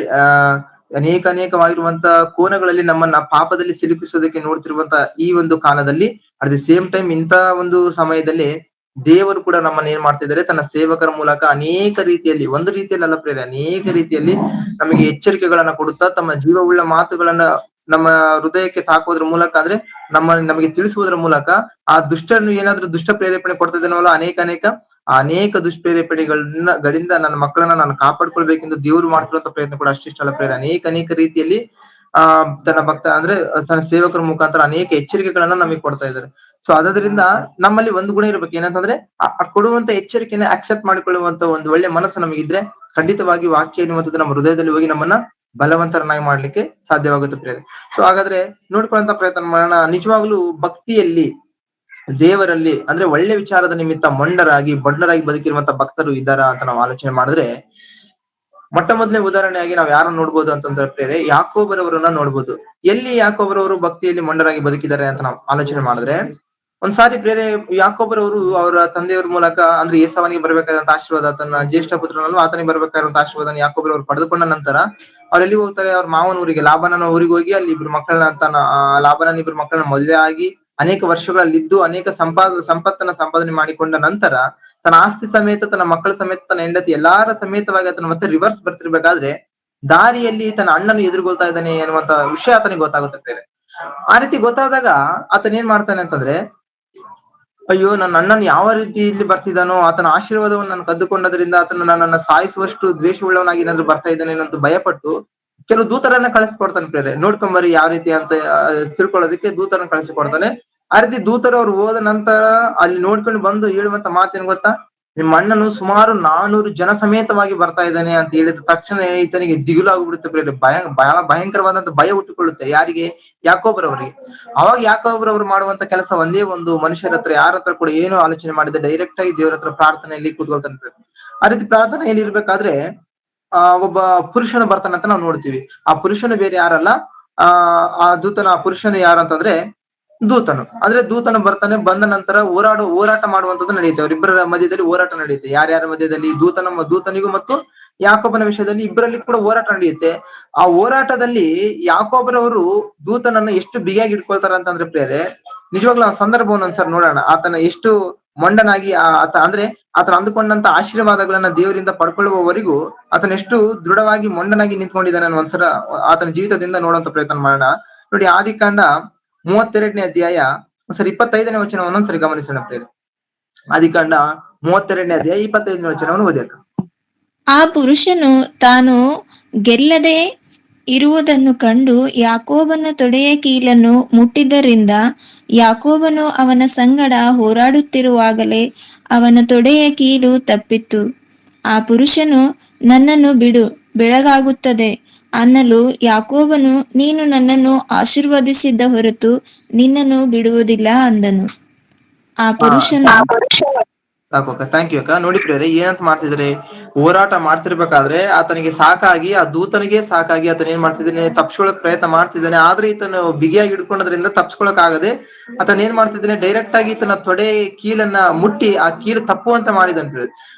ಅನೇಕವಾಗಿರುವಂತ ಕೋನಗಳಲ್ಲಿ ನಮ್ಮನ್ನ ಪಾಪದಲ್ಲಿ ಸಿಲುಕಿಸೋದಕ್ಕೆ ನೋಡ್ತಿರುವಂತ ಈ ಒಂದು ಕಾಲದಲ್ಲಿ, ಅಟ್ ದಿ ಸೇಮ್ ಟೈಮ್ ಇಂತ ಒಂದು ಸಮಯದಲ್ಲಿ ದೇವರು ಕೂಡ ನಮ್ಮನ್ನ ಏನ್ ಮಾಡ್ತಿದ್ದಾರೆ, ತನ್ನ ಸೇವಕರ ಮೂಲಕ ಅನೇಕ ರೀತಿಯಲ್ಲಿ, ಒಂದು ರೀತಿಯಲ್ಲಿ ಅಲ್ಲ ಪ್ರೇರೆ, ಅನೇಕ ರೀತಿಯಲ್ಲಿ ನಮಗೆ ಎಚ್ಚರಿಕೆಗಳನ್ನ ಕೊಡುತ್ತಾ ತಮ್ಮ ಜೀವವುಳ್ಳ ಮಾತುಗಳನ್ನ ನಮ್ಮ ಹೃದಯಕ್ಕೆ ತಾಕೋದ್ರ ಮೂಲಕ, ಅಂದ್ರೆ ನಮಗೆ ತಿಳಿಸುವುದರ ಮೂಲಕ ಆ ದುಷ್ಟನ್ನು ಏನಾದ್ರೂ ದುಷ್ಟ ಪ್ರೇರೇಪಣೆ ಕೊಡ್ತಿದ್ದೇನವಲ್ಲ, ಅನೇಕ ಗಳಿಂದ ನನ್ನ ಮಕ್ಕಳನ್ನ ನಾನು ಕಾಪಾಡ್ಕೊಳ್ಬೇಕೆಂದು ದೇವರು ಮಾಡ್ತಿರುವಂತ ಪ್ರಯತ್ನ ಕೂಡ ಅಷ್ಟಿಷ್ಟಲ್ಲ ಪ್ರೇರೆ. ಅನೇಕ ರೀತಿಯಲ್ಲಿ ತನ್ನ ಅಂದ್ರೆ ತನ್ನ ಸೇವಕರ ಮುಖಾಂತರ ಅನೇಕ ಎಚ್ಚರಿಕೆಗಳನ್ನ ನಮಗೆ ಕೊಡ್ತಾ ಇದ್ದಾರೆ. ಸೊ ಅದರಿಂದ ನಮ್ಮಲ್ಲಿ ಒಂದು ಗುಣ ಇರ್ಬೇಕು, ಏನಂತಂದ್ರೆ ಕೊಡುವಂತ ಎಚ್ಚರಿಕೆನ ಅಕ್ಸೆಪ್ಟ್ ಮಾಡಿಕೊಳ್ಳುವಂತ ಒಂದು ಒಳ್ಳೆ ಮನಸ್ಸು ನಮಗಿದ್ರೆ ಖಂಡಿತವಾಗಿ ವಾಕ್ಯ ಎನ್ನುವಂಥದ್ದು ನಮ್ಮ ಹೃದಯದಲ್ಲಿ ಹೋಗಿ ನಮ್ಮನ್ನ ಬಲವಂತರನ್ನಾಗಿ ಮಾಡ್ಲಿಕ್ಕೆ ಸಾಧ್ಯವಾಗುತ್ತೆ ಪ್ರೇರೆ. ಸೊ ಹಾಗಾದ್ರೆ ನೋಡ್ಕೊಳ್ಳುವಂತ ಪ್ರಯತ್ನ ಮಾಡೋಣ. ನಿಜವಾಗ್ಲೂ ಭಕ್ತಿಯಲ್ಲಿ, ದೇವರಲ್ಲಿ, ಅಂದ್ರೆ ಒಳ್ಳೆ ವಿಚಾರದ ನಿಮಿತ್ತ ಮೊಂಡರಾಗಿ ಬಡ್ಡರಾಗಿ ಬದುಕಿರುವಂತ ಭಕ್ತರು ಇದ್ದಾರಾ ಅಂತ ನಾವು ಆಲೋಚನೆ ಮಾಡಿದ್ರೆ, ಮೊಟ್ಟ ಮೊದಲನೇ ಉದಾಹರಣೆಯಾಗಿ ನಾವು ಯಾರನ್ನ ನೋಡ್ಬೋದು ಅಂತಂದ್ರೆ ಪ್ರೇರೆ, ಯಾಕೋಬರವರನ್ನ ನೋಡ್ಬೋದು. ಎಲ್ಲಿ ಯಾಕೋಬರವರು ಭಕ್ತಿಯಲ್ಲಿ ಮೊಂಡರಾಗಿ ಬದುಕಿದ್ದಾರೆ ಅಂತ ನಾವು ಆಲೋಚನೆ ಮಾಡಿದ್ರೆ, ಒಂದ್ಸಾರಿ ಪ್ರೇರೆ ಯಾಕೋಬರವರು ಅವರ ತಂದೆಯವರ ಮೂಲಕ, ಅಂದ್ರೆ ಏಸಾವನಿಗೆ ಬರ್ಬೇಕಾದಂತ ಆಶೀರ್ವಾದ, ತನ್ನ ಜ್ಯೇಷ್ಠ ಪುತ್ರನಲ್ಲೂ ಆತನಿಗೆ ಬರ್ಬೇಕಾದಂತ ಆಶೀರ್ವಾದ ಯಾಕೋಬರವರು ಪಡೆದುಕೊಂಡ ನಂತರ ಅವ್ರು ಎಲ್ಲಿ ಹೋಗ್ತಾರೆ, ಅವ್ರ ಮಾವನ ಊರಿಗೆ, ಲಾಬಾನನ ಊರಿಗೆ ಹೋಗಿ ಅಲ್ಲಿ ಇಬ್ರು ಮಕ್ಕಳನ್ನ, ಲಾಬಾನನ ಇಬ್ರು ಮಕ್ಕಳನ್ನ ಮದುವೆ ಆಗಿ ಅನೇಕ ವರ್ಷಗಳಲ್ಲಿದ್ದು ಅನೇಕ ಸಂಪತ್ತನ್ನ ಸಂಪಾದನೆ ಮಾಡಿಕೊಂಡ ನಂತರ ತನ್ನ ಆಸ್ತಿ ಸಮೇತ, ತನ್ನ ಮಕ್ಕಳ ಸಮೇತ, ತನ್ನ ಹೆಂಡತಿ ಎಲ್ಲಾರ ಸಮೇತವಾಗಿ ಆತನ ಮತ್ತೆ ರಿವರ್ಸ್ ಬರ್ತಿರ್ಬೇಕಾದ್ರೆ ದಾರಿಯಲ್ಲಿ ತನ್ನ ಅಣ್ಣನ ಎದುರುಗೊಳ್ತಾ ಇದ್ದಾನೆ ಅನ್ನುವಂತ ವಿಷಯ ಆತನಿಗೆ ಗೊತ್ತಾಗುತ್ತೆ ಬೇರೆ. ಆ ರೀತಿ ಗೊತ್ತಾದಾಗ ಆತನ ಏನ್ ಮಾಡ್ತಾನೆ ಅಂತಂದ್ರೆ, ಅಯ್ಯೋ ನನ್ನ ಅಣ್ಣನ್ ಯಾವ ರೀತಿ ಇಲ್ಲಿ ಬರ್ತಿದ್ದಾನೋ, ಆತನ ಆಶೀರ್ವಾದವನ್ನು ನಾನು ಕದ್ದುಕೊಂಡದ್ರಿಂದ ಆತನ ನನ್ನನ್ನ ಸಾಯಿಸುವಷ್ಟು ದ್ವೇಷವುಳ್ಳವನಾಗಿ ಏನಾದ್ರು ಬರ್ತಾ ಇದ್ದಾನೆ ಅನ್ನೋ ಭಯಪಟ್ಟು ಕೆಲವು ದೂತರನ್ನ ಕಳಿಸ್ಕೊಡ್ತಾನೆ ಪ್ರೇರೆ. ನೋಡ್ಕೊಂಬರಿ ಯಾವ ರೀತಿ ಅಂತ ತಿಳ್ಕೊಳ್ಳೋದಕ್ಕೆ ದೂತರನ್ನ ಕಳಿಸಿಕೊಡ್ತಾನೆ. ಆ ರೀತಿ ದೂತರು ಅವ್ರು ಹೋದ ನಂತರ ಅಲ್ಲಿ ನೋಡ್ಕೊಂಡು ಬಂದು ಹೇಳುವಂತ ಮಾತೇನ್ ಗೊತ್ತಾ, ನಿಮ್ಮ ಅಣ್ಣನು ಸುಮಾರು 400 ಜನ ಸಮೇತವಾಗಿ ಬರ್ತಾ ಇದ್ದಾನೆ ಅಂತ ಹೇಳಿದ ತಕ್ಷಣ ಈತನಿಗೆ ದಿಗಿಲಾಗ್ಬಿಡುತ್ತೆ ಪ್ರೇರೆ. ಬಹಳ ಭಯಂಕರವಾದಂತ ಭಯ ಹುಟ್ಟುಕೊಳ್ಳುತ್ತೆ. ಯಾರಿಗೆ? ಯಾಕೋಬರವರಿಗೆ. ಅವಾಗ ಯಾಕೋಬರವರು ಮಾಡುವಂತ ಕೆಲಸ ಒಂದೇ ಒಂದು, ಮನುಷ್ಯರ ಹತ್ರ ಯಾರ ಹತ್ರ ಕೂಡ ಏನು ಆಲೋಚನೆ ಮಾಡಿದೆ, ಡೈರೆಕ್ಟ್ ಆಗಿ ದೇವರ ಹತ್ರ ಪ್ರಾರ್ಥನೆಯಲ್ಲಿ ಕೂತ್ಕೊಳ್ತಾನೆ. ಆ ರೀತಿ ಪ್ರಾರ್ಥನೆಯಲ್ಲಿ ಇರ್ಬೇಕಾದ್ರೆ ಒಬ್ಬ ಪುರುಷನ ಬರ್ತಾನೆ ಅಂತ ನಾವು ನೋಡ್ತೀವಿ. ಆ ಪುರುಷನು ಬೇರೆ ಯಾರಲ್ಲ, ಆ ಪುರುಷನು ಯಾರು ಅಂತಂದ್ರೆ ದೂತನು. ಅಂದ್ರೆ ದೂತನು ಬರ್ತಾನೆ. ಬಂದ ನಂತರ ಹೋರಾಟ ಮಾಡುವಂತದ್ದು ನಡೆಯುತ್ತೆ. ಅವರಿಬ್ಬರ ಮಧ್ಯದಲ್ಲಿ ಹೋರಾಟ ನಡೆಯುತ್ತೆ. ಯಾರ್ಯಾರ ಮಧ್ಯದಲ್ಲಿ? ದೂತನಿಗೂ ಮತ್ತು ಯಾಕೋಬನ ವಿಷಯದಲ್ಲಿ ಇಬ್ಬರಲ್ಲಿ ಕೂಡ ಹೋರಾಟ ನಡೆಯುತ್ತೆ. ಆ ಹೋರಾಟದಲ್ಲಿ ಯಾಕೋಬರವರು ದೂತನನ್ನ ಎಷ್ಟು ಬಿಗಿಯಾಗಿ ಇಟ್ಕೊಳ್ತಾರ ಅಂತಂದ್ರೆ ಪ್ರೇರೆ, ನಿಜವಾಗ್ಲೂ ಆ ಸಂದರ್ಭವನ್ನು ಒಂದ್ಸರಿ ನೋಡೋಣ. ಆತನ ಎಷ್ಟು ಮೊಂಡನಾಗಿ ಅಂದ್ರೆ ಆತನ ಅಂದುಕೊಂಡಂತ ಆಶೀರ್ವಾದಗಳನ್ನ ದೇವರಿಂದ ಪಡ್ಕೊಳ್ಳುವವರೆಗೂ ಆತನ ಎಷ್ಟು ದೃಢವಾಗಿ ಮೊಂಡನಾಗಿ ನಿಂತ್ಕೊಂಡಿದ್ದಾನೆ ಒಂದ್ಸಲ ಆತನ ಜೀವಿತದಿಂದ ನೋಡುವಂತ ಪ್ರಯತ್ನ ಮಾಡೋಣ. ನೋಡಿ, ಆದಿಕಾಂಡ 32ನೇ ಅಧ್ಯಾಯ ಒಂದ್ಸರಿ 25ನೇ ವಚನವನ್ನು ಒಂದ್ಸರಿ ಗಮನಿಸೋಣ ಪ್ರೇರೆ. ಆದಿಕಾಂಡ 32ನೇ ಅಧ್ಯಾಯ 25ನೇ ವಚನವನ್ನು ಓದ್ಯಾಕ. ಆ ಪುರುಷನು ತಾನು ಗೆಲ್ಲದೆ ಇರುವುದನ್ನು ಕಂಡು ಯಾಕೋಬನ ತೊಡೆಯ ಕೀಲನ್ನು ಮುಟ್ಟಿದ್ದರಿಂದ ಯಾಕೋಬನು ಅವನ ಸಂಗಡ ಹೋರಾಡುತ್ತಿರುವಾಗಲೇ ಅವನ ತೊಡೆಯ ಕೀಲು ತಪ್ಪಿತು. ಆ ಪುರುಷನು, ನನ್ನನ್ನು ಬಿಡು, ಬೆಳಗಾಗುತ್ತದೆ ಅನ್ನಲು ಯಾಕೋಬನು, ನೀನು ನನ್ನನ್ನು ಆಶೀರ್ವದಿಸಿದ್ದ ಹೊರತು ನಿನ್ನನ್ನು ಬಿಡುವುದಿಲ್ಲ ಅಂದನು. ಆ ಪುರುಷನು ಥ್ಯಾಂಕ್ ಯು ಅಕ್ಕ. ನೋಡಿ ಪ್ರೇರೆ, ಏನಂತ ಮಾಡ್ತಿದ್ರೆ, ಹೋರಾಟ ಮಾಡ್ತಿರ್ಬೇಕಾದ್ರೆ ಆತನಿಗೆ ಸಾಕಾಗಿ, ಆ ದೂತನಿಗೆ ಸಾಕಾಗಿ ಆತನ ಏನ್ ಮಾಡ್ತಿದ್ದಾನೆ, ತಪ್ಸ್ಕೊಳಕ್ ಪ್ರಯತ್ನ ಮಾಡ್ತಿದ್ದಾನೆ. ಆದ್ರೆ ಈತನು ಬಿಗಿಯಾಗಿ ಹಿಡ್ಕೊಂಡದ್ರಿಂದ ತಪ್ಸ್ಕೊಳಕ್ ಆಗದೆ ಆತನ ಏನ್ ಮಾಡ್ತಿದ್ದಾನೆ, ಡೈರೆಕ್ಟ್ ಆಗಿ ತನ್ನ ತೊಡೆ ಕೀಲನ್ನ ಮುಟ್ಟಿ ಆ ಕೀಲು ತಪ್ಪುವಂತ ಮಾಡಿದಂತ.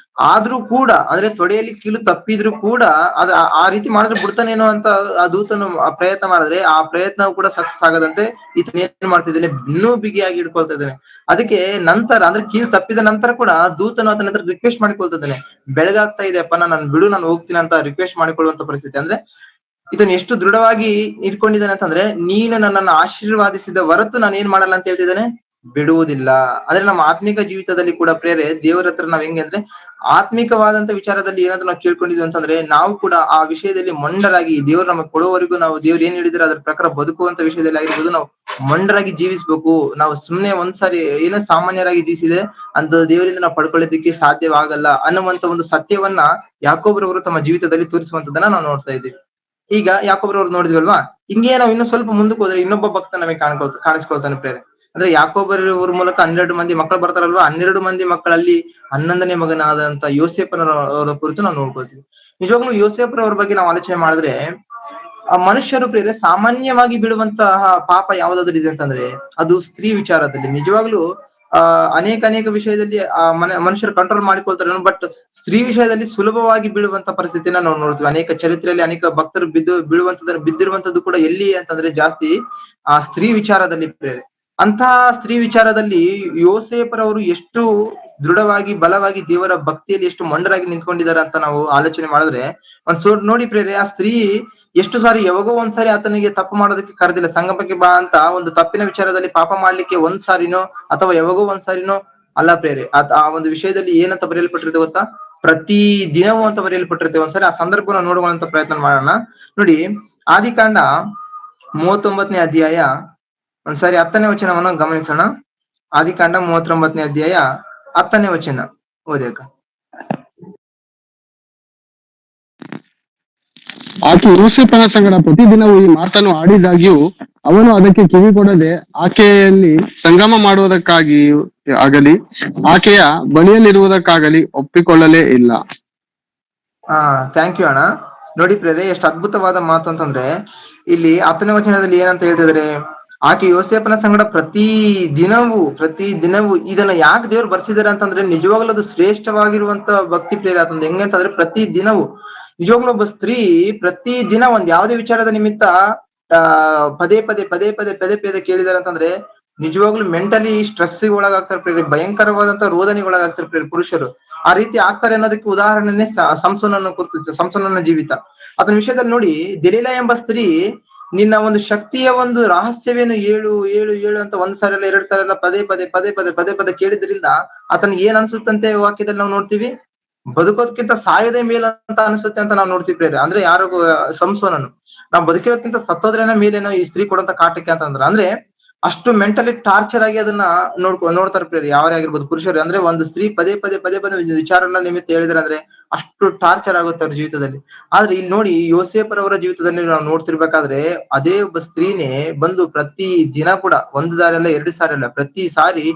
ಆದ್ರೂ ಕೂಡ, ಅಂದ್ರೆ ತೊಡೆಯಲ್ಲಿ ಕೀಲು ತಪ್ಪಿದ್ರು ಕೂಡ ಆ ರೀತಿ ಮಾಡಿದ್ರೆ ಬಿಡ್ತಾನೇನೋ ಅಂತ ಆ ದೂತನು ಪ್ರಯತ್ನ ಮಾಡಿದ್ರೆ ಆ ಪ್ರಯತ್ನವು ಕೂಡ ಸಕ್ಸಸ್ ಆಗದಂತೆ ಈತನ ಏನ್ ಮಾಡ್ತಿದ್ದಾನೆ, ಇನ್ನೂ ಬಿಗಿಯಾಗಿ ಹಿಡ್ಕೊಳ್ತಾ ಇದ್ದಾನೆ. ಅದಕ್ಕೆ ನಂತರ, ಅಂದ್ರೆ ಕೀಲು ತಪ್ಪಿದ ನಂತರ ಕೂಡ ದೂತನು ಆತನ ಹತ್ರ ರಿಕ್ವೆಸ್ಟ್ ಮಾಡಿಕೊಳ್ತಿದ್ದಾನೆ, ಬೆಳಗಾಗ್ತಾ ಇದೆಯಪ್ಪ, ನಾನು ಬಿಡು, ನಾನು ಹೋಗ್ತೀನಿ ಅಂತ ರಿಕ್ವೆಸ್ಟ್ ಮಾಡಿಕೊಳ್ಳುವಂತ ಪರಿಸ್ಥಿತಿ. ಅಂದ್ರೆ ಇದನ್ನ ಎಷ್ಟು ದೃಢವಾಗಿ ಇಟ್ಕೊಂಡಿದ್ದಾನೆ ಅಂತಂದ್ರೆ, ನೀನು ನನ್ನನ್ನು ಆಶೀರ್ವಾದಿಸಿದ ಹೊರತು ನಾನು ಏನ್ ಮಾಡಲ್ಲ ಅಂತ ಹೇಳ್ತಿದ್ದಾನೆ, ಬಿಡುವುದಿಲ್ಲ. ಅಂದ್ರೆ ನಮ್ಮ ಆತ್ಮಿಕ ಜೀವಿತದಲ್ಲಿ ಕೂಡ ಪ್ರೇರೆ, ದೇವರ ಹತ್ರ ನಾವ್ ಹೆಂಗೆ ಅಂದ್ರೆ ಆತ್ಮಿಕವಾದಂತ ವಿಚಾರದಲ್ಲಿ ಏನಾದ್ರು ನಾವು ಕೇಳ್ಕೊಂಡಿದ್ವಿ ಅಂತಂದ್ರೆ ನಾವು ಕೂಡ ಆ ವಿಷಯದಲ್ಲಿ ಮೊಂಡರಾಗಿ, ದೇವ್ರು ನಮಗೆ ಕೊಡುವವರೆಗೂ ನಾವು ದೇವ್ರು ಏನ್ ಹೇಳಿದ್ರೆ ಅದ್ರ ಪ್ರಕಾರ ಬದುಕುವಂತ ವಿಷಯದಲ್ಲಿ ಆಗಿರ್ಬೋದು, ನಾವು ಮೊಂಡರಾಗಿ ಜೀವಿಸ್ಬೇಕು. ನಾವು ಸುಮ್ನೆ ಒಂದ್ಸಾರಿ ಏನೋ ಸಾಮಾನ್ಯರಾಗಿ ಜೀವಿಸಿದ್ರೆ ಅಂತ ದೇವರಿಂದ ನಾವು ಪಡ್ಕೊಳ್ಳೋದಿಕ್ಕೆ ಸಾಧ್ಯವಾಗಲ್ಲ ಅನ್ನುವಂತ ಒಂದು ಸತ್ಯವನ್ನ ಯಾಕೋಬರವರು ತಮ್ಮ ಜೀವಿತದಲ್ಲಿ ತೋರಿಸುವಂತದನ್ನ ನಾವು ನೋಡ್ತಾ ಇದ್ದೀವಿ. ಈಗ ಯಾಕೋಬರವ್ರು ನೋಡಿದ್ವಲ್ವಾ, ಹಿಂಗೆ ನಾವು ಇನ್ನು ಸ್ವಲ್ಪ ಮುಂದಕ್ಕೆ ಹೋದ್ರೆ ಇನ್ನೊಬ್ಬ ಭಕ್ತ ನಮಗೆ ಕಾಣಿಸ್ಕೊಳ್ತಾನೆ ಪ್ರೇರೆ. ಅಂದ್ರೆ ಯಾಕೋಬರ ಮೂಲಕ 12 ಮಂದಿ ಮಕ್ಕಳು ಬರ್ತಾರಲ್ವಾ, 12 ಮಂದಿ ಮಕ್ಕಳಲ್ಲಿ 11ನೇ ಮಗನಾದಂತ ಯೋಸೇಫನವರ ಕುರಿತು ನಾವು ನೋಡ್ಕೊಳ್ತೀವಿ. ನಿಜವಾಗ್ಲೂ ಯೋಸೇಫರವ್ರ ಬಗ್ಗೆ ನಾವು ಆಲೋಚನೆ ಮಾಡಿದ್ರೆ, ಆ ಮನುಷ್ಯರು ಪ್ರೇರೆ ಸಾಮಾನ್ಯವಾಗಿ ಬೀಳುವಂತಹ ಪಾಪ ಯಾವ್ದಾದ್ರು ಇದೆ ಅಂತಂದ್ರೆ ಅದು ಸ್ತ್ರೀ ವಿಚಾರದಲ್ಲಿ. ನಿಜವಾಗ್ಲೂ ಅನೇಕ ವಿಷಯದಲ್ಲಿ ಮನುಷ್ಯರು ಕಂಟ್ರೋಲ್ ಮಾಡಿಕೊಳ್ತಾರೆ, ಬಟ್ ಸ್ತ್ರೀ ವಿಷಯದಲ್ಲಿ ಸುಲಭವಾಗಿ ಬೀಳುವಂತ ಪರಿಸ್ಥಿತಿನ ನಾವು ನೋಡ್ತೀವಿ. ಅನೇಕ ಚರಿತ್ರೆಯಲ್ಲಿ ಅನೇಕ ಭಕ್ತರು ಬಿದ್ದಿರುವಂತದ್ದು ಕೂಡ ಎಲ್ಲಿ ಅಂತಂದ್ರೆ ಜಾಸ್ತಿ ಆ ಸ್ತ್ರೀ ವಿಚಾರದಲ್ಲಿ ಪ್ರೇರೆ. ಅಂತಹ ಸ್ತ್ರೀ ವಿಚಾರದಲ್ಲಿ ಯೋಸೇಫರವರು ಎಷ್ಟು ದೃಢವಾಗಿ ಬಲವಾಗಿ ದೇವರ ಭಕ್ತಿಯಲ್ಲಿ ಎಷ್ಟು ಮೊಂಡರಾಗಿ ನಿಂತ್ಕೊಂಡಿದ್ದಾರೆ ಅಂತ ನಾವು ಆಲೋಚನೆ ಮಾಡಿದ್ರೆ ನೋಡಿ ಪ್ರೇರೆ, ಆ ಸ್ತ್ರೀ ಎಷ್ಟು ಸಾರಿ ಯಾವಾಗೋ ಒಂದ್ಸಾರಿ ಆತನಿಗೆ ತಪ್ಪು ಮಾಡೋದಕ್ಕೆ ಕರೆದಿಲ್ಲ, ಸಂಗಮಕ್ಕೆ ಬಾ ಅಂತ ಒಂದು ತಪ್ಪಿನ ವಿಚಾರದಲ್ಲಿ ಪಾಪ ಮಾಡ್ಲಿಕ್ಕೆ ಒಂದ್ ಸಾರಿನೋ ಅಥವಾ ಯಾವಾಗೋ ಒಂದ್ ಸಾರಿನೋ ಅಲ್ಲ ಪ್ರೇರೆ. ಆ ಒಂದು ವಿಷಯದಲ್ಲಿ ಏನಂತ ಬರೆಯಲ್ಪಟ್ಟಿರುತ್ತೆ ಗೊತ್ತಾ? ಪ್ರತಿ ದಿನವೂ ಅಂತ ಬರೆಯಲ್ಪಟ್ಟಿರುತ್ತೆ. ಒಂದ್ಸರಿ ಆ ಸಂದರ್ಭನ ನೋಡುವಂತ ಪ್ರಯತ್ನ ಮಾಡೋಣ. ನೋಡಿ, ಆದಿಕಾಂಡ 39ನೇ ಅಧ್ಯಾಯ ಒಂದ್ಸಾರಿ 10ನೇ ವಚನವನ್ನು ಗಮನಿಸೋಣ. ಆದಿಕಾಂಡ 39ನೇ ಅಧ್ಯಾಯ 10ನೇ ವಚನ ಓದ್ಯಾಕ. ಆಕೆ ಯೋಸೇಫನ ಸಂಗಡ ಪ್ರತಿದಿನವೂ ಈ ಮಾತನ್ನು ಆಡಿದಾಗ್ಯೂ ಅವನು ಅದಕ್ಕೆ ಕಿವಿ ಕೊಡದೆ ಆಕೆಯಲ್ಲಿ ಸಂಗಮ ಮಾಡುವುದಕ್ಕಾಗಿ ಆಗಲಿ ಆಕೆಯ ಬಳಿಯಲ್ಲಿರುವುದಕ್ಕಾಗಲಿ ಒಪ್ಪಿಕೊಳ್ಳಲೇ ಇಲ್ಲ. ಥ್ಯಾಂಕ್ ಯು ಅಣ್ಣ. ನೋಡಿ ಪ್ರೇರೆ, ಎಷ್ಟು ಅದ್ಭುತವಾದ ಮಾತು ಅಂತಂದ್ರೆ ಇಲ್ಲಿ 10ನೇ ವಚನದಲ್ಲಿ ಏನಂತ ಹೇಳ್ತಿದ್ರೆ, ಆಕೆ ಯೋಸೇಫನ ಸಂಗಡ ಪ್ರತಿ ದಿನವೂ ಇದನ್ನ ಯಾಕೆ ದೇವ್ರು ಬರ್ಸಿದಾರೆ ಅಂತಂದ್ರೆ ನಿಜವಾಗ್ಲೂ ಅದು ಶ್ರೇಷ್ಠವಾಗಿರುವಂತ ಭಕ್ತಿ ಪ್ರೇರ ಅಂತಂದ್ರೆ ಹೆಂಗೆ ಅಂತಂದ್ರೆ ಪ್ರತಿ ದಿನವೂ ನಿಜವಾಗ್ಲೂ ಒಬ್ಬ ಸ್ತ್ರೀ ಪ್ರತಿ ದಿನ ಒಂದ್ ಯಾವುದೇ ವಿಚಾರದ ನಿಮಿತ್ತ ಪದೇ ಕೇಳಿದಾರೆ ಅಂತಂದ್ರೆ ನಿಜವಾಗ್ಲೂ ಮೆಂಟಲಿ ಸ್ಟ್ರೆಸ್ ಒಳಗಾಗ್ತಾರೆ ಪ್ರೇರಿ, ಭಯಂಕರವಾದಂತ ರೋದನೆಗೆ ಒಳಗಾಗ್ತಾರೆ ಪ್ರೇರಿ ಪುರುಷರು. ಆ ರೀತಿ ಆಗ್ತಾರೆ ಅನ್ನೋದಕ್ಕೆ ಉದಾಹರಣೆನೇ ಸಂಸೋನನ ಜೀವಿತ. ಅದನ್ನ ವಿಷಯದಲ್ಲಿ ನೋಡಿ, ದೆಲೀಲಾ ಎಂಬ ಸ್ತ್ರೀ ನಿನ್ನ ಒಂದು ಶಕ್ತಿಯ ಒಂದು ರಹಸ್ಯವೇನು ಏಳು ಏಳು ಏಳು ಅಂತ ಒಂದ್ ಸಾರಿ ಅಲ್ಲ 2 ಸಾರಿ ಅಲ್ಲ ಪದೇ ಕೇಳಿದ್ರಿಂದ ಆತನಿಗೆ ಏನ್ ಅನ್ಸುತ್ತಂತೆ ವಾಕ್ಯದಲ್ಲಿ ನಾವು ನೋಡ್ತೀವಿ, ಬದುಕೋದ್ಕಿಂತ ಸಾಯೋದೇ ಮೇಲ್ ಅಂತ ಅನ್ಸುತ್ತೆ ಅಂತ ನಾವು ನೋಡ್ತೀವಿ ಪ್ರೇರೆ. ಅಂದ್ರೆ ಯಾರು ಸಂಸೋನನು ನಾವು ಬದುಕಿರೋದ್ಕಿಂತ ಸತ್ತೋದ್ರೇನ ಮೇಲೇನೋ ಈ ಸ್ತ್ರೀ ಕೊಡಂತ ಕಾಟಕ್ಕೆ ಅಂತಂದ್ರ ಅಂದ್ರೆ ಅಷ್ಟು ಮೆಂಟಲಿ ಟಾರ್ಚರ್ ಆಗಿ ಅದನ್ನ ನೋಡ್ತಾರೆ ಪ್ರೇರೆ. ಯಾರೇ ಆಗಿರ್ಬೋದು ಪುರುಷರು. ಅಂದ್ರೆ ಒಂದು ಸ್ತ್ರೀ ಪದೇ ವಿಚಾರನ ನಿಮಿತ್ತ ಹೇಳಿದ್ರೆ ಅಂದ್ರೆ ಅಷ್ಟು ಟಾರ್ಚರ್ ಆಗುತ್ತೆ ಅವ್ರ ಜೀವಿತದಲ್ಲಿ. ಆದ್ರೆ ಇಲ್ಲಿ ನೋಡಿ, ಯೋಸೇಫರವರ ಜೀವಿತದಲ್ಲಿ ನಾವು ನೋಡ್ತಿರ್ಬೇಕಾದ್ರೆ ಅದೇ ಒಬ್ಬ ಸ್ತ್ರೀನೇ ಬಂದು ಪ್ರತಿ ದಿನ ಕೂಡ 1 ದಾರಿ ಅಲ್ಲ 2 ಸಾರಿ ಅಲ್ಲ, ಪ್ರತಿ ಸಾರಿ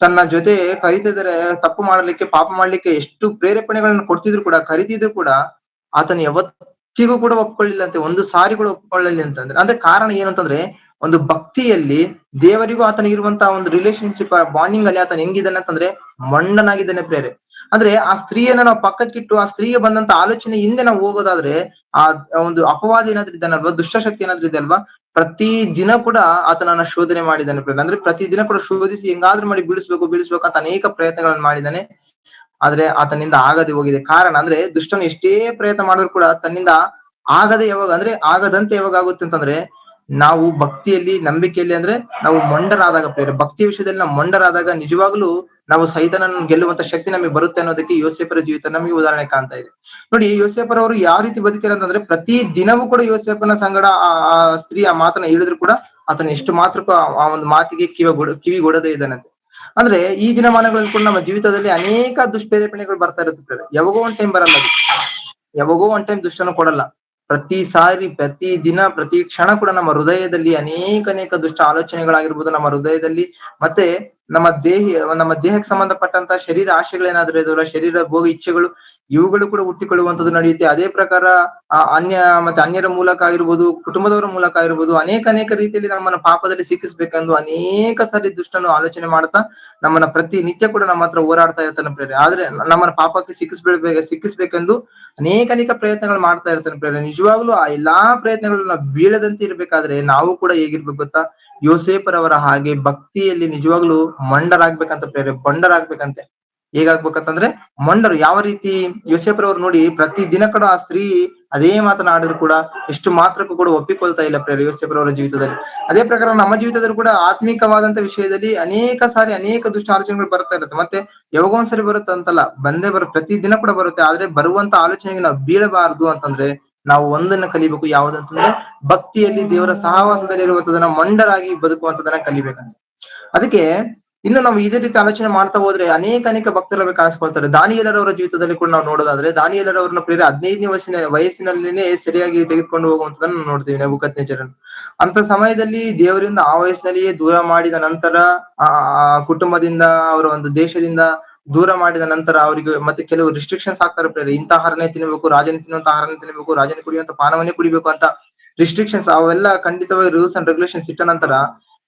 ತನ್ನ ಜೊತೆ ಕರಿತಿದ್ರೆ ತಪ್ಪು ಮಾಡ್ಲಿಕ್ಕೆ ಪಾಪ ಮಾಡ್ಲಿಕ್ಕೆ ಎಷ್ಟು ಪ್ರೇರೇಪಣೆಗಳನ್ನ ಕರಿತಿದ್ರು ಕೂಡ ಆತನ ಯಾವತ್ತಿಗೂ ಕೂಡ ಒಪ್ಕೊಳ್ಳಿಲ್ಲ ಅಂತೆ, ಒಂದು ಸಾರಿ ಕೂಡ ಒಪ್ಕೊಳ್ಳಿಲ್ಲ ಅಂತಂದ್ರೆ. ಅಂದ್ರೆ ಕಾರಣ ಏನು ಅಂತಂದ್ರೆ ಒಂದು ಭಕ್ತಿಯಲ್ಲಿ ದೇವರಿಗೂ ಆತನಿಗಿರುವಂತಹ ಒಂದು ರಿಲೇಶನ್ಶಿಪ್ ಬಾಂಡಿಂಗ್ ಅಲ್ಲಿ ಆತನ ಹೆಂಗಿದ್ದಾನೆ ಅಂತಂದ್ರೆ ಮೊಂಡನಾಗಿದ್ದಾನೆ ಪ್ರೇರೆ. ಅಂದ್ರೆ ಆ ಸ್ತ್ರೀಯನ್ನ ನಾವು ಪಕ್ಕಕ್ಕಿಟ್ಟು ಆ ಸ್ತ್ರೀಗೆ ಬಂದಂತ ಆಲೋಚನೆ ಹಿಂದೆ ನಾವು ಹೋಗೋದಾದ್ರೆ ಆ ಒಂದು ಅಪವಾದ ಏನಾದ್ರೂ ಇದ್ದಾನಲ್ವಾ, ದುಷ್ಟಶಕ್ತಿ ಏನಾದ್ರೂ ಇದೆ ಅಲ್ವಾ, ಪ್ರತಿ ದಿನ ಕೂಡ ಆತನನ್ನ ಶೋಧನೆ ಮಾಡಿದ್ದಾನೆ ಪ್ರೇರೆ. ಅಂದ್ರೆ ಪ್ರತಿ ದಿನ ಕೂಡ ಶೋಧಿಸಿ ಹೆಂಗಾದ್ರೂ ಮಾಡಿ ಬೀಳಿಸ್ಬೇಕು ಅಂತ ಅನೇಕ ಪ್ರಯತ್ನಗಳನ್ನ ಮಾಡಿದ್ದಾನೆ. ಆದ್ರೆ ಆತನಿಂದ ಆಗದೆ ಹೋಗಿದೆ. ಕಾರಣ ಅಂದ್ರೆ ದುಷ್ಟನು ಎಷ್ಟೇ ಪ್ರಯತ್ನ ಮಾಡಿದ್ರು ಕೂಡ ತನ್ನಿಂದ ಆಗದಂತೆ ಯಾವಾಗ ಆಗುತ್ತೆ ಅಂತಂದ್ರೆ ನಾವು ಭಕ್ತಿಯಲ್ಲಿ ನಂಬಿಕೆಯಲ್ಲಿ ಅಂದ್ರೆ ನಾವು ಮೊಂಡರಾದಾಗ ಪ್ರೇರೆ. ಭಕ್ತಿ ವಿಷಯದಲ್ಲಿ ನಾವು ಮೊಂಡರಾದಾಗ ನಿಜವಾಗ್ಲೂ ನಾವು ಸೈತಾನನ್ನು ಗೆಲ್ಲುವಂತ ಶಕ್ತಿ ನಮಗೆ ಬರುತ್ತೆ ಅನ್ನೋದಕ್ಕೆ ಯೋಸೇಫರ ಜೀವಿತ ನಮಗೆ ಉದಾಹರಣೆ ಕಾಣ್ತಾ ಇದೆ. ನೋಡಿ, ಯೋಸೇಫರವರು ಯಾವ ರೀತಿ ಬದುಕಿರ ಅಂತಂದ್ರೆ ಪ್ರತಿ ದಿನವೂ ಕೂಡ ಯೋಸೇಫನ ಸಂಗಡ ಆ ಸ್ತ್ರೀ ಆ ಮಾತನ್ನ ಹೇಳಿದ್ರು ಕೂಡ ಆತನ ಎಷ್ಟು ಮಾತ್ರಕ್ಕೂ ಆ ಒಂದು ಮಾತಿಗೆ ಕಿವಿಗೊಡದೇ ಇದ್ದಾನಂತೆ. ಅಂದ್ರೆ ಈ ದಿನಮಾನಗಳಲ್ಲಿ ಕೂಡ ನಮ್ಮ ಜೀವಿತದಲ್ಲಿ ಅನೇಕ ದುಷ್ಪ್ರೇರೇಪಣೆಗಳು ಬರ್ತಾ ಇರುತ್ತೆ. ಯಾವಾಗೋ ಒಂದ್ ಟೈಮ್ ಬರಲ್ಲ ಅದು, ಯಾವಾಗೋ ಒಂದ್ ಟೈಮ್ ದುಷ್ಟನು ಕೊಡಲ್ಲ. ಪ್ರತಿ ಸಾರಿ ಪ್ರತಿ ದಿನ ಪ್ರತಿ ಕ್ಷಣ ಕೂಡ ನಮ್ಮ ಹೃದಯದಲ್ಲಿ ಅನೇಕ ದುಷ್ಟ ಆಲೋಚನೆಗಳಾಗಿರ್ಬೋದು ನಮ್ಮ ಹೃದಯದಲ್ಲಿ, ಮತ್ತೆ ನಮ್ಮ ದೇಹಕ್ಕೆ ಸಂಬಂಧಪಟ್ಟಂತ ಶರೀರ ಆಶೆಗಳೇನಾದ್ರೂ ಇದಾವಲ್ಲ, ಶರೀರ ಭೋಗ ಇಚ್ಛೆಗಳು ಇವುಗಳು ಕೂಡ ಹುಟ್ಟಿಕೊಳ್ಳುವಂತದ್ದು ನಡೆಯುತ್ತೆ. ಅದೇ ಪ್ರಕಾರ ಅನ್ಯರ ಮೂಲಕ ಆಗಿರ್ಬೋದು, ಕುಟುಂಬದವರ ಮೂಲಕ ಆಗಿರ್ಬೋದು, ಅನೇಕ ರೀತಿಯಲ್ಲಿ ನಮ್ಮನ್ನ ಪಾಪದಲ್ಲಿ ಸಿಕ್ಕಿಸ್ಬೇಕೆಂದು ಅನೇಕ ಸಾರಿ ದುಷ್ಟನು ಆಲೋಚನೆ ಮಾಡ್ತಾ ನಮ್ಮನ್ನ ಪ್ರತಿ ನಿತ್ಯ ಕೂಡ ನಮ್ಮ ಹತ್ರ ಹೋರಾಡ್ತಾ ಇರ್ತಾನೆ ಪ್ರೇರೆ. ಆದ್ರೆ ನಮ್ಮನ್ನ ಪಾಪಕ್ಕೆ ಸಿಕ್ಕಿಸ್ಬೇಕೆಂದು ಅನೇಕ ಪ್ರಯತ್ನಗಳು ಮಾಡ್ತಾ ಇರ್ತಾನೆ ಪ್ರೇರೆ. ನಿಜವಾಗ್ಲೂ ಆ ಎಲ್ಲಾ ಪ್ರಯತ್ನಗಳು ನಾವು ಬೀಳದಂತೆ ಇರ್ಬೇಕಾದ್ರೆ ನಾವು ಕೂಡ ಹೇಗಿರ್ಬೇಕು ಗೊತ್ತಾ, ಯೋಸೇಫರವರ ಹಾಗೆ ಭಕ್ತಿಯಲ್ಲಿ ನಿಜವಾಗ್ಲೂ ಮಂಡರಾಗ್ಬೇಕಂತ ಪ್ರೇರೆ, ಬಂಡರಾಗ್ಬೇಕಂತೆ. ಹೇಗಾಗ್ಬೇಕಂತಂದ್ರೆ ಮೊಂಡರು. ಯಾವ ರೀತಿ ಯೋಸೇಫರವ್ರು ನೋಡಿ ಪ್ರತಿ ದಿನ ಕೂಡ ಆ ಸ್ತ್ರೀ ಅದೇ ಮಾತನಾಡಿದ್ರು ಕೂಡ ಎಷ್ಟು ಮಾತ್ರಕ್ಕೂ ಕೂಡ ಒಪ್ಪಿಕೊಳ್ತಾ ಇಲ್ಲ ಪ್ರೇರೆ ಯೋಸೇಫರವರ ಜೀವಿತದಲ್ಲಿ. ಅದೇ ಪ್ರಕಾರ ನಮ್ಮ ಜೀವಿತದಲ್ಲಿ ಕೂಡ ಆತ್ಮಿಕವಾದಂತ ವಿಷಯದಲ್ಲಿ ಅನೇಕ ಸಾರಿ ಅನೇಕ ದುಷ್ಟ ಆಲೋಚನೆಗಳು ಬರ್ತಾ ಇರುತ್ತೆ. ಮತ್ತೆ ಯಾವಾಗೋ ಒಂದ್ಸರಿ ಬರುತ್ತೆ ಅಂತಲ್ಲ, ಪ್ರತಿ ದಿನ ಕೂಡ ಬರುತ್ತೆ. ಆದ್ರೆ ಬರುವಂತ ಆಲೋಚನೆಗೆ ನಾವು ಬೀಳಬಾರದು ಅಂತಂದ್ರೆ ನಾವು ಒಂದನ್ನ ಕಲಿಬೇಕು. ಯಾವ್ದಂತಂದ್ರೆ ಭಕ್ತಿಯಲ್ಲಿ ದೇವರ ಸಹವಾಸದಲ್ಲಿ ಇರುವಂತದನ್ನ ಮೊಂಡರಾಗಿ ಬದುಕುವಂತದನ್ನ ಕಲಿಬೇಕಂತ. ಅದಕ್ಕೆ ಇನ್ನು ನಾವು ಇದೇ ರೀತಿ ಆಲೋಚನೆ ಮಾಡ್ತಾ ಹೋದ್ರೆ ಅನೇಕ ಭಕ್ತರಲ್ಲಿ ಕಾಣಿಸ್ಕೊಳ್ತಾರೆ. ದಾನಿಯೇಲರವರ ಜೀವಿತದಲ್ಲಿ ಕೂಡ ನಾವು ನೋಡೋದಾದ್ರೆ ದಾನಿಯೇಲರವರನ್ನ ಪ್ರೇರೆ 15ನೇ ವಯಸ್ಸಿನಲ್ಲಿನೇ ಸರಿಯಾಗಿ ತೆಗೆದುಕೊಂಡು ಹೋಗುವಂತದನ್ನ ನಾವು ನೋಡ್ತೀವಿ ನೆಬೂಕದ್ನೆಚ್ಚರನು. ಅಂತ ಸಮಯದಲ್ಲಿ ದೇವರಿಂದ ಆ ವಯಸ್ಸಿನಲ್ಲಿಯೇ ದೂರ ಮಾಡಿದ ನಂತರ ಆ ಆ ಕುಟುಂಬದಿಂದ ಅವರ ಒಂದು ದೇಶದಿಂದ ದೂರ ಮಾಡಿದ ನಂತರ ಅವರಿಗೆ ಮತ್ತೆ ಕೆಲವು ರಿಸ್ಟ್ರಿಕ್ಷನ್ಸ್ ಹಾಕ್ತಾರೆ ಪ್ರೇರೆ. ಇಂಥ ಆಹಾರನೇ ತಿನ್ನಬೇಕು, ರಾಜನ ತಿನ್ನುವಂತ ಆಹಾರನೇ ತಿನ್ನಬೇಕು, ರಾಜನ ಕುಡಿಯುವಂತ ಪಾನವನ್ನೇ ಕುಡಿಬೇಕು ಅಂತ ರಿಸ್ಟ್ರಿಕ್ಷನ್ಸ್ ಅವೆಲ್ಲ ಖಂಡಿತವಾಗಿ ರೂಲ್ಸ್ ಅಂಡ್ ರೆಗ್ಯುಲೇಷನ್ಸ್ ಇಟ್ಟ ನಂತರ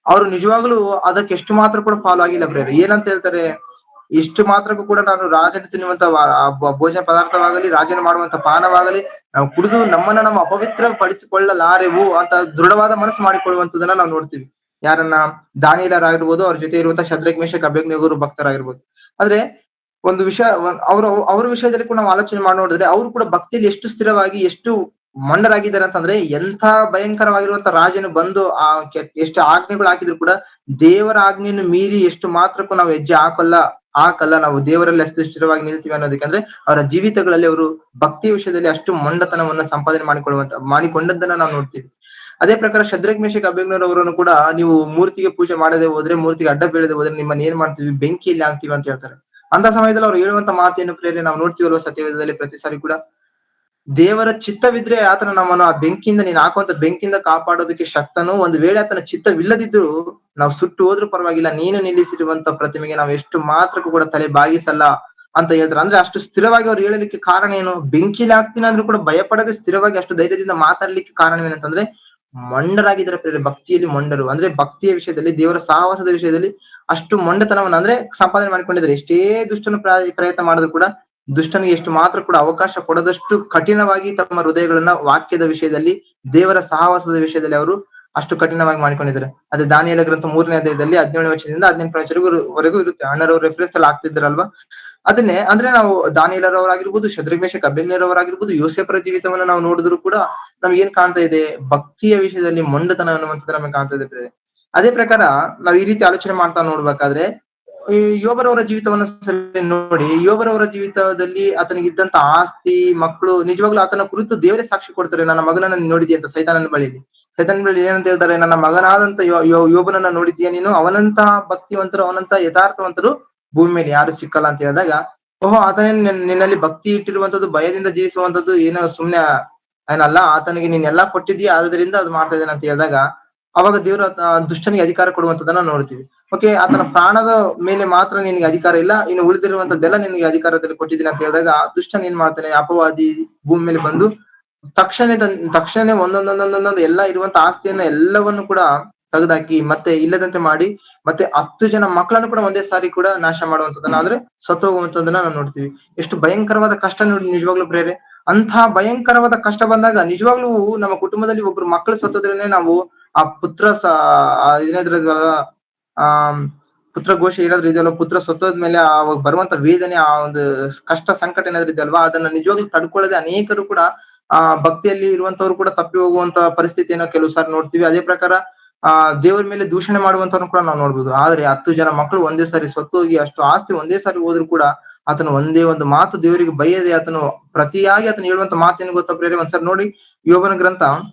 ಅವರು ನಿಜವಾಗ್ಲೂ ಅದಕ್ಕೆ ಎಷ್ಟು ಮಾತ್ರ ಕೂಡ ಫಾಲೋ ಆಗಿಲ್ಲ ಪ್ರೇರೆ. ಏನಂತ ಹೇಳ್ತಾರೆ, ಇಷ್ಟು ಮಾತ್ರಕ್ಕೂ ಕೂಡ ನಾನು ರಾಜನ ತಿನ್ನುವಂತ ಭೋಜನ ಪದಾರ್ಥವಾಗಲಿ, ರಾಜನ ಮಾಡುವಂತ ಪಾನವಾಗಲಿ ನಾವು ಕುಡಿದು ನಮ್ಮನ್ನ ನಮ್ಮ ಅಪವಿತ್ರ ಪಡಿಸಿಕೊಳ್ಳಲಾರೆವು ಅಂತ ದೃಢವಾದ ಮನಸ್ಸು ಮಾಡಿಕೊಳ್ಳುವಂತದನ್ನ ನಾವು ನೋಡ್ತೀವಿ. ಯಾರನ್ನ? ದಾನಿಯೇಲರಾಗಿರ್ಬೋದು, ಅವ್ರ ಜೊತೆ ಇರುವಂತ ಶದ್ರಕ್, ಮೇಷಕ್, ಅಬೇದ್ನೆಗೋರು ಭಕ್ತರಾಗಿರ್ಬೋದು. ಆದ್ರೆ ಒಂದು ವಿಷಯ ಅವ್ರ ವಿಷಯದಲ್ಲಿ ಕೂಡ ನಾವು ಆಲೋಚನೆ ಮಾಡಿ ನೋಡಿದ್ರೆ ಅವರು ಕೂಡ ಭಕ್ತಿಯಲ್ಲಿ ಎಷ್ಟು ಸ್ಥಿರವಾಗಿ ಎಷ್ಟು ಮಂಡರಾಗಿದ್ದಾರೆ ಅಂತಂದ್ರೆ, ಎಂಥ ಭಯಂಕರವಾಗಿರುವಂತ ರಾಜನು ಬಂದು ಎಷ್ಟು ಆಜ್ಞೆಗಳು ಹಾಕಿದ್ರು ಕೂಡ ದೇವರ ಆಜ್ಞೆಯನ್ನು ಮೀರಿ ಎಷ್ಟು ಮಾತ್ರಕ್ಕೂ ನಾವು ಹೆಜ್ಜೆ ಹಾಕಲ್ಲ ನಾವು ದೇವರಲ್ಲಿ ಅಷ್ಟು ಸ್ಥಿರವಾಗಿ ನಿಲ್ತೀವಿ ಅನ್ನೋದಕ್ಕೆ ಅಂದ್ರೆ ಅವರ ಜೀವಿತಗಳಲ್ಲಿ ಅವರು ಭಕ್ತಿಯ ವಿಷಯದಲ್ಲಿ ಅಷ್ಟು ಮೊಂಡತನವನ್ನ ಸಂಪಾದನೆ ಮಾಡಿಕೊಂಡದ್ದನ್ನ ನಾವು ನೋಡ್ತೀವಿ. ಅದೇ ಪ್ರಕಾರ ಶದ್ರಕ್, ಮೇಷಕ್, ಅಬೇದ್ನೆಗೋರವರನ್ನು ಕೂಡ ನೀವು ಮೂರ್ತಿಗೆ ಪೂಜೆ ಮಾಡದೆ ಹೋದ್ರೆ, ಮೂರ್ತಿಗೆ ಅಡ್ಡ ಬೀಳದೆ ಹೋದ್ರೆ ನಿಮ್ಮನ್ನ ಏನ್ ಮಾಡ್ತೀವಿ, ಬೆಂಕಿಯಲ್ಲಿ ಹಾಕ್ತೀವಿ ಅಂತ ಹೇಳ್ತಾರೆ. ಅಂತ ಸಮಯದಲ್ಲಿ ಅವ್ರು ಹೇಳುವಂತ ಮಾತೇನು ಪ್ರೇರೆ ನಾವು ನೋಡ್ತೀವಲ್ವ ಸತ್ಯವೇದದಲ್ಲಿ ಪ್ರತಿ ಸಾರಿ ಕೂಡ, ದೇವರ ಚಿತ್ತವಿದ್ರೆ ಆತನ ನಮ್ಮನ್ನು ಆ ಬೆಂಕಿಯಿಂದ ನೀನ್ ಹಾಕುವಂತ ಬೆಂಕಿಯಿಂದ ಕಾಪಾಡೋದಕ್ಕೆ ಶಕ್ತನು. ಒಂದು ವೇಳೆ ಆತನ ಚಿತ್ತವಿಲ್ಲದಿದ್ರು ನಾವು ಸುಟ್ಟು ಹೋದ್ರೂ ಪರವಾಗಿಲ್ಲ, ನೀನು ನಿಲ್ಲಿಸಿರುವಂತ ಪ್ರತಿಮೆಗೆ ನಾವು ಎಷ್ಟು ಮಾತ್ರಕ್ಕೂ ಕೂಡ ತಲೆ ಬಾಗಿಸಲ್ಲ ಅಂತ ಹೇಳ್ತಾರೆ. ಅಂದ್ರೆ ಅಷ್ಟು ಸ್ಥಿರವಾಗಿ ಅವ್ರು ಹೇಳಲಿಕ್ಕೆ ಕಾರಣ ಏನು? ಬೆಂಕಿಲಿ ಹಾಕ್ತೀನಿ ಅಂದ್ರೂ ಕೂಡ ಭಯಪಡದೆ ಸ್ಥಿರವಾಗಿ ಅಷ್ಟು ಧೈರ್ಯದಿಂದ ಮಾತಾಡ್ಲಿಕ್ಕೆ ಕಾರಣವೇನಂತಂದ್ರೆ ಮೊಂಡರಾಗಿದ್ದಾರೆ ಪ್ರೇರೆ. ಭಕ್ತಿಯಲ್ಲಿ ಮೊಂಡರು ಅಂದ್ರೆ ಭಕ್ತಿಯ ವಿಷಯದಲ್ಲಿ, ದೇವರ ಸಹವಾಸದ ವಿಷಯದಲ್ಲಿ ಅಷ್ಟು ಮೊಂಡತನವನ್ನ ಅಂದ್ರೆ ಸಂಪಾದನೆ ಮಾಡಿಕೊಂಡಿದ್ದಾರೆ. ಎಷ್ಟೇ ದುಷ್ಟನು ಪ್ರಯತ್ನ ಮಾಡಿದ್ರು ಕೂಡ ದುಷ್ಟನಿಗೆ ಎಷ್ಟು ಮಾತ್ರ ಕೂಡ ಅವಕಾಶ ಕೊಡದಷ್ಟು ಕಠಿಣವಾಗಿ ತಮ್ಮ ಹೃದಯಗಳನ್ನ ವಾಕ್ಯದ ವಿಷಯದಲ್ಲಿ, ದೇವರ ಸಹವಾಸದ ವಿಷಯದಲ್ಲಿ ಅವರು ಅಷ್ಟು ಕಠಿಣವಾಗಿ ಮಾಡಿಕೊಂಡಿದ್ದಾರೆ. ಅದೇ ದಾನಿಯೇಲ ಗ್ರಂಥ 3ನೇ ಅಧ್ಯಾಯದಲ್ಲಿ 17ನೇ ವಚನದಿಂದ 18ನೇ ವಚನವರೆಗೂ ಇರುತ್ತೆ. ಅಣ್ಣರವ್ರ ರೆಫರೆನ್ಸ್ ಅಲ್ಲಿ ಆಗ್ತಿದ್ರಲ್ವಾ, ಅದನ್ನೇ ಅಂದ್ರೆ ನಾವು ದಾನಿಯೇಲರವರಾಗಿರ್ಬೋದು, ಶದ್ರಕ್, ಮೇಷಕ್, ಅಬೇದ್ನೆಗೋರವರಾಗಿರ್ಬೋದು, ಯೋಸೇಫರ ಜೀವಿತವನ್ನ ನಾವು ನೋಡಿದ್ರು ಕೂಡ ನಮ್ಗೆ ಏನ್ ಕಾಣ್ತಾ ಇದೆ? ಭಕ್ತಿಯ ವಿಷಯದಲ್ಲಿ ಮೊಂಡತನ ಅನ್ನುವಂಥದ್ದು ನಮಗೆ ಕಾಣ್ತಾ ಇದೆ. ಅದೇ ಪ್ರಕಾರ ನಾವ್ ಈ ರೀತಿ ಆಲೋಚನೆ ಮಾಡ್ತಾ ನೋಡ್ಬೇಕಾದ್ರೆ ಈ ಯೋಬರವರ ಜೀವಿತವನ್ನ ನೋಡಿ, ಯೋಬರವರ ಜೀವಿತದಲ್ಲಿ ಆತನಿಗಿದ್ದಂತ ಆಸ್ತಿ, ಮಕ್ಕಳು, ನಿಜವಾಗ್ಲೂ ಆತನ ಕುರಿತು ದೇವರೇ ಸಾಕ್ಷಿ ಕೊಡ್ತಾರೆ. ನನ್ನ ಮಗನನ್ನ ನೋಡಿದ್ಯಾ ಅಂತ ಸೈತಾನನ ಬಳಿ ಏನಂತ ಹೇಳ್ತಾರೆ? ನನ್ನ ಮಗನಾದಂತ ಯೋಬನನ್ನ ನೋಡಿದ್ಯಾ ನೀನು? ಅವನಂತ ಭಕ್ತಿವಂತರು, ಅವನಂತ ಯಥಾರ್ಥವಂತರು ಭೂಮಿ ಮೇಲೆ ಯಾರು ಸಿಕ್ಕಲ್ಲ ಅಂತ ಹೇಳಿದಾಗ, ಓಹೋ ಆತನೇ ನಿನ್ನಲ್ಲಿ ಭಕ್ತಿ ಇಟ್ಟಿರುವಂತದ್ದು, ಭಯದಿಂದ ಜೀವಿಸುವಂತದ್ದು ಏನೋ ಸುಮ್ನೆ ಏನಲ್ಲ, ಆತನಿಗೆ ನೀನ್ ಎಲ್ಲಾ ಕೊಟ್ಟಿದ್ಯಾ, ಆದ್ರಿಂದ ಅದು ಮಾಡ್ತಾ ಇದ್ದೇನೆ ಅಂತ ಹೇಳಿದಾಗ ಅವಾಗ ದೇವರು ದುಷ್ಟನಿಗೆ ಅಧಿಕಾರ ಕೊಡುವಂತದನ್ನ ನೋಡ್ತೀವಿ. ಓಕೆ, ಆತನ ಪ್ರಾಣದ ಮೇಲೆ ಮಾತ್ರ ನಿನಗೆ ಅಧಿಕಾರ ಇಲ್ಲ, ಇನ್ನು ಉಳಿದಿರುವಂತದ್ದೆಲ್ಲ ನಿನಗೆ ಅಧಿಕಾರದಲ್ಲಿ ಕೊಟ್ಟಿದ್ದೀನಿ ಅಂತ ಹೇಳಿದಾಗ ದುಷ್ಟನ್ ಏನ್ ಮಾಡ್ತಾನೆ? ಅಪವಾದಿ ಭೂಮಿ ಮೇಲೆ ಬಂದು ತಕ್ಷಣ ಒಂದೊಂದೊಂದೊಂದೊಂದೊಂದು ಎಲ್ಲ ಇರುವಂತ ಆಸ್ತಿಯನ್ನ ಎಲ್ಲವನ್ನು ಕೂಡ ತೆಗೆದಾಕಿ ಮತ್ತೆ ಇಲ್ಲದಂತೆ ಮಾಡಿ ಮತ್ತೆ 10 ಜನ ಮಕ್ಕಳನ್ನು ಕೂಡ ಒಂದೇ ಸಾರಿ ಕೂಡ ನಾಶ ಮಾಡುವಂತದನ್ನ, ಅಂದ್ರೆ ಸತ್ತು ಹೋಗುವಂತದನ್ನ ನಾವು ನೋಡ್ತೀವಿ. ಎಷ್ಟು ಭಯಂಕರವಾದ ಕಷ್ಟ ನೋಡಿ ನಿಜವಾಗ್ಲೂ ಪ್ರೇರೆ. ಅಂಥ ಭಯಂಕರವಾದ ಕಷ್ಟ ಬಂದಾಗ ನಿಜವಾಗ್ಲೂ ನಮ್ಮ ಕುಟುಂಬದಲ್ಲಿ ಒಬ್ರು ಮಕ್ಕಳು ಸತ್ತೋದ್ರೇನೆ ನಾವು ಆ ಏನಾದ್ರಲ್ವ ಆ ಪುತ್ರ ಘೋಷ ಏನಾದ್ರು ಇದೆಯಲ್ವ, ಪುತ್ರ ಸತ್ತೋದ್ಮೇಲೆ ಅವಾಗ ಬರುವಂತ ವೇದನೆ, ಆ ಒಂದು ಕಷ್ಟ ಸಂಕಟ ಏನಾದ್ರು ಇದೆಯಲ್ವಾ, ಅದನ್ನ ನಿಜವಾಗ್ಲೂ ತಡ್ಕೊಳ್ಳದೆ ಅನೇಕರು ಕೂಡ ಆ ಭಕ್ತಿಯಲ್ಲಿ ಇರುವಂತವ್ರು ಕೂಡ ತಪ್ಪಿ ಹೋಗುವಂತ ಪರಿಸ್ಥಿತಿಯನ್ನು ಕೆಲವು ಸಾರಿ ನೋಡ್ತೀವಿ. ಅದೇ ಪ್ರಕಾರ ದೇವರ ಮೇಲೆ ದೂಷಣೆ ಮಾಡುವಂತವ್ರನ್ನ ಕೂಡ ನಾವು ನೋಡ್ಬೋದು. ಆದ್ರೆ 10 ಜನ ಮಕ್ಕಳು ಒಂದೇ ಸಾರಿ ಸತ್ತು ಹೋಗಿ ಅಷ್ಟು ಆಸ್ತಿ ಒಂದೇ ಸಾರಿ ಹೋದ್ರು ಕೂಡ ಆತನು ಒಂದೇ ಒಂದು ಮಾತು ದೇವರಿಗೆ ಬೈಯದೆ ಆತನು ಪ್ರತಿಯಾಗಿ ಆತನು ಹೇಳುವಂತ ಮಾತೇನು ಗೊತ್ತಾ ಪ್ರೇರೆ? ಒಂದ್ಸರಿ ನೋಡಿ, ಯೋಬನ ಗ್ರಂಥ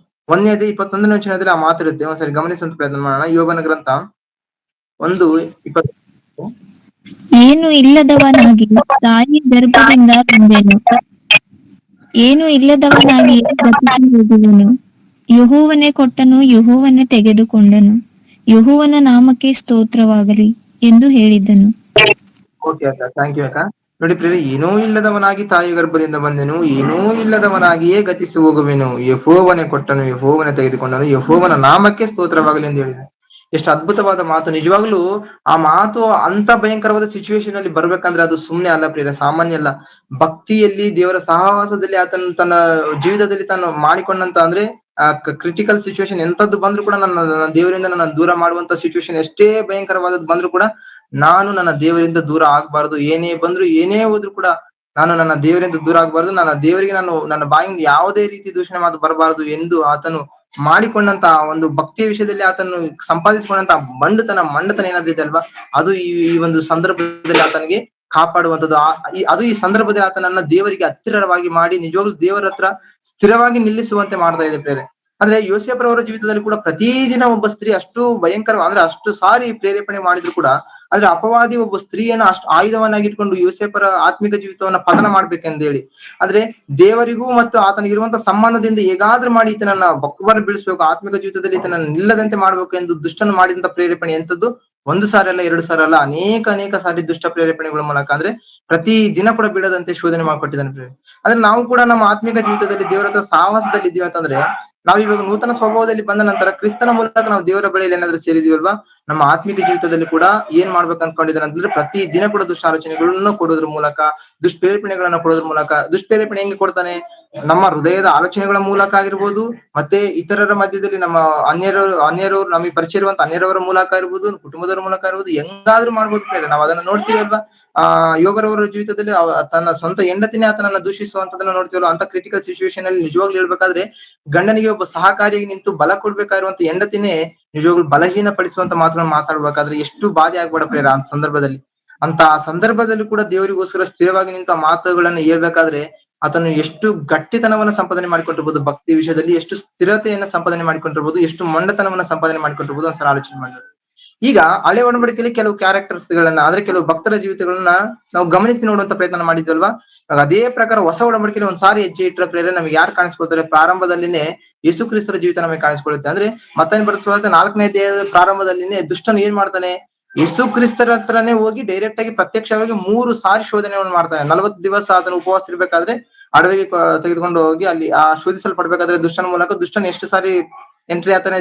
1ನೇ ಅಧ್ಯಾಯ 21ನೇ ವಚನದಲ್ಲಿ ಆ ಮಾತಿರುತ್ತೆ. ಒಂದ್ಸರಿ ಗಮನಿಸುವಂತ ಪ್ರಯತ್ನ ಮಾಡೋಣ. ಯೋಬನ ಗ್ರಂಥ 1:20. ಏನು ಇಲ್ಲದವನಾಗಿ ತಾಯಿ ಗರ್ಭದಿಂದ ಬಂದೆನು, ಏನು ಇಲ್ಲದವನಾಗಿ ಹೋಗುವೆನು. ಯೆಹೋವನೇ ಕೊಟ್ಟನು, ಯೆಹೋವನೇ ತೆಗೆದುಕೊಂಡನು, ಯೆಹೋವನ ನಾಮಕ್ಕೆ ಸ್ತೋತ್ರವಾಗಲಿ ಎಂದು ಹೇಳಿದ್ದನು. ಓಕೆ ಅಕ್ಕ, ಥ್ಯಾಂಕ್ ಯು ಅಕ್ಕ. ನೋಡಿ ಪ್ರೇರೆ, ಏನೂ ಇಲ್ಲದವನಾಗಿ ತಾಯಿ ಗರ್ಭದಿಂದ ಬಂದೆನು, ಏನೂ ಇಲ್ಲದವನಾಗಿಯೇ ಗತಿಸಿ ಹೋಗುವೆನು. ಯೆಹೋವನೇ ಕೊಟ್ಟನು, ಯೆಹೋವನೇ ತೆಗೆದುಕೊಂಡನು, ಯೆಹೋವನ ನಾಮಕ್ಕೆ ಸ್ತೋತ್ರವಾಗಲಿ ಎಂದು ಹೇಳಿದೆ. ಎಷ್ಟು ಅದ್ಭುತವಾದ ಮಾತು. ನಿಜವಾಗ್ಲೂ ಆ ಮಾತು ಅಂತ ಭಯಂಕರವಾದ ಸಿಚುವೇಶನ್ ಅಲ್ಲಿ ಬರ್ಬೇಕಂದ್ರೆ ಅದು ಸುಮ್ನೆ ಅಲ್ಲ ಪ್ರಿಯರೇ, ಸಾಮಾನ್ಯ ಅಲ್ಲ. ಭಕ್ತಿಯಲ್ಲಿ, ದೇವರ ಸಹವಾಸದಲ್ಲಿ ಆತನ ತನ್ನ ಜೀವಿತದಲ್ಲಿ ತಾನು ಮಾಡಿಕೊಂಡಂತ ಅಂದ್ರೆ ಕ್ರಿಟಿಕಲ್ ಸಿಚುವೇಶನ್ ಎಂತದ್ದು ಬಂದ್ರು ಕೂಡ ನನ್ನ ದೇವರಿಂದ ನನ್ನ ದೂರ ಮಾಡುವಂತ ಸಿಚುವೇಶನ್ ಎಷ್ಟೇ ಭಯಂಕರವಾದದ್ದು ಬಂದ್ರು ಕೂಡ ನಾನು ನನ್ನ ದೇವರಿಂದ ದೂರ ಆಗ್ಬಾರ್ದು. ಏನೇ ಬಂದ್ರು ಏನೇ ಹೋದ್ರು ಕೂಡ ನಾನು ನನ್ನ ದೇವರಿಂದ ದೂರ ಆಗ್ಬಾರ್ದು. ನನ್ನ ದೇವರಿಗೆ ನಾನು ನನ್ನ ಬಾಯಿಂದ ಯಾವುದೇ ರೀತಿ ದೂಷಣೆ ಮಾತು ಬರಬಾರದು ಎಂದು ಆತನು ಮಾಡಿಕೊಂಡಂತ ಒಂದು ಭಕ್ತಿಯ ವಿಷಯದಲ್ಲಿ ಆತನು ಸಂಪಾದಿಸಿಕೊಂಡಂತ ಮಂಡತನ ಏನಾದ್ರು ಇದೆ ಅಲ್ವಾ, ಅದು ಈ ಒಂದು ಸಂದರ್ಭದಲ್ಲಿ ಆತನಿಗೆ ಕಾಪಾಡುವಂಥದ್ದು. ಅದು ಈ ಸಂದರ್ಭದಲ್ಲಿ ಆತನನ್ನ ದೇವರಿಗೆ ಹತ್ತಿರವಾಗಿ ಮಾಡಿ ನಿಜವಾಗ್ಲೂ ದೇವರ ಹತ್ರ ಸ್ಥಿರವಾಗಿ ನಿಲ್ಲಿಸುವಂತೆ ಮಾಡ್ತಾ ಇದೆ ಪ್ರೇರೆ. ಅಂದ್ರೆ ಯೋಸೇಫರವರ ಜೀವಿತದಲ್ಲಿ ಕೂಡ ಪ್ರತಿದಿನ ಒಬ್ಬ ಸ್ತ್ರೀ ಅಷ್ಟು ಭಯಂಕರ ಅಂದ್ರೆ ಅಷ್ಟು ಸಾರಿ ಪ್ರೇರೇಪಣೆ ಮಾಡಿದ್ರು ಕೂಡ ಆದ್ರೆ ಅಪವಾದಿ ಒಬ್ಬ ಸ್ತ್ರೀಯನ್ನ ಅಷ್ಟು ಆಯುಧವನ್ನಾಗಿ ಇಟ್ಕೊಂಡು ಯೋಸೇಫರ ಆತ್ಮಿಕ ಜೀವಿತವನ್ನ ಪತನ ಮಾಡ್ಬೇಕೆಂದು ಹೇಳಿ, ಆದ್ರೆ ದೇವರಿಗೂ ಮತ್ತು ಆತನಿಗಿರುವಂತ ಸಂಬಂಧದಿಂದ ಹೇಗಾದ್ರೂ ಮಾಡಿ ಈತನನ್ನ ಬಕ್ಕುಬರ ಬೀಳಿಸ್ಬೇಕು, ಆತ್ಮಿಕ ಜೀವಿತದಲ್ಲಿ ಈತನನ್ನ ನಿಲ್ಲದಂತೆ ಮಾಡ್ಬೇಕು ಎಂದು ದುಷ್ಟನು ಮಾಡಿದಂತ ಪ್ರೇರೇಪಣೆ ಎಂತದ್ದು ಒಂದು ಸಾರಿ ಅಲ್ಲ, ಎರಡು ಸಾರಿ ಅಲ್ಲ, ಅನೇಕ ಸಾರಿ ದುಷ್ಟ ಪ್ರೇರೇಪಣೆಗಳ ಮೂಲಕ ಅಂದ್ರೆ ಪ್ರತಿ ದಿನ ಕೂಡ ಬಿಡದಂತೆ ಶೋಧನೆ ಮಾಡಿಕೊಟ್ಟಿದ್ದಾನೆ. ಅಂದ್ರೆ ನಾವು ಕೂಡ ನಮ್ಮ ಆತ್ಮಿಕ ಜೀವಿತದಲ್ಲಿ ದೇವರ ಹತ್ರ ಸಹವಾಸದಲ್ಲಿ ಇದ್ದೀವಿ ಅಂತಂದ್ರೆ, ನಾವು ಇವಾಗ ನೂತನ ಸ್ವಭಾವದಲ್ಲಿ ಬಂದ ನಂತರ ಕ್ರಿಸ್ತನ ಮೂಲಕ ನಾವು ದೇವರ ಬಳಿಯಲ್ಲಿ ಏನಾದ್ರೂ ಸೇರಿದೀವಲ್ವಾ, ನಮ್ಮ ಆತ್ಮಿಕ ಜೀವಿತದಲ್ಲಿ ಕೂಡ ಏನ್ ಮಾಡ್ಬೇಕು ಅನ್ಕೊಂಡಿದ್ದಾನೆ ಅಂತಂದ್ರೆ, ಪ್ರತಿ ದಿನ ಕೂಡ ದುಷ್ಟ ಆಲೋಚನೆಗಳನ್ನು ಕೊಡೋದ್ರ ಮೂಲಕ, ದುಷ್ಪ್ರೇರೇಪಣೆಗಳನ್ನ ಕೊಡೋದ್ರ ಮೂಲಕ. ದುಷ್ಪ್ರೇರೇಪಣೆ ಹೆಂಗೆ ಕೊಡ್ತಾನೆ? ನಮ್ಮ ಹೃದಯದ ಆಲೋಚನೆಗಳ ಮೂಲಕ ಆಗಿರ್ಬೋದು, ಮತ್ತೆ ಇತರರ ಮಧ್ಯದಲ್ಲಿ ನಮ್ಮ ಅನ್ಯರವರು ನಮಗೆ ಪರಿಚಯ ಇರುವಂತ ಅನ್ಯರವರ ಮೂಲಕ ಇರ್ಬೋದು, ಕುಟುಂಬದವರ ಮೂಲಕ ಇರ್ಬೋದು, ಹೆಂಗಾದ್ರೂ ಮಾಡ್ಬೋದು ಪ್ರೇರೆ. ನಾವು ಅದನ್ನ ನೋಡ್ತೀವಲ್ವಾ, ಯೋಬರವರ ಜೀವಿತದಲ್ಲಿ ತನ್ನ ಸ್ವಂತ ಹೆಂಡತಿನೇ ಆತನನ್ನ ದೂಷಿಸುವಂತದನ್ನ ನೋಡ್ತೀವಲ್ಲ. ಅಂತ ಕ್ರಿಟಿಕಲ್ ಸಿಚುವೇಶನ್ ಅಲ್ಲಿ ನಿಜವಾಗ್ಲೂ ಹೇಳ್ಬೇಕಾದ್ರೆ ಗಂಡನಿಗೆ ಒಬ್ಬ ಸಹಕಾರಿಯಾಗಿ ನಿಂತು ಬಲ ಕೊಡ್ಬೇಕಾಗಿರುವಂತ ಹೆಂಡತಿನೇ ನಿಜವಾಗ್ಲೂ ಬಲಹೀನ ಪಡಿಸುವಂತ ಮಾತುಗಳನ್ನ ಮಾತಾಡ್ಬೇಕಾದ್ರೆ ಎಷ್ಟು ಬಾಧೆ ಆಗ್ಬೇಡ ಪ್ರೇರ ಆ ಸಂದರ್ಭದಲ್ಲಿ. ಅಂತ ಆ ಸಂದರ್ಭದಲ್ಲಿ ಕೂಡ ದೇವರಿಗೋಸ್ಕರ ಸ್ಥಿರವಾಗಿ ನಿಂತ ಮಾತುಗಳನ್ನ ಹೇಳ್ಬೇಕಾದ್ರೆ ಆತನು ಎಷ್ಟು ಗಟ್ಟಿತನವನ್ನ ಸಂಪಾದನೆ ಮಾಡಿಕೊಂಡಿರ್ಬೋದು, ಭಕ್ತಿ ವಿಷಯದಲ್ಲಿ ಎಷ್ಟು ಸ್ಥಿರತೆಯನ್ನ ಸಂಪಾದನೆ ಮಾಡಿಕೊಂಡಿರ್ಬೋದು, ಎಷ್ಟು ಮೊಂಡತನವನ್ನ ಸಂಪಾದನೆ ಮಾಡಿಕೊಂಡಿರ್ಬೋದು ಒಂದ್ಸಲ ಆಲೋಚನೆ ಮಾಡಿದ್ರು. ಈಗ ಹಳೆ ಒಡಂಬಡಿಕೆಯಲ್ಲಿ ಕೆಲವು ಕ್ಯಾರೆಕ್ಟರ್ಸ್ ಗಳನ್ನ, ಅಂದ್ರೆ ಕೆಲವು ಭಕ್ತರ ಜೀವಿತಗಳನ್ನ ನಾವು ಗಮನಿಸಿ ನೋಡುವಂತ ಪ್ರಯತ್ನ ಮಾಡಿದ್ವಲ್ವಾ. ಅದೇ ಪ್ರಕಾರ ಹೊಸ ಒಡಂಬಡಿಕೆಯಲ್ಲಿ ಒಂದ್ಸಾರಿ ಹೆಜ್ಜೆ ಇಟ್ಟರೆ ಪ್ರೇರೆ ನಮ್ಗೆ ಯಾರು ಕಾಣಿಸ್ಕೊಳ್ತಾರೆ? ಪ್ರಾರಂಭದಲ್ಲಿನೇ ಯೇಸು ಕ್ರಿಸ್ತರ ಜೀವಿತ ನಮಗೆ ಕಾಣಿಸ್ಕೊಳ್ಳುತ್ತೆ. ಅಂದ್ರೆ ಮತ್ತಾಯನ ಬರೆದ 4ನೇ ಅಧ್ಯಾಯದ ಪ್ರಾರಂಭದಲ್ಲಿನೇ ದುಷ್ಟನು ಏನ್ ಮಾಡ್ತಾನೆ? ಯೇಸು ಕ್ರಿಸ್ತರ ಹತ್ರನೇ ಹೋಗಿ ಡೈರೆಕ್ಟ್ ಆಗಿ ಪ್ರತ್ಯಕ್ಷವಾಗಿ 3 ಸಾರಿ ಶೋಧನೆಯನ್ನು ಮಾಡ್ತಾನೆ. 40 ದಿವಸ ಅದನ್ನು ಉಪವಾಸ ಇರ್ಬೇಕಾದ್ರೆ ಅಡವಿಗೆ ತೆಗೆದುಕೊಂಡು ಹೋಗಿ ಅಲ್ಲಿ ಆ ಶೋಧಿಸಲ್ಪಡ್ಬೇಕಾದ್ರೆ ದುಷ್ಟನ ಮೂಲಕ ದುಷ್ಟನ್ ಎಷ್ಟು ಸಾರಿ ಎಂಟ್ರಿ ಆಗ್ತಾನೆ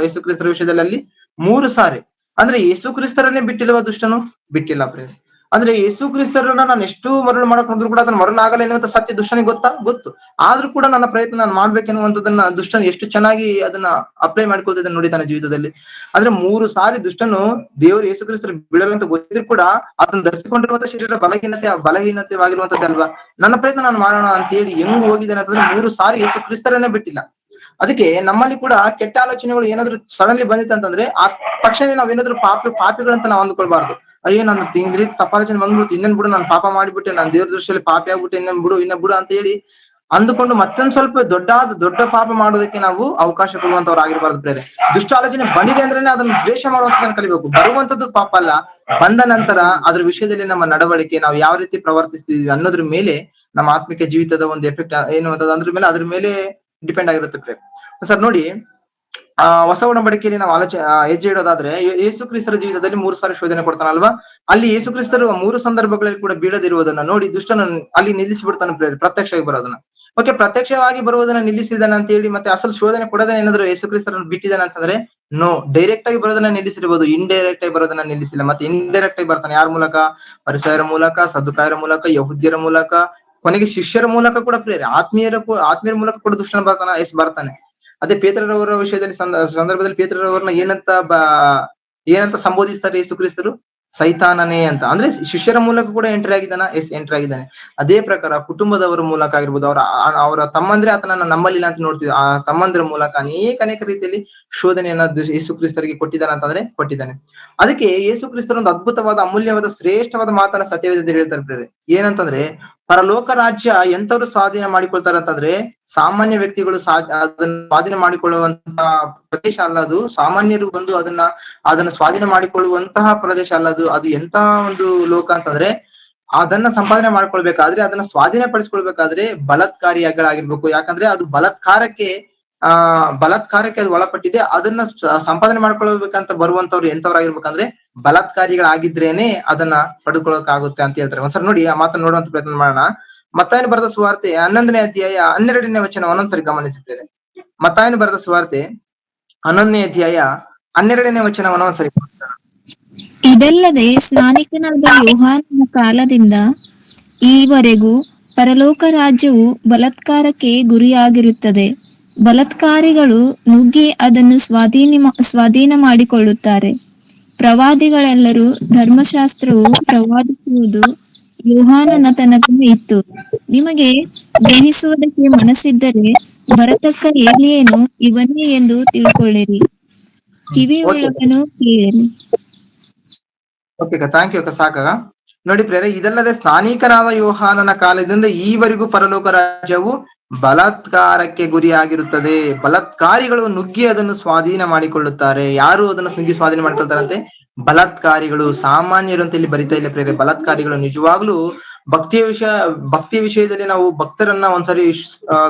ಯೇಸು ಕ್ರಿಸ್ತರ ವಿಷಯದಲ್ಲಿ? ಅಲ್ಲಿ 3 ಸಾರಿ. ಅಂದ್ರೆ ಯೇಸು ಕ್ರಿಸ್ತರನ್ನೇ ಬಿಟ್ಟಿಲ್ವಾ ದುಷ್ಟನು? ಬಿಟ್ಟಿಲ್ಲ ಪ್ರೇರೆ. ಅಂದ್ರೆ ಯೇಸು ಕ್ರಿಸ್ತರನ್ನ ನಾನು ಎಷ್ಟು ಮರಳು ಮಾಡಕ್ ಹೋದ್ರು ಕೂಡ ಅದನ್ನ ಮರಳು ಆಗಲ್ಲ ಎನ್ನುವಂತ ಸತ್ಯ ದುಷ್ಟನಿಗೆ ಗೊತ್ತು. ಆದ್ರೂ ಕೂಡ ನನ್ನ ಪ್ರಯತ್ನ ನಾನು ಮಾಡ್ಬೇಕೆನ್ನುವಂಥದ್ದನ್ನ ದುಷ್ಟನು ಎಷ್ಟು ಚೆನ್ನಾಗಿ ಅದನ್ನ ಅಪ್ಲೈ ಮಾಡ್ಕೊಳ್ತಿದ್ದಾನೆ ನೋಡಿ ತನ್ನ ಜೀವಿತದಲ್ಲಿ. ಅಂದ್ರೆ 3 ಸಾರಿ ದುಷ್ಟನು ದೇವರು ಯೇಸು ಕ್ರಿಸ್ತರ ಬಿಡಲ್ಲ ಅಂತ ಗೊತ್ತಿದ್ರು ಕೂಡ ಅದನ್ನ ಧರಿಸಿಕೊಂಡಿರುವಂತ ಶರೀರ ಬಲಹೀನತೆವಾಗಿರುವಂತದ್ದಲ್ವಾ. ನನ್ನ ಪ್ರಯತ್ನ ನಾನು ಮಾಡೋಣ ಅಂತ ಹೇಳಿ ಹೆಂಗ್ ಹೋಗಿದ್ದಾನೆ ಅಂತಂದ್ರೆ 3 ಸಾರಿ ಯೇಸು ಕ್ರಿಸ್ತರನ್ನೇ ಬಿಟ್ಟಿಲ್ಲ. ಅದಕ್ಕೆ ನಮ್ಮಲ್ಲಿ ಕೂಡ ಕೆಟ್ಟ ಆಲೋಚನೆಗಳು ಏನಾದ್ರು ಸಡನ್ಲಿ ಬಂದಿತ್ತಂತಂದ್ರೆ ಆ ತಕ್ಷಣ ನಾವೇನಾದ್ರು ಪಾಪಿಗಳಂತ ನಾವು ಅಂದ್ಕೊಳ್ಬಾರ್ದು. ಅಯ್ಯೋ ನನ್ನ ತಿಂಗ್ರಿ ತಪ್ಪಾಲೋಚನೆ ಬಂದ್ಬಿಟ್ಟು ಇನ್ನೇನ್ ಬಿಡು, ನಾನು ಪಾಪ ಮಾಡಿಬಿಟ್ಟೆ, ನಾನು ದೇವ್ರ ದೃಷ್ಟಿಯಲ್ಲಿ ಪಾಪಿ ಆಗ್ಬಿಟ್ಟೆ, ಇನ್ನೇನ್ ಬಿಡು ಅಂತ ಹೇಳಿ ಅಂದುಕೊಂಡು ಮತ್ತೊಂದ್ ಸ್ವಲ್ಪ ದೊಡ್ಡ ಪಾಪ ಮಾಡೋದಕ್ಕೆ ನಾವು ಅವಕಾಶ ಕೊಡುವಂತವ್ರು ಆಗಿರ್ಬಾರ್ದು ಪ್ರೇರೆ. ದುಷ್ಟ ಆಲೋಚನೆ ಬಂದಿದೆ ಅಂದ್ರೇನೆ ಅದನ್ನ ದ್ವೇಷ ಮಾಡುವಂತದನ್ನ ಕಲಿಬೇಕು. ಬರುವಂತದ್ದು ಪಾಪ ಅಲ್ಲ, ಬಂದ ನಂತರ ಅದ್ರ ವಿಷಯದಲ್ಲಿ ನಮ್ಮ ನಡವಳಿಕೆ ನಾವು ಯಾವ ರೀತಿ ಪ್ರವರ್ತಿಸ್ತೀವಿ ಅನ್ನೋದ್ರ ಮೇಲೆ ನಮ್ಮ ಆತ್ಮಿಕ ಜೀವಿತದ ಒಂದು ಎಫೆಕ್ಟ್ ಏನು ಅಂತದ ಅದ್ರ ಮೇಲೆ ಡಿಪೆಂಡ್ ಆಗಿರುತ್ತೆ ಪ್ರೇರೆ. ಸರ್ ನೋಡಿ, ಹೊಸ ಒಡಂಬಡಿಕೆಯಲ್ಲಿ ನಾವು ಹೆಜ್ಜೆ ಇಡೋದಾದ್ರೆ ಯೇಸು ಕ್ರಿಸ್ತರ ಜೀವಿತದಲ್ಲಿ 3 ಸಾರಿ ಶೋಧನೆ ಕೊಡ್ತಾನಲ್ವಾ. ಅಲ್ಲಿ ಯೇಸು ಕ್ರಿಸ್ತರು 3 ಸಂದರ್ಭಗಳಲ್ಲಿ ಕೂಡ ಬೀಳದಿರುವುದನ್ನ ನೋಡಿ ದುಷ್ಟನ ಅಲ್ಲಿ ನಿಲ್ಲಿಸಿ ಬಿಡ್ತಾನೆ ಪ್ರತ್ಯಕ್ಷವಾಗಿ ಬರೋದನ್ನ. ಓಕೆ, ಪ್ರತ್ಯಕ್ಷವಾಗಿ ಬರುವುದನ್ನ ನಿಲ್ಲಿಸಿದಾನೆ ಅಂತ ಹೇಳಿ ಮತ್ತೆ ಅಸಲು ಶೋಧನೆ ಕೊಡೋದನ್ನ ಏನಾದ್ರು ಯೇಸು ಕ್ರಿಸ್ತರನ್ನು ಬಿಟ್ಟಿದ್ದಾನೆ ಅಂತಂದ್ರೆ ನೋ. ಡೈರೆಕ್ಟ್ ಆಗಿ ಬರೋದನ್ನ ನಿಲ್ಲಿಸಿರ್ಬೋದು, ಇಂಡೈರೆಕ್ಟ್ ಆಗಿ ಬರೋದನ್ನ ನಿಲ್ಲಿಸಿಲ್ಲ. ಮತ್ತೆ ಇಂಡೈರೆಕ್ಟ್ ಆಗಿ ಬರ್ತಾನೆ ಯಾರ ಮೂಲಕ? ಪರಿಸರ ಮೂಲಕ, ಸದ್ದುಕಾಯರ ಮೂಲಕ, ಯಹೂದ್ಯರ ಮೂಲಕ, ಕೊನೆಗೆ ಶಿಷ್ಯರ ಮೂಲಕ ಕೂಡ ಪ್ರೇರೆ. ಆತ್ಮೀಯರ ಮೂಲಕ ಕೂಡ ದುಷ್ಟನ ಬರ್ತಾನೆ. ಅದೇ ಪೇತ್ರರವರ ವಿಷಯದಲ್ಲಿ ಸಂದರ್ಭದಲ್ಲಿ ಪೇತ್ರರವರನ್ನ ಏನಂತ ಸಂಬೋಧಿಸ್ತಾರೆ ಯೇಸು ಕ್ರಿಸ್ತರು? ಸೈತಾನನೇ ಅಂತ. ಅಂದ್ರೆ ಶಿಷ್ಯರ ಮೂಲಕ ಕೂಡ ಎಂಟ್ರಿ ಆಗಿದ್ದಾನೆ. ಅದೇ ಪ್ರಕಾರ ಕುಟುಂಬದವರ ಮೂಲಕ ಆಗಿರ್ಬೋದು, ಅವರ ತಮ್ಮಂದ್ರೆ ಆತನನ್ನ ನಂಬಲಿಲ್ಲ ಅಂತ ನೋಡ್ತೀವಿ. ಆ ತಮ್ಮಂದ್ರ ಮೂಲಕ ಅನೇಕ ರೀತಿಯಲ್ಲಿ ಶೋಧನೆಯನ್ನ ಯೇಸು ಕ್ರಿಸ್ತರಿಗೆ ಕೊಟ್ಟಿದ್ದಾನೆ. ಅದಕ್ಕೆ ಯೇಸು ಕ್ರಿಸ್ತರು ಒಂದು ಅದ್ಭುತವಾದ, ಅಮೂಲ್ಯವಾದ, ಶ್ರೇಷ್ಠವಾದ ಮಾತನ್ನ ಸತ್ಯವೇದದಲ್ಲಿ ಹೇಳ್ತಾರೆ. ಏನಂತಂದ್ರೆ, ಪರಲೋಕ ರಾಜ್ಯ ಎಂತವ್ರು ಸ್ವಾಧೀನ ಮಾಡಿಕೊಳ್ತಾರೆ ಅಂತಂದ್ರೆ ಸಾಮಾನ್ಯ ವ್ಯಕ್ತಿಗಳು ಅದನ್ನ ಸ್ವಾಧೀನ ಮಾಡಿಕೊಳ್ಳುವಂತಹ ಪ್ರದೇಶ ಅಲ್ಲ ಅದು. ಸಾಮಾನ್ಯರು ಬಂದು ಅದನ್ನ ಸ್ವಾಧೀನ ಮಾಡಿಕೊಳ್ಳುವಂತಹ ಪ್ರದೇಶ ಅಲ್ಲ ಅದು. ಅದು ಎಂತ ಒಂದು ಲೋಕ ಅಂತಂದ್ರೆ ಅದನ್ನ ಸಂಪಾದನೆ ಮಾಡ್ಕೊಳ್ಬೇಕಾದ್ರೆ, ಅದನ್ನ ಸ್ವಾಧೀನ ಪಡಿಸ್ಕೊಳ್ಬೇಕಾದ್ರೆ ಬಲಾತ್ಕಾರಿಗಳಾಗಿರ್ಬೇಕು. ಯಾಕಂದ್ರೆ ಅದು ಬಲಾತ್ಕಾರಕ್ಕೆ ಅದು ಒಳಪಟ್ಟಿದೆ. ಅದನ್ನ ಸಂಪಾದನೆ ಮಾಡ್ಕೊಳ್ಬೇಕಂತ ಬರುವಂತವ್ರು ಎಂತವ್ರಾಗಿರ್ಬೇಕಂದ್ರೆ ಬಲಾತ್ಕಾರಿಗಳಾಗಿದ್ರೇನೆ ಅದನ್ನ ಪಡ್ಕೊಳಕ್ ಆಗುತ್ತೆ ಅಂತ ಹೇಳ್ತಾರೆ. ಒಂದ್ಸರಿ ನೋಡಿ ಆ ಮಾತನ್ನ ನೋಡುವಂತ ಪ್ರಯತ್ನ ಮಾಡೋಣ. ಮತ್ತಾಯನ ಬರೆದ ಸುವಾರ್ತೆ 11ನೇ ಅಧ್ಯಾಯ 12ನೇ ವಚನ ಒಂದೊಂದ್ಸರಿ ಗಮನಿಸುತ್ತೇವೆ. ಮತ್ತಾಯನ ಬರೆದ ಸುವಾರ್ತೆ 11ನೇ ಅಧ್ಯಾಯ 12ನೇ ವಚನ ಒಂದೊಂದ್ಸರಿ. ಇದಲ್ಲದೆ ಸ್ನಾನಿಕನಾದ ಯೋಹಾನನ ಕಾಲದಿಂದ ಈವರೆಗೂ ಪರಲೋಕ ರಾಜ್ಯವು ಬಲಾತ್ಕಾರಕ್ಕೆ ಗುರಿಯಾಗಿರುತ್ತದೆ. ಬಲಾತ್ಕಾರಿಗಳು ನುಗ್ಗಿ ಅದನ್ನು ಸ್ವಾಧೀನ ಮಾಡಿಕೊಳ್ಳುತ್ತಾರೆ. ಪ್ರವಾದಿಗಳೆಲ್ಲರೂ ಧರ್ಮಶಾಸ್ತ್ರವು ಪ್ರವಾದಿಸುವುದು ಯೋಹಾನನ ತನಕ ಇತ್ತು. ನಿಮಗೆ ಗ್ರಹಿಸುವುದಕ್ಕೆ ಮನಸ್ಸಿದ್ದರೆ ಬರತಕ್ಕ ಏಲಿಯನು ಇವನೇ ಎಂದು ತಿಳ್ಕೊಳ್ಳಿರಿ. ಕಿವಿಯುಳ್ಳವನು ಕೇಳಲಿ. Okay, thank you. ಸಾಕ ನೋಡಿ ಪ್ರೇರೆ, ಇದಲ್ಲದೆ ಸ್ನಾನಿಕನಾದ ಯೋಹಾನನ ಕಾಲದಿಂದ ಈವರೆಗೂ ಪರಲೋಕ ರಾಜ್ಯವು ಬಲಾತ್ಕಾರಕ್ಕೆ ಗುರಿಯಾಗಿರುತ್ತದೆ. ಬಲಾತ್ಕಾರಿಗಳು ನುಗ್ಗಿ ಅದನ್ನು ಸ್ವಾಧೀನ ಮಾಡಿಕೊಳ್ಳುತ್ತಾರೆ. ಯಾರು ಅದನ್ನು ನುಗ್ಗಿ ಸ್ವಾಧೀನ ಮಾಡಿಕೊಳ್ತಾರಂತೆ? ಬಲಾತ್ಕಾರಿಗಳು ಸಾಮಾನ್ಯರು ಅಂತ ಇಲ್ಲಿ ಬರಿತಾ ಇಲ್ಲ ಪ್ರೇರೆ. ಬಲಾತ್ಕಾರಿಗಳು ನಿಜವಾಗ್ಲೂ ಭಕ್ತಿಯ ವಿಷಯದಲ್ಲಿ ನಾವು ಭಕ್ತರನ್ನ ಒಂದ್ಸರಿ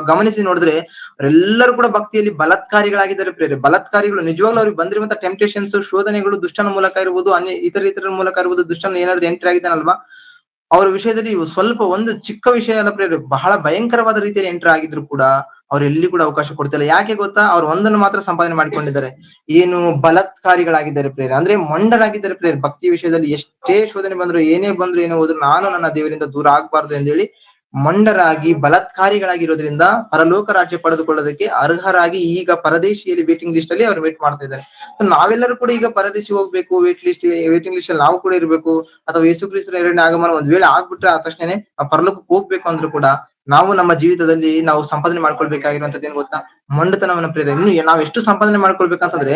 ಗಮನಿಸಿ ನೋಡಿದ್ರೆ ಅವರೆಲ್ಲರೂ ಕೂಡ ಭಕ್ತಿಯಲ್ಲಿ ಬಲಾತ್ಕಾರಿಗಳಾಗಿದ್ದಾರೆ ಪ್ರೇರೆ. ಬಲಾತ್ಕಾರಿಗಳು ನಿಜವಾಗ್ಲೂ ಅವ್ರಿಗೆ ಬಂದಿರುವಂತ ಟೆಂಪ್ಟೇಷನ್ಸ್, ಶೋಧನೆಗಳು ದುಷ್ಟನ ಮೂಲಕ ಇರ್ಬೋದು, ಇತರ ಮೂಲಕ ಇರ್ಬೋದು. ದುಷ್ಟನ ಏನಾದ್ರೂ ಎಂಟ್ರಿ ಆಗಿದ್ದಾನಲ್ವಾ, ಅವ್ರ ವಿಷಯದಲ್ಲಿ ಸ್ವಲ್ಪ ಒಂದು ಚಿಕ್ಕ ವಿಷಯ ಅಲ್ಲ ಪ್ರೇರೆ, ಬಹಳ ಭಯಂಕರವಾದ ರೀತಿಯಲ್ಲಿ ಎಂಟರ್ ಆಗಿದ್ರು ಕೂಡ ಅವ್ರು ಎಲ್ಲಿ ಕೂಡ ಅವಕಾಶ ಕೊಡ್ತಿಲ್ಲ. ಯಾಕೆ ಗೊತ್ತಾ? ಅವ್ರು ಒಂದನ್ನು ಮಾತ್ರ ಸಂಪಾದನೆ ಮಾಡಿಕೊಂಡಿದ್ದಾರೆ, ಏನು ಬಲಾತ್ಕಾರಿಗಳಾಗಿದ್ದಾರೆ ಪ್ರೇರೆ. ಅಂದ್ರೆ ಮೊಂಡರಾಗಿದ್ದಾರೆ ಪ್ರೇರೆ. ಭಕ್ತಿ ವಿಷಯದಲ್ಲಿ ಎಷ್ಟೇ ಶೋಧನೆ ಬಂದ್ರು, ಏನೇ ಬಂದ್ರು, ಏನೇ ಹೋದ್ರು, ನಾನು ನನ್ನ ದೇವರಿಂದ ದೂರ ಆಗ್ಬಾರ್ದು ಎಂದು ಹೇಳಿ ಮೊಂಡರಾಗಿ ಬಲಾತ್ಕಾರಿಗಳಾಗಿರೋದ್ರಿಂದ ಪರಲೋಕ ರಾಜ್ಯ ಪಡೆದುಕೊಳ್ಳೋದಕ್ಕೆ ಅರ್ಹರಾಗಿ ಈಗ ಪರದೇಶಿಯಲ್ಲಿ ವೇಟಿಂಗ್ ಲಿಸ್ಟ್ ಅಲ್ಲಿ ಅವ್ರು ವೇಟ್ ಮಾಡ್ತಾ ಇದ್ದಾರೆ. ನಾವೆಲ್ಲರೂ ಕೂಡ ಈಗ ಪರದೇಶಿ ಹೋಗ್ಬೇಕು, ವೇಟಿಂಗ್ ಲಿಸ್ಟ್ ಅಲ್ಲಿ ನಾವು ಕೂಡ ಇರ್ಬೇಕು, ಅಥವಾ ಯೇಸು ಕ್ರಿಸ್ತರ ಎರಡನೇ ಆಗಮನ ಒಂದ್ ವೇಳೆ ಆಗ್ಬಿಟ್ರೆ ಆ ತಕ್ಷಣನೇ ಆ ಪರಲೋಕಕ್ಕೆ ಹೋಗ್ಬೇಕು ಅಂದ್ರೂ ಕೂಡ ನಾವು ನಮ್ಮ ಜೀವಿತದಲ್ಲಿ ನಾವು ಸಂಪಾದನೆ ಮಾಡ್ಕೊಳ್ಬೇಕಾಗಿರುವಂತದ್ದು ಏನ್ ಗೊತ್ತಾ? ಮೊಂಡತನವನ್ನ ಪ್ರೇರೆ. ಇನ್ನು ನಾವ್ ಎಷ್ಟು ಸಂಪಾದನೆ ಮಾಡ್ಕೊಳ್ಬೇಕಂತಂದ್ರೆ,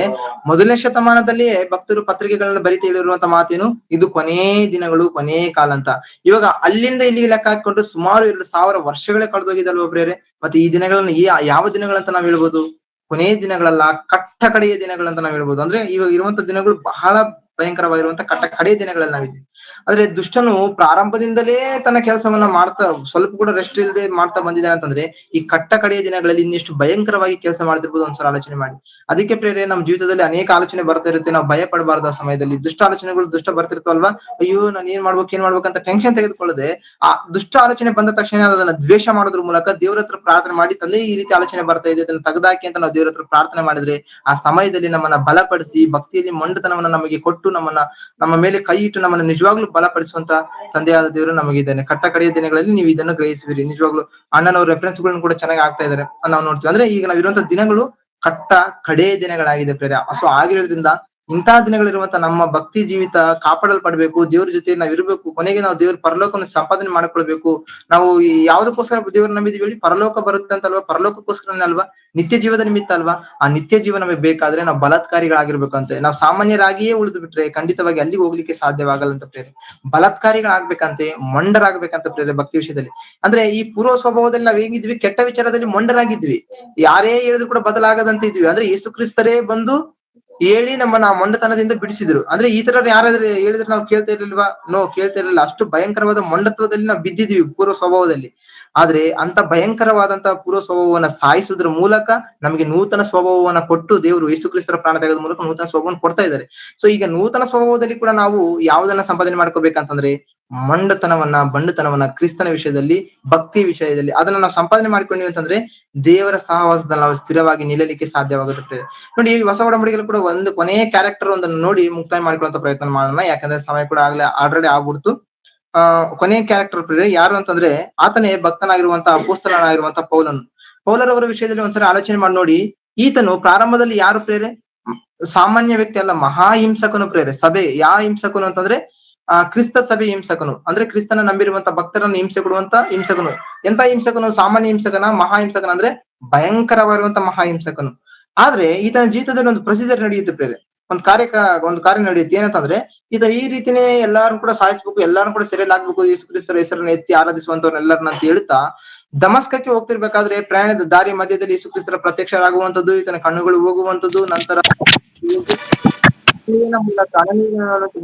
ಮೊದಲನೇ ಶತಮಾನದಲ್ಲಿಯೇ ಭಕ್ತರು ಪತ್ರಿಕೆಗಳನ್ನ ಬರಿತಾ ಹೇಳಿರುವಂತ ಮಾತೇನು, ಇದು ಕೊನೇ ದಿನಗಳು, ಕೊನೇ ಕಾಲ ಅಂತ. ಇವಾಗ ಅಲ್ಲಿಂದ ಇಲ್ಲಿ ಲೆಕ್ಕ ಹಾಕೊಂಡು ಸುಮಾರು 2000 ವರ್ಷಗಳೇ ಕಳೆದೋಗಿದಲ್ವ ಪ್ರೇರೆ. ಮತ್ತೆ ಈ ದಿನಗಳನ್ನ ಯಾವ ದಿನಗಳಂತ ನಾವ್ ಹೇಳ್ಬೋದು? ಕೊನೇ ದಿನಗಳಲ್ಲ, ಕಟ್ಟ ಕಡೆಯ ದಿನಗಳಂತ ನಾವ್ ಹೇಳ್ಬೋದು. ಅಂದ್ರೆ ಇವಾಗ ಇರುವಂತ ದಿನಗಳು ಬಹಳ ಭಯಂಕರವಾಗಿರುವಂತ ಕಟ್ಟ ಕಡೆಯ ದಿನಗಳಲ್ಲಿ ನಾವಿದ್ದೀವಿ. ಆದ್ರೆ ದುಷ್ಟನು ಪ್ರಾರಂಭದಿಂದಲೇ ತನ್ನ ಕೆಲಸವನ್ನ ಮಾಡ್ತಾ, ಸ್ವಲ್ಪ ಕೂಡ ರೆಸ್ಟ್ ಇಲ್ಲದೆ ಮಾಡ್ತಾ ಬಂದಿದ್ದಾನೆ ಅಂತಂದ್ರೆ, ಈ ಕಟ್ಟ ಕಡೆಯ ದಿನಗಳಲ್ಲಿ ಇನ್ನೆಷ್ಟು ಭಯಂಕರವಾಗಿ ಕೆಲಸ ಮಾಡ್ತಿರ್ಬೋದು ಒಂದ್ಸಲ ಆಲೋಚನೆ ಮಾಡಿ. ಅದಕ್ಕೆ ಪ್ರೇರೆ, ನಮ್ಮ ಜೀವಿತದಲ್ಲಿ ಅನೇಕ ಆಲೋಚನೆ ಬರ್ತಾ ಇರುತ್ತೆ. ನಾವು ಭಯ ಪಡಬಾರ್ದು ಆ ಸಮಯದಲ್ಲಿ. ದುಷ್ಟ ಆಲೋಚನೆಗಳು ಬರ್ತಿರ್ತವಲ್ವಾ, ಅಯ್ಯೋ ನಾನು ಏನ್ ಮಾಡ್ಬೇಕಂತ ಟೆನ್ಷನ್ ತೆಗೆದುಕೊಳ್ಳದೆ, ಆ ದುಷ್ಟ ಆಲೋಚನೆ ಬಂದ ತಕ್ಷಣ ಅದನ್ನ ದ್ವೇಷ ಮಾಡೋದ್ರ ಮೂಲಕ ದೇವ್ರ ಹತ್ರ ಪ್ರಾರ್ಥನೆ ಮಾಡಿ, ತಂದೆ ಈ ರೀತಿ ಆಲೋಚನೆ ಬರ್ತಾ ಇದೆ, ಅದನ್ನ ತೆಗೆದಾಕಿ ಅಂತ ನಾವು ದೇವ್ರ ಹತ್ರ ಪ್ರಾರ್ಥನೆ ಮಾಡಿದ್ರೆ, ಆ ಸಮಯದಲ್ಲಿ ನಮ್ಮನ್ನ ಬಲಪಡಿಸಿ ಭಕ್ತಿಯಲ್ಲಿ ಮೊಂಡತನವನ್ನ ನಮಗೆ ಕೊಟ್ಟು ನಮ್ಮ ಮೇಲೆ ಕೈ ಇಟ್ಟು ನಮ್ಮನ್ನು ನಿಜವಾಗ್ಲೂ ಬಲಪಡಿಸುವಂತ ತಂದೆಯಾದ ದೇವರು ನಮಗಿದ್ದಾನೆ. ಕಟ್ಟ ಕಡೆಯ ದಿನಗಳಲ್ಲಿ ನೀವು ಇದನ್ನು ಗ್ರಹಿಸುವಿರಿ. ನಿಜವಾಗ್ಲೂ ಅಣ್ಣನವ್ರ ರೆಫರೆನ್ಸ್ ಗಳನ್ನು ಕೂಡ ಚೆನ್ನಾಗಿ ಆಗ್ತಾ ಇದಾರೆ, ನಾವು ನೋಡ್ತೀವಿ. ಅಂದ್ರೆ ಈಗ ನಾವಿರುವಂತ ದಿನಗಳು ಕಟ್ಟ ಕಡೆಯ ದಿನಗಳಾಗಿದೆ ಪ್ರೇರ. ಸೊ ಆಗಿರೋದ್ರಿಂದ ಇಂತಹ ದಿನಗಳಿರುವಂತ ನಮ್ಮ ಭಕ್ತಿ ಜೀವಿತ ಕಾಪಾಡಲ್ಪಡ್ಬೇಕು, ದೇವ್ರ ಜೊತೆ ನಾವ್ ಇರ್ಬೇಕು. ಕೊನೆಗೆ ನಾವು ದೇವ್ರ ಪರಲೋಕವನ್ನು ಸಂಪಾದನೆ ಮಾಡ್ಕೊಳ್ಬೇಕು. ನಾವು ಯಾವ್ದಕ್ಕೋಸ್ಕರ ದೇವ್ರ ನಂಬಿದೀವಿ ಹೇಳಿ? ಪರಲೋಕ ಬರುತ್ತೆ ಅಂತಲ್ವಾ? ಪರಲೋಕಕ್ಕೋಸ್ಕರನೇ ಅಲ್ವಾ? ನಿತ್ಯ ಜೀವದ ನಿಮಿತ್ತ ಅಲ್ವಾ? ಆ ನಿತ್ಯ ಜೀವ ನಮಗೆ ಬೇಕಾದ್ರೆ ನಾವು ಬಲಾತ್ಕಾರಿಗಳಾಗಿರ್ಬೇಕಂತೆ. ನಾವು ಸಾಮಾನ್ಯರಾಗಿಯೇ ಉಳಿದು ಬಿಟ್ರೆ ಖಂಡಿತವಾಗಿ ಅಲ್ಲಿಗೆ ಹೋಗ್ಲಿಕ್ಕೆ ಸಾಧ್ಯವಾಗಲ್ಲ ಅಂತ ಪ್ರೇರೆ. ಬಲಾತ್ಕಾರಿಗಳಾಗ್ಬೇಕಂತೆ, ಮೊಂಡರಾಗ್ಬೇಕಂತ ಪ್ರೇರೆ ಭಕ್ತಿ ವಿಷಯದಲ್ಲಿ. ಅಂದ್ರೆ ಈ ಪೂರ್ವ ಸ್ವಭಾವದಲ್ಲಿ ನಾವ್ ಹೇಗಿದ್ವಿ? ಕೆಟ್ಟ ವಿಚಾರದಲ್ಲಿ ಮೊಂಡರಾಗಿದ್ವಿ, ಯಾರೇ ಹೇಳಿದ್ರು ಕೂಡ ಬದಲಾಗದಂತ ಇದ್ವಿ. ಅಂದ್ರೆ ಯೇಸು ಕ್ರಿಸ್ತರೇ ಬಂದು ಹೇಳಿ ನಮ್ಮನ್ನ ಆ ಮೊಂಡತನದಿಂದ ಬಿಡಿಸಿದ್ರು. ಅಂದ್ರೆ ಈ ತರ ಯಾರಾದ್ರೂ ಹೇಳಿದ್ರೆ ನಾವು ಕೇಳ್ತಾ ಇರ್ಲಿಲ್ವಾ? ಕೇಳ್ತಾ ಇರ್ಲಿಲ್ಲ. ಅಷ್ಟು ಭಯಂಕರವಾದ ಮೊಂಡತ್ವದಲ್ಲಿ ನಾವು ಬಿದ್ದಿದ್ವಿ ಪೂರ್ವ ಸ್ವಭಾವದಲ್ಲಿ. ಆದ್ರೆ ಅಂತ ಭಯಂಕರವಾದಂತ ಪೂರ್ವ ಸ್ವಭಾವವನ್ನ ಸಾಯಿಸುದ್ರ ಮೂಲಕ ನಮಗೆ ನೂತನ ಸ್ವಭಾವವನ್ನ ಕೊಟ್ಟು, ದೇವರು ಯೇಸು ಕ್ರಿಸ್ತರ ಪ್ರಾಣ ತೆಗೆದ ಮೂಲಕ ನೂತನ ಸ್ವಭಾವವನ್ನು ಕೊಡ್ತಾ ಇದ್ದಾರೆ. ಸೊ ಈಗ ನೂತನ ಸ್ವಭಾವದಲ್ಲಿ ಕೂಡ ನಾವು ಯಾವ್ದನ್ನ ಸಂಪಾದನೆ ಮಾಡ್ಕೋಬೇಕಂತಂದ್ರೆ, ಬಂಡುತನವನ್ನ ಕ್ರಿಸ್ತನ ವಿಷಯದಲ್ಲಿ, ಭಕ್ತಿ ವಿಷಯದಲ್ಲಿ ಅದನ್ನ ನಾವು ಸಂಪಾದನೆ ಮಾಡ್ಕೊಂಡ್ವಿ ಅಂತಂದ್ರೆ ದೇವರ ಸಹವಾಸದಲ್ಲಿ ನಾವು ಸ್ಥಿರವಾಗಿ ನಿಲ್ಲಲಿಕ್ಕೆ ಸಾಧ್ಯವಾಗುತ್ತೆ. ನೋಡಿ, ಈ ಹೊಸ ಒಡಂಬಡಿಕೆಯಲ್ಲಿ ಕೂಡ ಒಂದು ಕೊನೆಯ ಕ್ಯಾರೆಕ್ಟರ್ ಒಂದನ್ನು ನೋಡಿ ಮುಕ್ತಾಯ ಮಾಡ್ಕೊಳ್ಳುವಂತ ಪ್ರಯತ್ನ ಮಾಡೋಣ, ಯಾಕಂದ್ರೆ ಸಮಯ ಕೂಡ ಆಲ್ರೆಡಿ ಆಗ್ಬಿಡ್ತು. ಕೊನೆಯ ಕ್ಯಾರೆಕ್ಟರ್ ಪ್ರೇರೆ ಯಾರು ಅಂತಂದ್ರೆ, ಆತನೇ ಭಕ್ತನಾಗಿರುವಂತ ಅಪೊಸ್ತಲನಾಗಿರುವಂತ ಪೌಲರವರ ವಿಷಯದಲ್ಲಿ ಒಂದ್ಸರಿ ಆಲೋಚನೆ ಮಾಡಿ ನೋಡಿ. ಈತನು ಪ್ರಾರಂಭದಲ್ಲಿ ಯಾರು ಪ್ರೇರೆ? ಸಾಮಾನ್ಯ ವ್ಯಕ್ತಿ ಅಲ್ಲ, ಮಹಾಹಿಂಸಕನು ಪ್ರೇರೆ. ಸಭೆ ಹಿಂಸಕನು ಅಂತಂದ್ರೆ ಕ್ರಿಸ್ತ ಸಭೆ ಹಿಂಸಕನು. ಅಂದ್ರೆ ಕ್ರಿಸ್ತನ ನಂಬಿರುವಂತ ಭಕ್ತರನ್ನು ಹಿಂಸೆ ಕೊಡುವಂತ ಹಿಂಸಕನು. ಎಂತ ಹಿಂಸಕನು? ಸಾಮಾನ್ಯ ಹಿಂಸಕನ? ಮಹಾಹಿಂಸಕನ ಅಂದ್ರೆ ಭಯಂಕರವಾಗಿರುವಂತ ಮಹಾಹಿಂಸಕನು. ಆದ್ರೆ ಈತನ ಜೀವಿತದಲ್ಲಿ ಒಂದು ಪ್ರೊಸೀಜರ್ ನಡೆಯುತ್ತೆ ಪ್ರೇರೆ, ಒಂದು ಕಾರ್ಯ ನಡೆಯುತ್ತೆ. ಏನಂತಂದ್ರೆ, ಈತ ಈ ರೀತಿನೇ ಎಲ್ಲಾರು ಕೂಡ ಸಾಯಿಸ್ಬೇಕು, ಎಲ್ಲಾರು ಕೂಡ ಸೆರೆಯಲ್ಲಿ ಹಾಕ್ಬೇಕು, ಯೇಸು ಕ್ರಿಸ್ತರ ಹೆಸರನ್ನ ಎತ್ತಿ ಆರಾಧಿಸುವಂತವ್ರನ್ನೆಲ್ಲರನ್ನ ಅಂತ ಹೇಳ್ತಾ ದಮಸ್ಕಕ್ಕೆ ಹೋಗ್ತಿರ್ಬೇಕಾದ್ರೆ ಪ್ರಯಾಣದ ದಾರಿ ಮಧ್ಯದಲ್ಲಿ ಯೇಸು ಕ್ರಿಸ್ತರ ಪ್ರತ್ಯಕ್ಷರಾಗುವಂತದ್ದು, ಈತನ ಕಣ್ಣುಗಳು ಹೋಗುವಂತದ್ದು, ನಂತರ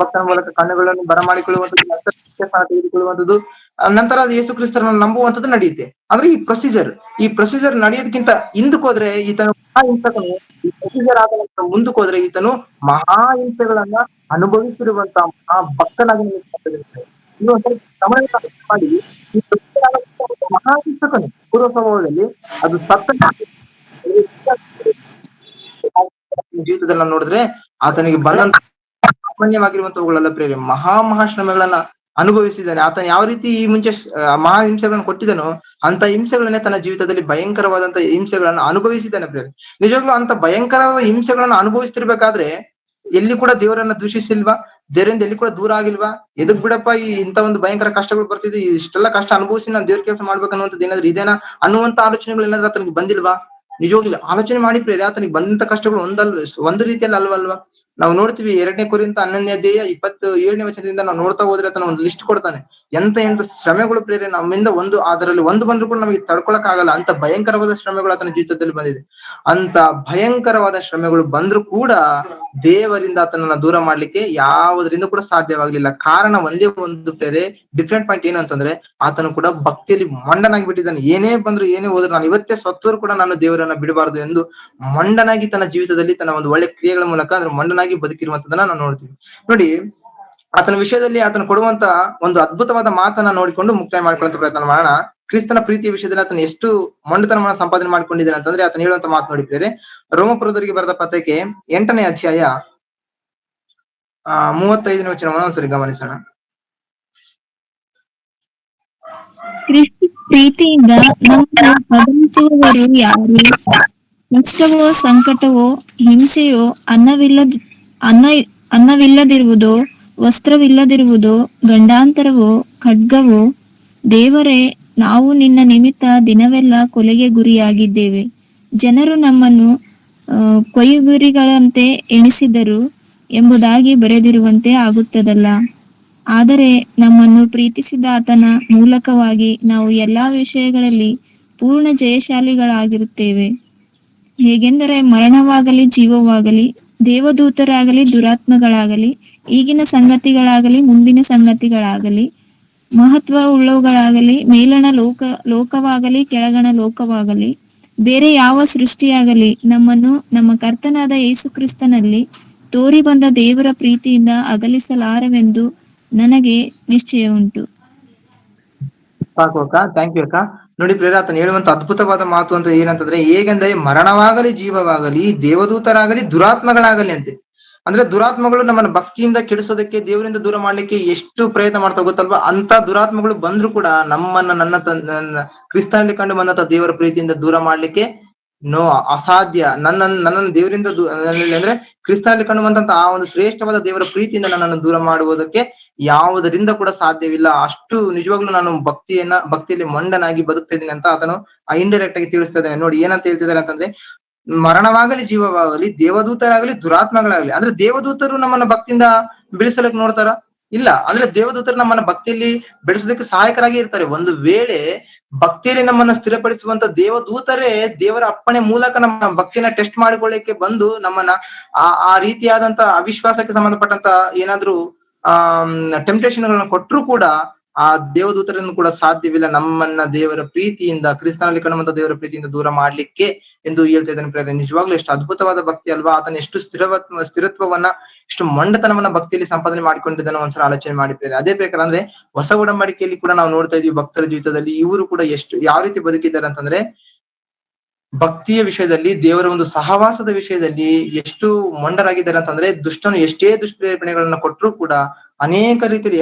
ಭಕ್ತನ ಮೂಲಕ ಕಣ್ಣುಗಳನ್ನು ಬರಮಾಡಿಕೊಳ್ಳುವಂಥದ್ದು, ನಂತರ ತೆಗೆದುಕೊಳ್ಳುವಂಥದ್ದು, ನಂತರ ಅದು ಯೇಸು ಕ್ರಿಸ್ತರನ್ನು ನಂಬುವಂಥದ್ದು ನಡೆಯುತ್ತೆ. ಆದ್ರೆ ಈ ಪ್ರೊಸೀಜರ್ ನಡೆಯೋದಕ್ಕಿಂತ ಹಿಂದಕ್ಕೆ ಹೋದ್ರೆ ಈತನು ಮಹಾಹಿಂಸಕನು. ಈ ಪ್ರೊಸೀಜರ್ ಆದ ನಂತರ ಮುಂದಕ್ಕೆ ಹೋದ್ರೆ ಈತನು ಮಹಾಹಿಂಸೆಗಳನ್ನ ಅನುಭವಿಸಿರುವಂತ ಭಕ್ತನಾಗಿ ಇನ್ನು ಸಮಯ ಮಾಡಿ ಈ ಮಹಾಹಿಂಸಕನು ಪೂರ್ವ ಸ್ವಭಾವದಲ್ಲಿ ಅದು ಜೀವಿತದಲ್ಲಿ ನಾವು ನೋಡಿದ್ರೆ ಆತನಿಗೆ ಬಂದಂತ ಸಾಮಾನ್ಯವಾಗಿರುವಂತವುಗಳೆಲ್ಲ ಪ್ರೇರೆ ಮಹಾಶ್ರಮಗಳನ್ನ ಅನುಭವಿಸಿದ್ದಾನೆ. ಆತನ ಯಾವ ರೀತಿ ಈ ಮುಂಚೆ ಮಹಾ ಹಿಂಸೆಗಳನ್ನು ಕೊಟ್ಟಿದನೋ ಅಂತ ಹಿಂಸೆಗಳನ್ನೇ ತನ್ನ ಜೀವಿತದಲ್ಲಿ ಭಯಂಕರವಾದಂತ ಹಿಂಸೆಗಳನ್ನ ಅನುಭವಿಸಿದ್ದಾನೆ ಪ್ರೇರೆ. ನಿಜವಾಗ್ಲೂ ಅಂತ ಭಯಂಕರವಾದ ಹಿಂಸೆಗಳನ್ನ ಅನುಭವಿಸ್ತಿರ್ಬೇಕಾದ್ರೆ ಎಲ್ಲಿ ಕೂಡ ದೇವರನ್ನ ದೂಷಿಸಿಲ್ವಾ? ದೇವರಿಂದ ಎಲ್ಲಿ ಕೂಡ ದೂರ ಆಗಿಲ್ವಾ? ಎದಕ್ ಬಿಡಪ್ಪ ಇಂತ ಒಂದು ಭಯಂಕರ ಕಷ್ಟಗಳು ಬರ್ತಿದೆ, ಇಷ್ಟೆಲ್ಲ ಕಷ್ಟ ಅನುಭವಿಸಿ ನಾನು ದೇವ್ರ ಕೆಲಸ ಮಾಡ್ಬೇಕನ್ನುವಂಥದ್ದು ಏನಾದ್ರು ಇದೇನಾ ಅನ್ನುವಂತ ಆಲೋಚನೆಗಳು ಏನಾದ್ರು ಆತನಿಗೆ ಬಂದಿಲ್ವಾ? ನಿಜವಾಗ್ಲೂ ಆಲೋಚನೆ ಮಾಡಿ ಪ್ರೇರೆ, ಆತನಿಗೆ ಬಂದಂತ ಕಷ್ಟಗಳು ಒಂದು ರೀತಿಯಲ್ಲಿ ಅಲ್ವಲ್ವಾ? ನಾವು ನೋಡ್ತೀವಿ 2ನೇ ಕೊರಿಂಥ 11ನೇ ಅಧ್ಯಾಯ 27ನೇ ವಚನದಿಂದ ನಾವು ನೋಡ್ತಾ ಹೋದ್ರೆ ಆತನ ಒಂದು ಲಿಸ್ಟ್ ಕೊಡ್ತಾನೆ. ಎಂತ ಶ್ರಮೆಗಳು ಪ್ರೇರೆ ನಮ್ಮಿಂದ ಅದರಲ್ಲಿ ಒಂದು ಬಂದ್ರು ಕೂಡ ನಮಗೆ ತಡ್ಕೊಳಕ್ ಆಗಲ್ಲ ಅಂತ ಭಯಂಕರವಾದ ಶ್ರಮೆಗಳು ಆತನ ಜೀವಿತದಲ್ಲಿ ಬಂದಿದೆ. ಅಂತ ಭಯಂಕರವಾದ ಶ್ರಮೆಗಳು ಬಂದ್ರು ಕೂಡ ದೇವರಿಂದ ಆತನನ್ನ ದೂರ ಮಾಡ್ಲಿಕ್ಕೆ ಯಾವುದರಿಂದ ಕೂಡ ಸಾಧ್ಯವಾಗ್ಲಿಲ್ಲ. ಕಾರಣ ಒಂದೇ ಒಂದು ಪ್ರೇರೆ ಡಿಫ್ರೆಂಟ್ ಪಾಯಿಂಟ್ ಏನು ಅಂತಂದ್ರೆ, ಆತನು ಕೂಡ ಭಕ್ತಿಯಲ್ಲಿ ಮಂಡನಾಗಿ ಬಿಟ್ಟಿದ್ದಾನೆ. ಏನೇ ಬಂದ್ರು ಏನೇ ಹೋದ್ರು ನಾನು ಇವತ್ತೇ ಸತ್ತರೂ ಕೂಡ ನಾನು ದೇವರನ್ನ ಬಿಡಬಾರದು ಎಂದು ಮಂಡನಾಗಿ ತನ್ನ ಜೀವಿತದಲ್ಲಿ ತನ್ನ ಒಂದು ಒಳ್ಳೆ ಕ್ರಿಯೆಗಳ ಮೂಲಕ ಅಂದ್ರೆ ಮಂಡನಾಗಿ ಬದುಕಿರುವಂತದನ್ನ ನಾವು ನೋಡ್ತೀವಿ. ನೋಡಿ, ಆತನ ವಿಷಯದಲ್ಲಿ ಆತನ ಕೊಡುವಂತ ಒಂದು ಅದ್ಭುತವಾದ ಮಾತನ್ನ ನೋಡಿಕೊಂಡು ಮುಕ್ತಾಯ ಮಾಡ್ಕೊಳ್ಳುವಂತ ಪ್ರಯತ್ನ ಮಾಡೋಣ. ಕ್ರಿಸ್ತನ ಪ್ರೀತಿಯ ವಿಷಯದಲ್ಲಿ ಆತನ ಎಷ್ಟು ಮೊಂಡತನವನ್ನ ಸಂಪಾದನೆ ಮಾಡ್ಕೊಂಡಿದ್ದಾನೆ ಅಂತಂದ್ರೆ ಆತನ ಹೇಳುವಂತ ಮಾತು ನೋಡಿದ್ರೆ, ರೋಮಪುರದವರಿಗೆ ಬರೆದ ಪತ್ರಕ್ಕೆ 8ನೇ ಅಧ್ಯಾಯ 35ನೇ ವಚನವನ್ನು ಒಂದ್ಸರಿ ಗಮನಿಸೋಣ. ಕ್ರಿಸ್ತ ಪ್ರೀತಿಯಿಂದ ನಮ್ಮನ್ನು ಬದಲಿಸುವವರು ಯಾರು? ಕಷ್ಟವೋ, ಸಂಕಟವೋ, ಹಿಂಸೆಯೋ, ಅನ್ನವಿಲ್ಲದಿರುವುದೋ, ವಸ್ತ್ರವಿಲ್ಲದಿರುವುದೋ, ಗಂಡಾಂತರವೋ, ಖಡ್ಗವೋ? ದೇವರೇ, ನಾವು ನಿನ್ನ ನಿಮಿತ್ತ ದಿನವೆಲ್ಲ ಕೊಲೆಗೆ ಗುರಿಯಾಗಿದ್ದೇವೆ. ಜನರು ನಮ್ಮನ್ನು ಕೊಯ್ಗುರಿಗಳಂತೆ ಎಣಿಸಿದರು ಎಂಬುದಾಗಿ ಬರೆದಿರುವಂತೆ ಆಗುತ್ತದಲ್ಲ. ಆದರೆ ನಮ್ಮನ್ನು ಪ್ರೀತಿಸಿದ ಆತನ ಮೂಲಕವಾಗಿ ನಾವು ಎಲ್ಲಾ ವಿಷಯಗಳಲ್ಲಿ ಪೂರ್ಣ ಜಯಶಾಲಿಗಳಾಗಿರುತ್ತೇವೆ. ಹೇಗೆಂದರೆ, ಮರಣವಾಗಲಿ, ಜೀವವಾಗಲಿ, ದೇವದೂತರಾಗಲಿ, ದುರಾತ್ಮಗಳಾಗಲಿ, ಈಗಿನ ಸಂಗತಿಗಳಾಗಲಿ, ಮುಂದಿನ ಸಂಗತಿಗಳಾಗಲಿ, ಮಹತ್ವ ಉಳ್ಳವುಗಳಾಗಲಿ, ಮೇಲಣ ಲೋಕವಾಗಲಿ, ಕೆಳಗಣ ಲೋಕವಾಗಲಿ, ಬೇರೆ ಯಾವ ಸೃಷ್ಟಿಯಾಗಲಿ ನಮ್ಮನ್ನು ನಮ್ಮ ಕರ್ತನಾದ ಯೇಸು ಕ್ರಿಸ್ತನಲ್ಲಿ ತೋರಿ ಬಂದ ದೇವರ ಪ್ರೀತಿಯಿಂದ ಅಗಲಿಸಲಾರವೆಂದು ನನಗೆ ನಿಶ್ಚಯ ಉಂಟು. ಸಾಕು ಅಕ್ಕ, ಥ್ಯಾಂಕ್ ಯು ಅಕ್ಕ. ನೋಡಿ ಪ್ರೇರ, ಆತನ ಹೇಳುವಂತ ಅದ್ಭುತವಾದ ಮಾತು ಅಂತ ಏನಂತಂದ್ರೆ, ಹೇಗೆಂದರೆ ಮರಣವಾಗಲಿ, ಜೀವವಾಗಲಿ, ದೇವದೂತರಾಗಲಿ, ದುರಾತ್ಮಗಳಾಗಲಿ ಅಂತೆ. ಅಂದ್ರೆ ದುರಾತ್ಮಗಳು ನಮ್ಮನ್ನ ಭಕ್ತಿಯಿಂದ ಕೆಡಿಸೋದಕ್ಕೆ, ದೇವರಿಂದ ದೂರ ಮಾಡ್ಲಿಕ್ಕೆ ಎಷ್ಟು ಪ್ರಯತ್ನ ಮಾಡ್ತಾ ಗೊತ್ತಲ್ವಾ? ಅಂತ ದುರಾತ್ಮಗಳು ಬಂದ್ರು ಕೂಡ ನನ್ನ ಕ್ರಿಸ್ತನಲ್ಲಿ ಕಂಡು ಬಂದಂತ ದೇವರ ಪ್ರೀತಿಯಿಂದ ದೂರ ಮಾಡ್ಲಿಕ್ಕೆ ಅಸಾಧ್ಯ. ನನ್ನನ್ನು ದೇವರಿಂದ ಅಂದ್ರೆ ಕ್ರಿಸ್ತನಲ್ಲಿ ಕಂಡು ಬಂದಂತ ಆ ಒಂದು ಶ್ರೇಷ್ಠವಾದ ದೇವರ ಪ್ರೀತಿಯಿಂದ ನನ್ನನ್ನು ದೂರ ಮಾಡುವುದಕ್ಕೆ ಯಾವುದರಿಂದ ಕೂಡ ಸಾಧ್ಯವಿಲ್ಲ. ಅಷ್ಟು ನಿಜವಾಗ್ಲೂ ನಾನು ಭಕ್ತಿಯಲ್ಲಿ ಮೊಂಡನಾಗಿ ಬದುಕ್ತಾ ಇದ್ದೀನಿ ಅಂತ ಆತನು ಇಂಡೈರೆಕ್ಟ್ ಆಗಿ ತಿಳಿಸ್ತಾ ಇದ್ದಾನೆ. ನೋಡಿ ಏನಂತ ಹೇಳ್ತಿದ್ದಾರೆ ಅಂತಂದ್ರೆ, ಮರಣವಾಗಲಿ, ಜೀವವಾಗಲಿ, ದೇವದೂತರಾಗಲಿ, ದುರಾತ್ಮಗಳಾಗಲಿ. ಅಂದ್ರೆ ದೇವದೂತರು ನಮ್ಮನ್ನ ಭಕ್ತಿಯಿಂದ ಬೆಳೆಸಲಿಕ್ಕೆ ನೋಡ್ತಾರ? ಇಲ್ಲ. ಅಂದ್ರೆ ದೇವದೂತರು ನಮ್ಮನ್ನ ಭಕ್ತಿಯಲ್ಲಿ ಬೆಳೆಸೋದಕ್ಕೆ ಸಹಾಯಕರಾಗಿ ಇರ್ತಾರೆ. ಒಂದು ವೇಳೆ ಭಕ್ತಿಯಲ್ಲಿ ನಮ್ಮನ್ನ ಸ್ಥಿರಪಡಿಸುವಂತ ದೇವದೂತರೇ ದೇವರ ಅಪ್ಪಣೆ ಮೂಲಕ ನಮ್ಮ ಭಕ್ತಿಯನ್ನ ಟೆಸ್ಟ್ ಮಾಡಿಕೊಳ್ಳಿಕ್ಕೆ ಬಂದು ನಮ್ಮನ್ನ ಆ ರೀತಿಯಾದಂತ ಅವಿಶ್ವಾಸಕ್ಕೆ ಸಂಬಂಧಪಟ್ಟಂತ ಏನಾದ್ರೂ ಟೆಂಪ್ಟೇಷನ್ ಗಳನ್ನ ಕೊಟ್ಟರು ಕೂಡ ಆ ದೇವದೂತರನ್ನು ಕೂಡ ಸಾಧ್ಯವಿಲ್ಲ ನಮ್ಮನ್ನ ದೇವರ ಪ್ರೀತಿಯಿಂದ, ಕ್ರಿಸ್ತನಲ್ಲಿ ಕಾಣುವಂತ ದೇವರ ಪ್ರೀತಿಯಿಂದ ದೂರ ಮಾಡ್ಲಿಕ್ಕೆ ಎಂದು ಹೇಳ್ತಾ ಇದ್ದಾನೆ ಪ್ರೇರೆ. ನಿಜವಾಗ್ಲೂ ಎಷ್ಟು ಅದ್ಭುತವಾದ ಭಕ್ತಿ ಅಲ್ವಾ? ಆತನ ಎಷ್ಟು ಸ್ಥಿರತ್ವವನ್ನ, ಎಷ್ಟು ಮೊಂಡತನವನ್ನ ಭಕ್ತಿಯಲ್ಲಿ ಸಂಪಾದನೆ ಮಾಡಿಕೊಂಡಿದ್ದಾನೆ ಒಂದ್ಸಲ ಆಲೋಚನೆ ಮಾಡಿ ಪ್ರೇರೆ. ಅದೇ ಪ್ರಕಾರ ಅಂದ್ರೆ ಹೊಸ ಒಡಂಬಡಿಕೆಯಲ್ಲಿ ಕೂಡ ನಾವು ನೋಡ್ತಾ ಇದೀವಿ ಭಕ್ತರ ಜೀವಿತದಲ್ಲಿ ಇವರು ಕೂಡ ಯಾವ ರೀತಿ ಬದುಕಿದ್ದಾರೆ ಅಂತಂದ್ರೆ, ಭಕ್ತಿಯ ವಿಷಯದಲ್ಲಿ, ದೇವರ ಒಂದು ಸಹವಾಸದ ವಿಷಯದಲ್ಲಿ ಎಷ್ಟು ಮೊಂಡರಾಗಿದ್ದಾರೆ ಅಂತಂದ್ರೆ, ದುಷ್ಟನು ಎಷ್ಟೇ ದುಷ್ಪ್ರೇರಣೆಗಳನ್ನ ಕೊಟ್ಟರು ಕೂಡ ಅನೇಕ ರೀತಿಯಲ್ಲಿ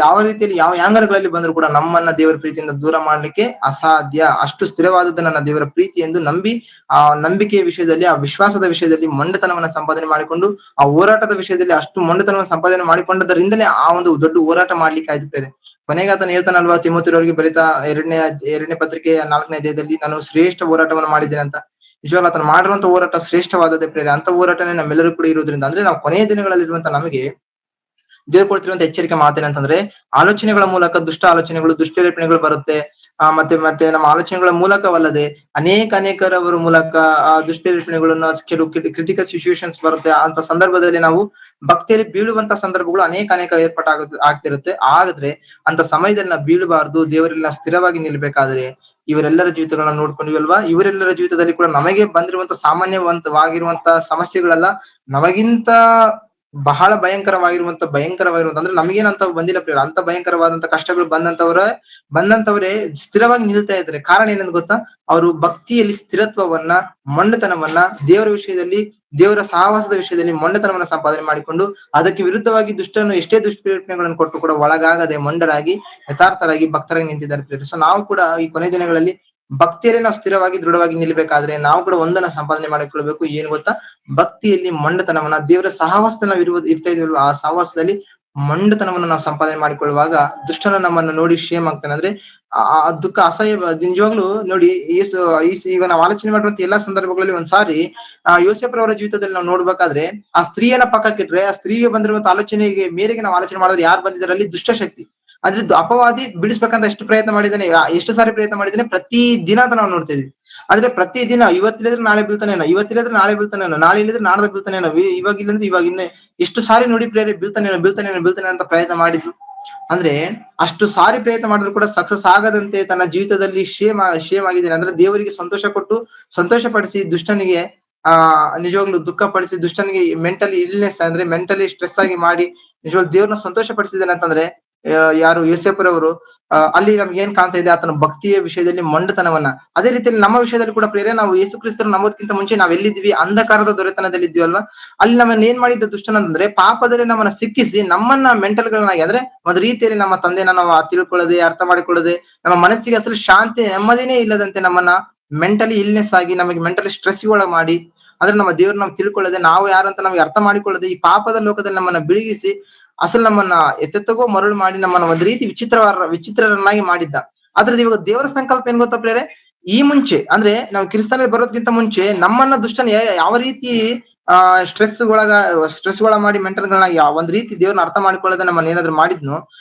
ಯಾವ ಯಾಂಗಲ್ಗಳಲ್ಲಿ ಬಂದ್ರು ಕೂಡ ನಮ್ಮನ್ನ ದೇವರ ಪ್ರೀತಿಯಿಂದ ದೂರ ಮಾಡ್ಲಿಕ್ಕೆ ಅಸಾಧ್ಯ. ಅಷ್ಟು ಸ್ಥಿರವಾದದ್ದು ನನ್ನ ದೇವರ ಪ್ರೀತಿ ಎಂದು ನಂಬಿ ಆ ನಂಬಿಕೆಯ ವಿಷಯದಲ್ಲಿ, ಆ ವಿಶ್ವಾಸದ ವಿಷಯದಲ್ಲಿ ಮೊಂಡತನವನ್ನ ಸಂಪಾದನೆ ಮಾಡಿಕೊಂಡು, ಆ ಹೋರಾಟದ ವಿಷಯದಲ್ಲಿ ಅಷ್ಟು ಮೊಂಡತನವನ್ನು ಸಂಪಾದನೆ ಮಾಡಿಕೊಂಡದರಿಂದಲೇ ಆ ಒಂದು ದೊಡ್ಡ ಹೋರಾಟ ಮಾಡ್ಲಿಕ್ಕೆ ಆಯ್ತು. ಕೊನೆಗೆ ಆತನ ಹೇಳ್ತಾನಲ್ವಾ ತಿಮೋತಿಯವರಿಗೆ ಬರೀತಾ ಎರಡನೇ ಪತ್ರಿಕೆ 4ನೇ ಅಧ್ಯಾಯದಲ್ಲಿ, ನಾನು ಶ್ರೇಷ್ಠ ಹೋರಾಟವನ್ನು ಮಾಡಿದ್ದೇನೆ ಅಂತ. ನಿಜವಾಗ್ಲೂ ಆತನ ಮಾಡಿರುವಂತ ಹೋರಾಟ ಶ್ರೇಷ್ಠವಾದದ್ದೇ ಪ್ರೇರೆ. ಅಂತ ಹೋರಾಟನೇ ನಮ್ಮೆಲ್ಲರೂ ಕೂಡ ಇರೋದ್ರಿಂದ, ಅಂದ್ರೆ ನಾವು ಕೊನೆಯ ದಿನಗಳಲ್ಲಿರುವಂತ ನಮಗೆ ದೇವ್ರು ಕೊಡ್ತಿರುವಂತ ಎಚ್ಚರಿಕೆ ಮಾತೇನಂತಂದ್ರೆ, ಆಲೋಚನೆಗಳ ಮೂಲಕ ದುಷ್ಟ ಆಲೋಚನೆಗಳು, ದುಷ್ಪ್ರೇರಣೆಗಳು ಬರುತ್ತೆ. ಮತ್ತೆ ನಮ್ಮ ಆಲೋಚನೆಗಳ ಮೂಲಕವಲ್ಲದೆ ಅನೇಕರವರ ಮೂಲಕ ಆ ದುಷ್ಪ್ರೇರಣೆಗಳನ್ನ, ಕೆಲವು ಕ್ರಿಟಿಕಲ್ ಸಿಚುವೇಶನ್ಸ್ ಬರುತ್ತೆ. ಅಂತ ಸಂದರ್ಭದಲ್ಲಿ ನಾವು ಭಕ್ತಿಯಲ್ಲಿ ಬೀಳುವಂತ ಸಂದರ್ಭಗಳು ಅನೇಕ ಆಗ್ತಿರುತ್ತೆ. ಆದ್ರೆ ಅಂತ ಸಮಯದಲ್ಲಿ ನಾವು ಬೀಳಬಾರ್ದು. ದೇವರೆಲ್ಲ ಸ್ಥಿರವಾಗಿ ನಿಲ್ಬೇಕಾದ್ರೆ ಇವರೆಲ್ಲರ ಜೀವಿತಗಳನ್ನ ನೋಡ್ಕೊಂಡಿವಲ್ವಾ? ಇವರೆಲ್ಲರ ಜೀವಿತದಲ್ಲಿ ಕೂಡ ನಮಗೆ ಬಂದಿರುವಂತ ಸಾಮಾನ್ಯವಾಗಿರುವಂತ ಸಮಸ್ಯೆಗಳೆಲ್ಲ ನಮಗಿಂತ ಬಹಳ ಭಯಂಕರವಾಗಿರುವಂತ ಅಂದ್ರೆ ನಮಗೇನಂತ ಬಂದಿಲ್ಲ ಪ್ರಿಯ. ಅಂತ ಭಯಂಕರವಾದಂತ ಕಷ್ಟಗಳು ಬಂದಂತವರೇ ಸ್ಥಿರವಾಗಿ ನಿಲ್ತಾ ಇದ್ದಾರೆ. ಕಾರಣ ಏನಂತ ಗೊತ್ತಾ? ಅವರು ಭಕ್ತಿಯಲ್ಲಿ ಸ್ಥಿರತ್ವವನ್ನ, ಮೊಂಡತನವನ್ನ, ದೇವರ ವಿಷಯದಲ್ಲಿ, ದೇವರ ಸಹವಾಸದ ವಿಷಯದಲ್ಲಿ ಮೊಂಡತನವನ್ನ ಸಂಪಾದನೆ ಮಾಡಿಕೊಂಡು, ಅದಕ್ಕೆ ವಿರುದ್ಧವಾಗಿ ದುಷ್ಟನ್ನು ಎಷ್ಟೇ ದುಷ್ಪ್ರೇರಣೆಗಳನ್ನು ಕೊಟ್ಟು ಕೂಡ ಒಳಗಾಗದೆ ಮೊಂಡರಾಗಿ, ಯಥಾರ್ಥರಾಗಿ, ಭಕ್ತರಾಗಿ ನಿಂತಿದ್ದಾರೆ. ಸೊ ನಾವು ಕೂಡ ಈ ಕೊನೆ ದಿನಗಳಲ್ಲಿ ಭಕ್ತಿಯಲ್ಲಿ ನಾವು ಸ್ಥಿರವಾಗಿ, ದೃಢವಾಗಿ ನಿಲ್ಬೇಕಾದ್ರೆ ನಾವು ಕೂಡ ಒಂದನ್ನ ಸಂಪಾದನೆ ಮಾಡಿಕೊಳ್ಬೇಕು. ಏನು ಗೊತ್ತಾ? ಭಕ್ತಿಯಲ್ಲಿ ಮೊಂಡತನವನ್ನ, ದೇವರ ಸಹವಾಸದಲ್ಲಿ ನಾವು ಇರ್ತಾ ಇದೀವಲ್ವಾ, ಆ ಸಹವಾಸದಲ್ಲಿ ಮೊಂಡತನವನ್ನು ನಾವು ಸಂಪಾದನೆ ಮಾಡಿಕೊಳ್ಳುವಾಗ ದುಷ್ಟನ ನಮ್ಮನ್ನು ನೋಡಿ ಶೇಮ್ ಆಗ್ತಾನೆ. ಅಂದ್ರೆ ಆ ದುಃಖ ಅಸಹ್ಯ ನಿಜವಾಗ್ಲೂ ನೋಡಿ ಈಗ ನಾವು ಆಲೋಚನೆ ಮಾಡುವಂತ ಎಲ್ಲಾ ಸಂದರ್ಭಗಳಲ್ಲಿ ಒಂದ್ಸಾರಿ ಯೋಸೇಫರವರ ಜೀವಿತದಲ್ಲಿ ನಾವು ನೋಡ್ಬೇಕಾದ್ರೆ ಆ ಸ್ತ್ರೀಯನ್ನ ಪಕ್ಕಕ್ಕಿಟ್ರೆ ಆ ಸ್ತ್ರೀಗೆ ಬಂದಿರುವಂತ ಆಲೋಚನೆಗೆ ಮೇರೆಗೆ ನಾವು ಆಲೋಚನೆ ಮಾಡಿದ್ರೆ ಯಾರು ಬಂದಿದ್ದಾರೆ ಅಲ್ಲಿ ದುಷ್ಟಶಕ್ತಿ. ಆದ್ರೆ ಅಪವಾದಿ ಬಿಡಿಸ್ಬೇಕಂತ ಎಷ್ಟು ಪ್ರಯತ್ನ ಮಾಡಿದ್ದಾನೆ, ಎಷ್ಟು ಸಾರಿ ಪ್ರಯತ್ನ ಮಾಡಿದ್ದಾನೆ, ಪ್ರತಿ ದಿನ ಅಂತ ನಾವು ನೋಡ್ತಾ ಇದೀವಿ. ಆದ್ರೆ ಪ್ರತಿ ದಿನ ಇವತ್ತಿಲ್ಲದ್ರೆ ನಾಳೆ ಬೀಳ್ತಾನೇನೋ, ಇವತ್ತಿಲ್ಲದ್ರೆ ನಾಳೆ ಬೀಳ್ತಾನೇನೋ, ನಾಳೆ ಇಲ್ಲದ್ರೆ ನಾಡ್ದು ಬೀಳ್ತಾನೇನೋ, ಇವಾಗ ಇಲ್ಲಂದ್ರೆ ಇವಾಗ ಇನ್ನ ಎಷ್ಟು ಸಾರಿ ನೋಡಿ ಪ್ರೇರೆ ಬೀಳ್ತಾನೆ ಅಂತ ಪ್ರಯತ್ನ ಮಾಡಿದ್ರು. ಅಂದ್ರೆ ಅಷ್ಟು ಸಾರಿ ಪ್ರಯತ್ನ ಮಾಡಿದ್ರು ಕೂಡ ಸಕ್ಸಸ್ ಆಗದಂತೆ ತನ್ನ ಜೀವಿತದಲ್ಲಿ ಶೇಮ್ ಆಗಿದ್ದೇನೆ. ಅಂದ್ರೆ ದೇವರಿಗೆ ಸಂತೋಷ ಕೊಟ್ಟು ಸಂತೋಷ ಪಡಿಸಿ ದುಷ್ಟನಿಗೆ ನಿಜವಾಗ್ಲೂ ದುಃಖ ಪಡಿಸಿ ದುಷ್ಟನಿಗೆ ಮೆಂಟಲಿ ಇಲ್ನೆಸ್ ಅಂದ್ರೆ ಮೆಂಟಲಿ ಸ್ಟ್ರೆಸ್ ಆಗಿ ಮಾಡಿ ನಿಜವಾಗ್ಲೂ ದೇವ್ರನ್ನ ಸಂತೋಷ ಪಡಿಸಿದ್ದೇನೆ ಅಂತಂದ್ರೆ ಯಾರು ಯೋಸೇಫರವರು ಅಲ್ಲಿ ನಮ್ಗೆ ಏನ್ ಕಾಣ್ತಾ ಇದೆ, ಆತನ ಭಕ್ತಿಯ ವಿಷಯದಲ್ಲಿ ಮೊಂಡತನವನ್ನ. ಅದೇ ರೀತಿಯಲ್ಲಿ ನಮ್ಮ ವಿಷಯದಲ್ಲಿ ಕೂಡ ಪ್ರೇರೆ ನಾವು ಯೇಸು ಕ್ರಿಸ್ತರು ನಂಬೋದಕ್ಕಿಂತ ಮುಂಚೆ ನಾವ್ ಎಲ್ಲಿದ್ವಿ, ಅಂಧಕಾರದ ದೊರೆತನದಲ್ಲಿ ಇದ್ವಿ ಅಲ್ವಾ. ಅಲ್ಲಿ ನಮ್ಮನ್ನ ಏನ್ ಮಾಡಿದ್ದ ದುಷ್ಟನಂದ್ರೆ ಪಾಪದಲ್ಲಿ ನಮ್ಮನ್ನ ಸಿಕ್ಕಿಸಿ ನಮ್ಮನ್ನ ಮೆಂಟಲ್ ಗಳನ್ನಾಗಿ ಅಂದ್ರೆ ಒಂದ್ ರೀತಿಯಲ್ಲಿ ನಮ್ಮ ತಂದೆನ ನಾವು ತಿಳ್ಕೊಳ್ಳದೆ ಅರ್ಥ ಮಾಡಿಕೊಳ್ಳದೆ ನಮ್ಮ ಮನಸ್ಸಿಗೆ ಅಸಲು ಶಾಂತಿ ನೆಮ್ಮದಿನೇ ಇಲ್ಲದಂತೆ ನಮ್ಮನ್ನ ಮೆಂಟಲಿ ಇಲ್ನೆಸ್ ಆಗಿ ನಮಗೆ ಮೆಂಟಲಿ ಸ್ಟ್ರೆಸ್ ಒಳಗ್ ಮಾಡಿ ಅಂದ್ರೆ ನಮ್ಮ ದೇವ್ರ ನಾವು ತಿಳ್ಕೊಳ್ಳದೆ ನಾವು ಯಾರಂತ ನಮ್ಗೆ ಅರ್ಥ ಮಾಡಿಕೊಳ್ಳದೆ ಈ ಪಾಪದ ಲೋಕದಲ್ಲಿ ನಮ್ಮನ್ನ ಬಿಳಿಗಿಸಿ ಅಸಲು ನಮ್ಮನ್ನ ಎತ್ತೆತ್ತಗೋ ಮರಳು ಮಾಡಿ ನಮ್ಮನ್ನ ಒಂದ್ ರೀತಿ ವಿಚಿತ್ರರನ್ನಾಗಿ ಮಾಡಿದ್ದ. ಆದ್ರೆ ಇವಾಗ ದೇವರ ಸಂಕಲ್ಪ ಏನ್ ಗೊತ್ತಾ ಪ್ರೇರೆ, ಈ ಮುಂಚೆ ಅಂದ್ರೆ ನಾವು ಕ್ರಿಸ್ತನಲ್ಲಿ ಬರೋದ್ಕಿಂತ ಮುಂಚೆ ನಮ್ಮನ್ನ ದುಷ್ಟನ ಯಾವ ರೀತಿ ಸ್ಟ್ರೆಸ್ ಒಳ ಮಾಡಿ ಮೆಂಟಲ್ ಗಳನ್ನ ಒಂದ್ ರೀತಿ ದೇವ್ರನ್ನ ಅರ್ಥ ಮಾಡಿಕೊಳ್ಳದೆ ನಮ್ಮನ್ನ ಏನಾದ್ರು ಮಾಡಿದ್ನು,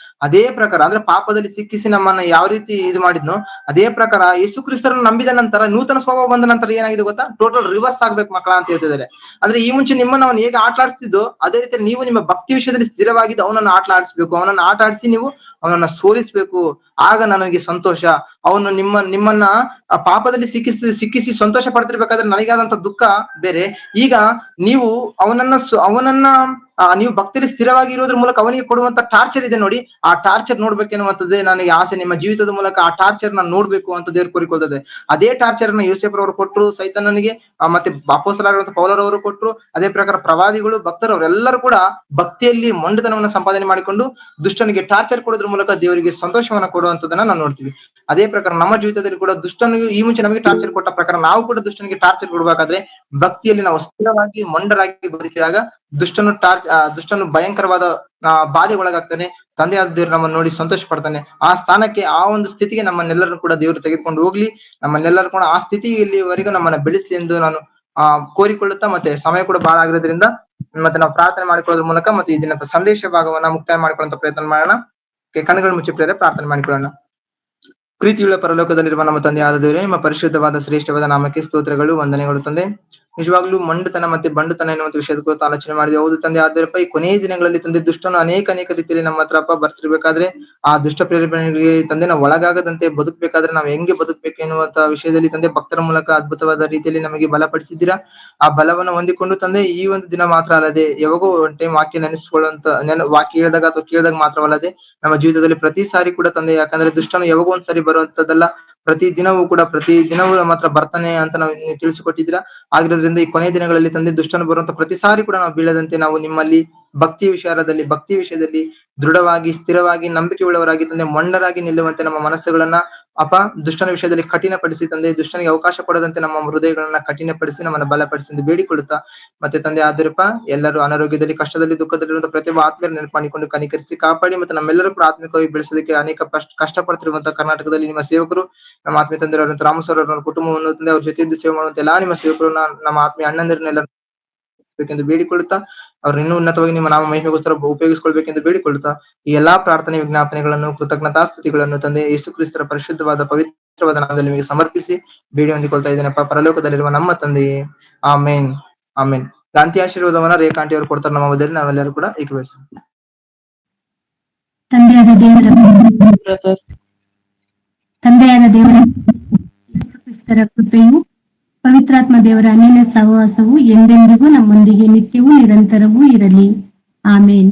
ಅದೇ ಪ್ರಕಾರ ಅಂದ್ರೆ ಪಾಪದಲ್ಲಿ ಸಿಕ್ಕಿಸಿ ನಮ್ಮನ್ನ ಯಾವ ರೀತಿ ಇದು ಮಾಡಿದ್ನು ಅದೇ ಪ್ರಕಾರ ಯೇಸು ಕ್ರಿಸ್ತರನ್ನು ನಂಬಿದ ನಂತರ ನೂತನ ಸ್ವಭಾವ ಬಂದ ನಂತರ ಏನಾಗಿದೆ ಗೊತ್ತಾ, ಟೋಟಲ್ ರಿವರ್ಸ್ ಆಗ್ಬೇಕು ಮಕ್ಕಳ ಅಂತ ಹೇಳ್ತಿದ್ದಾರೆ. ಅಂದ್ರೆ ಈ ಮುಂಚೆ ನಿಮ್ಮನ್ನ ಅವನು ಹೇಗೆ ಆಟ ಆಡಿಸ್ತಿದ್ದು ಅದೇ ರೀತಿ ನೀವು ನಿಮ್ಮ ಭಕ್ತಿ ವಿಷಯದಲ್ಲಿ ಸ್ಥಿರವಾಗಿದ್ದು ಅವನನ್ನ ಆಟ ಆಡಿಸ್ಬೇಕು, ಅವನನ್ನ ಆಟ ಆಡಿಸಿ ನೀವು ಅವನನ್ನ ಸೋಲಿಸ್ಬೇಕು. ಆಗ ನನಗೆ ಸಂತೋಷ. ಅವನು ನಿಮ್ಮನ್ನ ಪಾಪದಲ್ಲಿ ಸಿಕ್ಕಿಸಿ ಸಂತೋಷ ಪಡ್ತಿರ್ಬೇಕಾದ್ರೆ ನನಗಾದಂತ ದುಃಖ ಬೇರೆ. ಈಗ ನೀವು ಅವನನ್ನ ನೀವು ಭಕ್ತಿಯಲ್ಲಿ ಸ್ಥಿರವಾಗಿ ಇರೋದ್ರ ಮೂಲಕ ಅವನಿಗೆ ಕೊಡುವಂತ ಟಾರ್ಚರ್ ಇದೆ ನೋಡಿ, ಆ ಟಾರ್ಚರ್ ನೋಡ್ಬೇಕೆನ್ನುವಂಥದ್ದೇ ನನಗೆ ಆಸೆ. ನಿಮ್ಮ ಜೀವಿತದ ಮೂಲಕ ಆ ಟಾರ್ಚರ್ ನಾನು ನೋಡ್ಬೇಕು ಅಂತ ದೇವ್ರು ಕೋರಿಕೊಳ್ತದೆ. ಅದೇ ಟಾರ್ಚರ್ ನ ಯೋಸೇಫರವರು ಕೊಟ್ಟರು ಸೈತಾನನಿಗೆ, ಮತ್ತೆ ಅಪೊಸ್ತಲರಾಗಿರುವಂತ ಪೌಲರವರು ಕೊಟ್ಟರು. ಅದೇ ಪ್ರಕಾರ ಪ್ರವಾದಿಗಳು ಭಕ್ತರವರೆಲ್ಲರೂ ಕೂಡ ಭಕ್ತಿಯಲ್ಲಿ ಮೊಂಡತನವನ್ನ ಸಂಪಾದನೆ ಮಾಡಿಕೊಂಡು ದುಷ್ಟನಿಗೆ ಟಾರ್ಚರ್ ಕೊಡೋದ್ರ ಮೂಲಕ ದೇವರಿಗೆ ಸಂತೋಷವನ್ನ ಕೊಡುವಂತದನ್ನ ನಾವು ನೋಡ್ತೀವಿ. ಅದೇ ಪ್ರಕಾರ ನಮ್ಮ ಜೀವಿತದಲ್ಲಿ ಕೂಡ ದುಷ್ಟನಿಗೆ ಈ ಮುಂಚೆ ನಮಗೆ ಟಾರ್ಚರ್ ಕೊಟ್ಟ ಪ್ರಕಾರ ನಾವು ಕೂಡ ದುಷ್ಟನಿಗೆ ಟಾರ್ಚರ್ ಕೊಡ್ಬೇಕಾದ್ರೆ ಭಕ್ತಿಯಲ್ಲಿ ನಾವು ಸ್ಥಿರವಾಗಿ ಮೊಂಡರಾಗಿ ಬದುಕಿದಾಗ ದುಷ್ಟನು ಭಯಂಕರವಾದ ಬಾಧೆ ಒಳಗಾಗ್ತಾನೆ. ತಂದೆಯಾದ ದೇವ್ರು ನಮ್ಮನ್ನು ನೋಡಿ ಸಂತೋಷ ಪಡ್ತಾನೆ. ಆ ಸ್ಥಾನಕ್ಕೆ ಆ ಒಂದು ಸ್ಥಿತಿಗೆ ನಮ್ಮನ್ನೆಲ್ಲರೂ ಕೂಡ ದೇವರು ತೆಗೆದುಕೊಂಡು ಹೋಗ್ಲಿ, ನಮ್ಮನ್ನೆಲ್ಲರೂ ಕೂಡ ಆ ಸ್ಥಿತಿಯಲ್ಲಿವರೆಗೂ ನಮ್ಮನ್ನ ಬೆಳೆಸಲಿ ಎಂದು ನಾನು ಕೋರಿಕೊಳ್ಳುತ್ತಾ, ಮತ್ತೆ ಸಮಯ ಕೂಡ ಬಹಳ ಆಗಿರೋದ್ರಿಂದ ಮತ್ತೆ ನಾವು ಪ್ರಾರ್ಥನೆ ಮಾಡಿಕೊಳ್ಳೋದ್ರ ಮೂಲಕ ಮತ್ತೆ ಈ ದಿನದ ಸಂದೇಶ ಭಾಗವನ್ನ ಮುಕ್ತಾಯ ಮಾಡಿಕೊಳ್ಳುವಂತ ಪ್ರಯತ್ನ ಮಾಡೋಣ. ಕಣ್ಣುಗಳು ಮುಚ್ಚಿ ಪ್ರೇರೆ ಪ್ರಾರ್ಥನೆ ಮಾಡಿಕೊಳ್ಳೋಣ. ಪ್ರೀತಿಯುಳ್ಳ ಪರಲೋಕದಲ್ಲಿರುವ ನಮ್ಮ ತಂದೆಯಾದ ದೇವರೇ, ನಿಮ್ಮ ಪರಿಶುದ್ಧವಾದ ಶ್ರೇಷ್ಠವಾದ ನಾಮಕ್ಕೆ ಸ್ತೋತ್ರಗಳು, ವಂದನೆಗಳು ತಂದೆ. ನಿಜವಾಗ್ಲೂ ಮಂಡುತನ ಮತ್ತೆ ಬಂಡುತನ ಎನ್ನುವಂತ ವಿಷಯದ ಕುರಿತು ಆಲೋಚನೆ ಮಾಡಿದ್ವಿ. ಹೌದು ತಂದೆ, ಆದರಪ್ಪ ಈ ಕೊನೆಯ ದಿನಗಳಲ್ಲಿ ತಂದೆ ದುಷ್ಟನು ಅನೇಕ ರೀತಿಯಲ್ಲಿ ನಮ್ಮ ಹತ್ರಪ್ಪ ಬರ್ತಿರ್ಬೇಕಾದ್ರೆ ಆ ದುಷ್ಟ ಪ್ರೇರೇಪಣೆಗೆ ತಂದೆ ನಾವು ಒಳಗಾಗದಂತೆ ಬದುಕ್ಬೇಕಾದ್ರೆ ನಾವು ಹೆಂಗೆ ಬದುಕ್ಬೇಕು ಎನ್ನುವಂತ ವಿಷಯದಲ್ಲಿ ತಂದೆ ಭಕ್ತರ ಮೂಲಕ ಅದ್ಭುತವಾದ ರೀತಿಯಲ್ಲಿ ನಮಗೆ ಬಲಪಡಿಸಿದ್ದೀರಾ. ಆ ಬಲವನ್ನು ಹೊಂದಿಕೊಂಡು ತಂದೆ ಈ ಒಂದು ದಿನ ಮಾತ್ರ ಅಲ್ಲದೆ ಯಾವಾಗೋ ಒಂದ್ ಟೈಮ್ ವಾಕ್ಯ ವಾಕ್ಯ ಹೇಳಿದಾಗ ಅಥವಾ ಕೇಳಿದಾಗ ಮಾತ್ರವಲ್ಲದೆ ನಮ್ಮ ಜೀವಿತದಲ್ಲಿ ಪ್ರತಿ ಸಾರಿ ಕೂಡ ತಂದೆ, ಯಾಕಂದ್ರೆ ದುಷ್ಟನು ಯಾವಾಗೋ ಒಂದ್ಸರಿ ಬರುವಂತದ್ದಲ್ಲ, ಪ್ರತಿ ದಿನವೂ ಮಾತ್ರ ಬರ್ತಾನೆ ಅಂತ ನಾವು ತಿಳಿಸಿಕೊಟ್ಟಿದ್ದೀರಾ. ಆಗಿರೋದ್ರಿಂದ ಈ ಕೊನೆಯ ದಿನಗಳಲ್ಲಿ ತಂದೆ ದುಷ್ಟನು ಬರುವಂತ ಪ್ರತಿ ಸಾರಿ ಕೂಡ ನಾವು ಬೀಳದಂತೆ ನಾವು ನಿಮ್ಮಲ್ಲಿ ಭಕ್ತಿ ವಿಷಯದಲ್ಲಿ ದೃಢವಾಗಿ ಸ್ಥಿರವಾಗಿ ನಂಬಿಕೆ ಉಳ್ಳವರಾಗಿ ತಂದೆ ಮೊಂಡರಾಗಿ ನಿಲ್ಲುವಂತೆ ನಮ್ಮ ಮನಸ್ಸುಗಳನ್ನ ದುಷ್ಟನ ವಿಷಯದಲ್ಲಿ ಕಠಿಣಪಡಿಸಿ ತಂದೆ, ದುಷ್ಟನಿಗೆ ಅವಕಾಶ ಕೊಡದಂತೆ ನಮ್ಮ ಹೃದಯಗಳನ್ನ ಕಠಿಣಪಡಿಸಿ ನಮ್ಮನ್ನ ಬಲಪಡಿಸಿ ಎಂದು ಬೇಡಿಕೊಳ್ಳುತ್ತಾ, ಮತ್ತೆ ತಂದೆ ಆದರಪ್ಪ ಎಲ್ಲರೂ ಅನಾರೋಗ್ಯದಲ್ಲಿ ಕಷ್ಟದಲ್ಲಿ ದುಃಖದಲ್ಲಿರುವಂತಹ ಪ್ರತಿಯೊಬ್ಬ ಆತ್ಮೀಯರ ನೆನಪು ಮಾಡಿಕೊಂಡು ಕನಿಕರಿಸಿ ಕಾಪಾಡಿ, ಮತ್ತೆ ನಮ್ಮೆಲ್ಲರೂ ಕೂಡ ಆತ್ಮಿಕವಾಗಿ ಬೆಳೆಸೋದಕ್ಕೆ ಅನೇಕ ಕಷ್ಟಪಡ್ತಿರುವಂತಹ ಕರ್ನಾಟಕದಲ್ಲಿ ನಿಮ್ಮ ಸೇವಕರು, ನಮ್ಮ ಆತ್ಮೀಯ ತಂದೆಯವರಂತ ರಾಮಸ್ವರ ಅವರ ಕುಟುಂಬವನ್ನು ತಂದೆ ಅವ್ರ ಜೊತೆಯಿಂದ ಸೇವೆ ಮಾಡುವಂತ ಎಲ್ಲಾ ನಿಮ್ಮ ಸೇವಕರು ನಮ್ಮ ಆತ್ಮೀಯ ಅಣ್ಣಂದಿರನ್ನೆಲ್ಲ ಬೇಕೆಂದು ಬೇಡಿಕೊಳ್ಳುತ್ತಾ, ಅವ್ರನ್ನ ಇನ್ನೂ ಉನ್ನತವಾಗಿ ನಿಮ್ಮ ನಾಮ ಮಹಿಮೆಗೋಸ್ಕರ ಉಪಯೋಗಿಸಿಕೊಳ್ಬೇಕೆಂದು ಬೇಡಿಕೊಳ್ಳುತ್ತಾ ಈ ಎಲ್ಲಾ ಪ್ರಾರ್ಥನೆ ವಿಜ್ಞಾಪನೆಗಳನ್ನು ಕೃತಜ್ಞತಾಸ್ತುತಿಗಳನ್ನು ತಂದೆ ಯೇಸು ಕ್ರಿಸ್ತರ ಪರಿಶುದ್ಧವಾದ ಪವಿತ್ರವಾದ ನಾಮದಲ್ಲಿ ನಿಮಗೆ ಸಮರ್ಪಿಸಿ ಬೇಡಿ ಹೊಂದಿಕೊಳ್ತಾ ಇದ್ದೇನಪ್ಪ ಪರಲೋಕದಲ್ಲಿರುವ ನಮ್ಮ ತಂದೆಯೇ, ಆಮೇನ್ ಆಮೇನ್. ಗಾಂತಿ ಆಶೀರ್ವಾದವನ್ನ ರೇಖಾಂಟಿ ಅವರು ಕೊಡ್ತಾರೆ ನಮ್ಮ ಮಧ್ಯದಲ್ಲಿ, ನಾವೆಲ್ಲರೂ ಕೂಡ ಏಕೀಭವಿಸೋಣ. ತಂದೆಯಾದ ದೇವರ ಯೇಸು ಕ್ರಿಸ್ತರ ಕೃಪೆಯು ಪವಿತ್ರಾತ್ಮ ದೇವರ ಅನ್ಯೋನ್ಯ ಸಹವಾಸವು ಎಂದೆಂದಿಗೂ ನಮ್ಮೊಂದಿಗೆ ನಿತ್ಯವೂ ನಿರಂತರವೂ ಇರಲಿ. ಆಮೇನ್.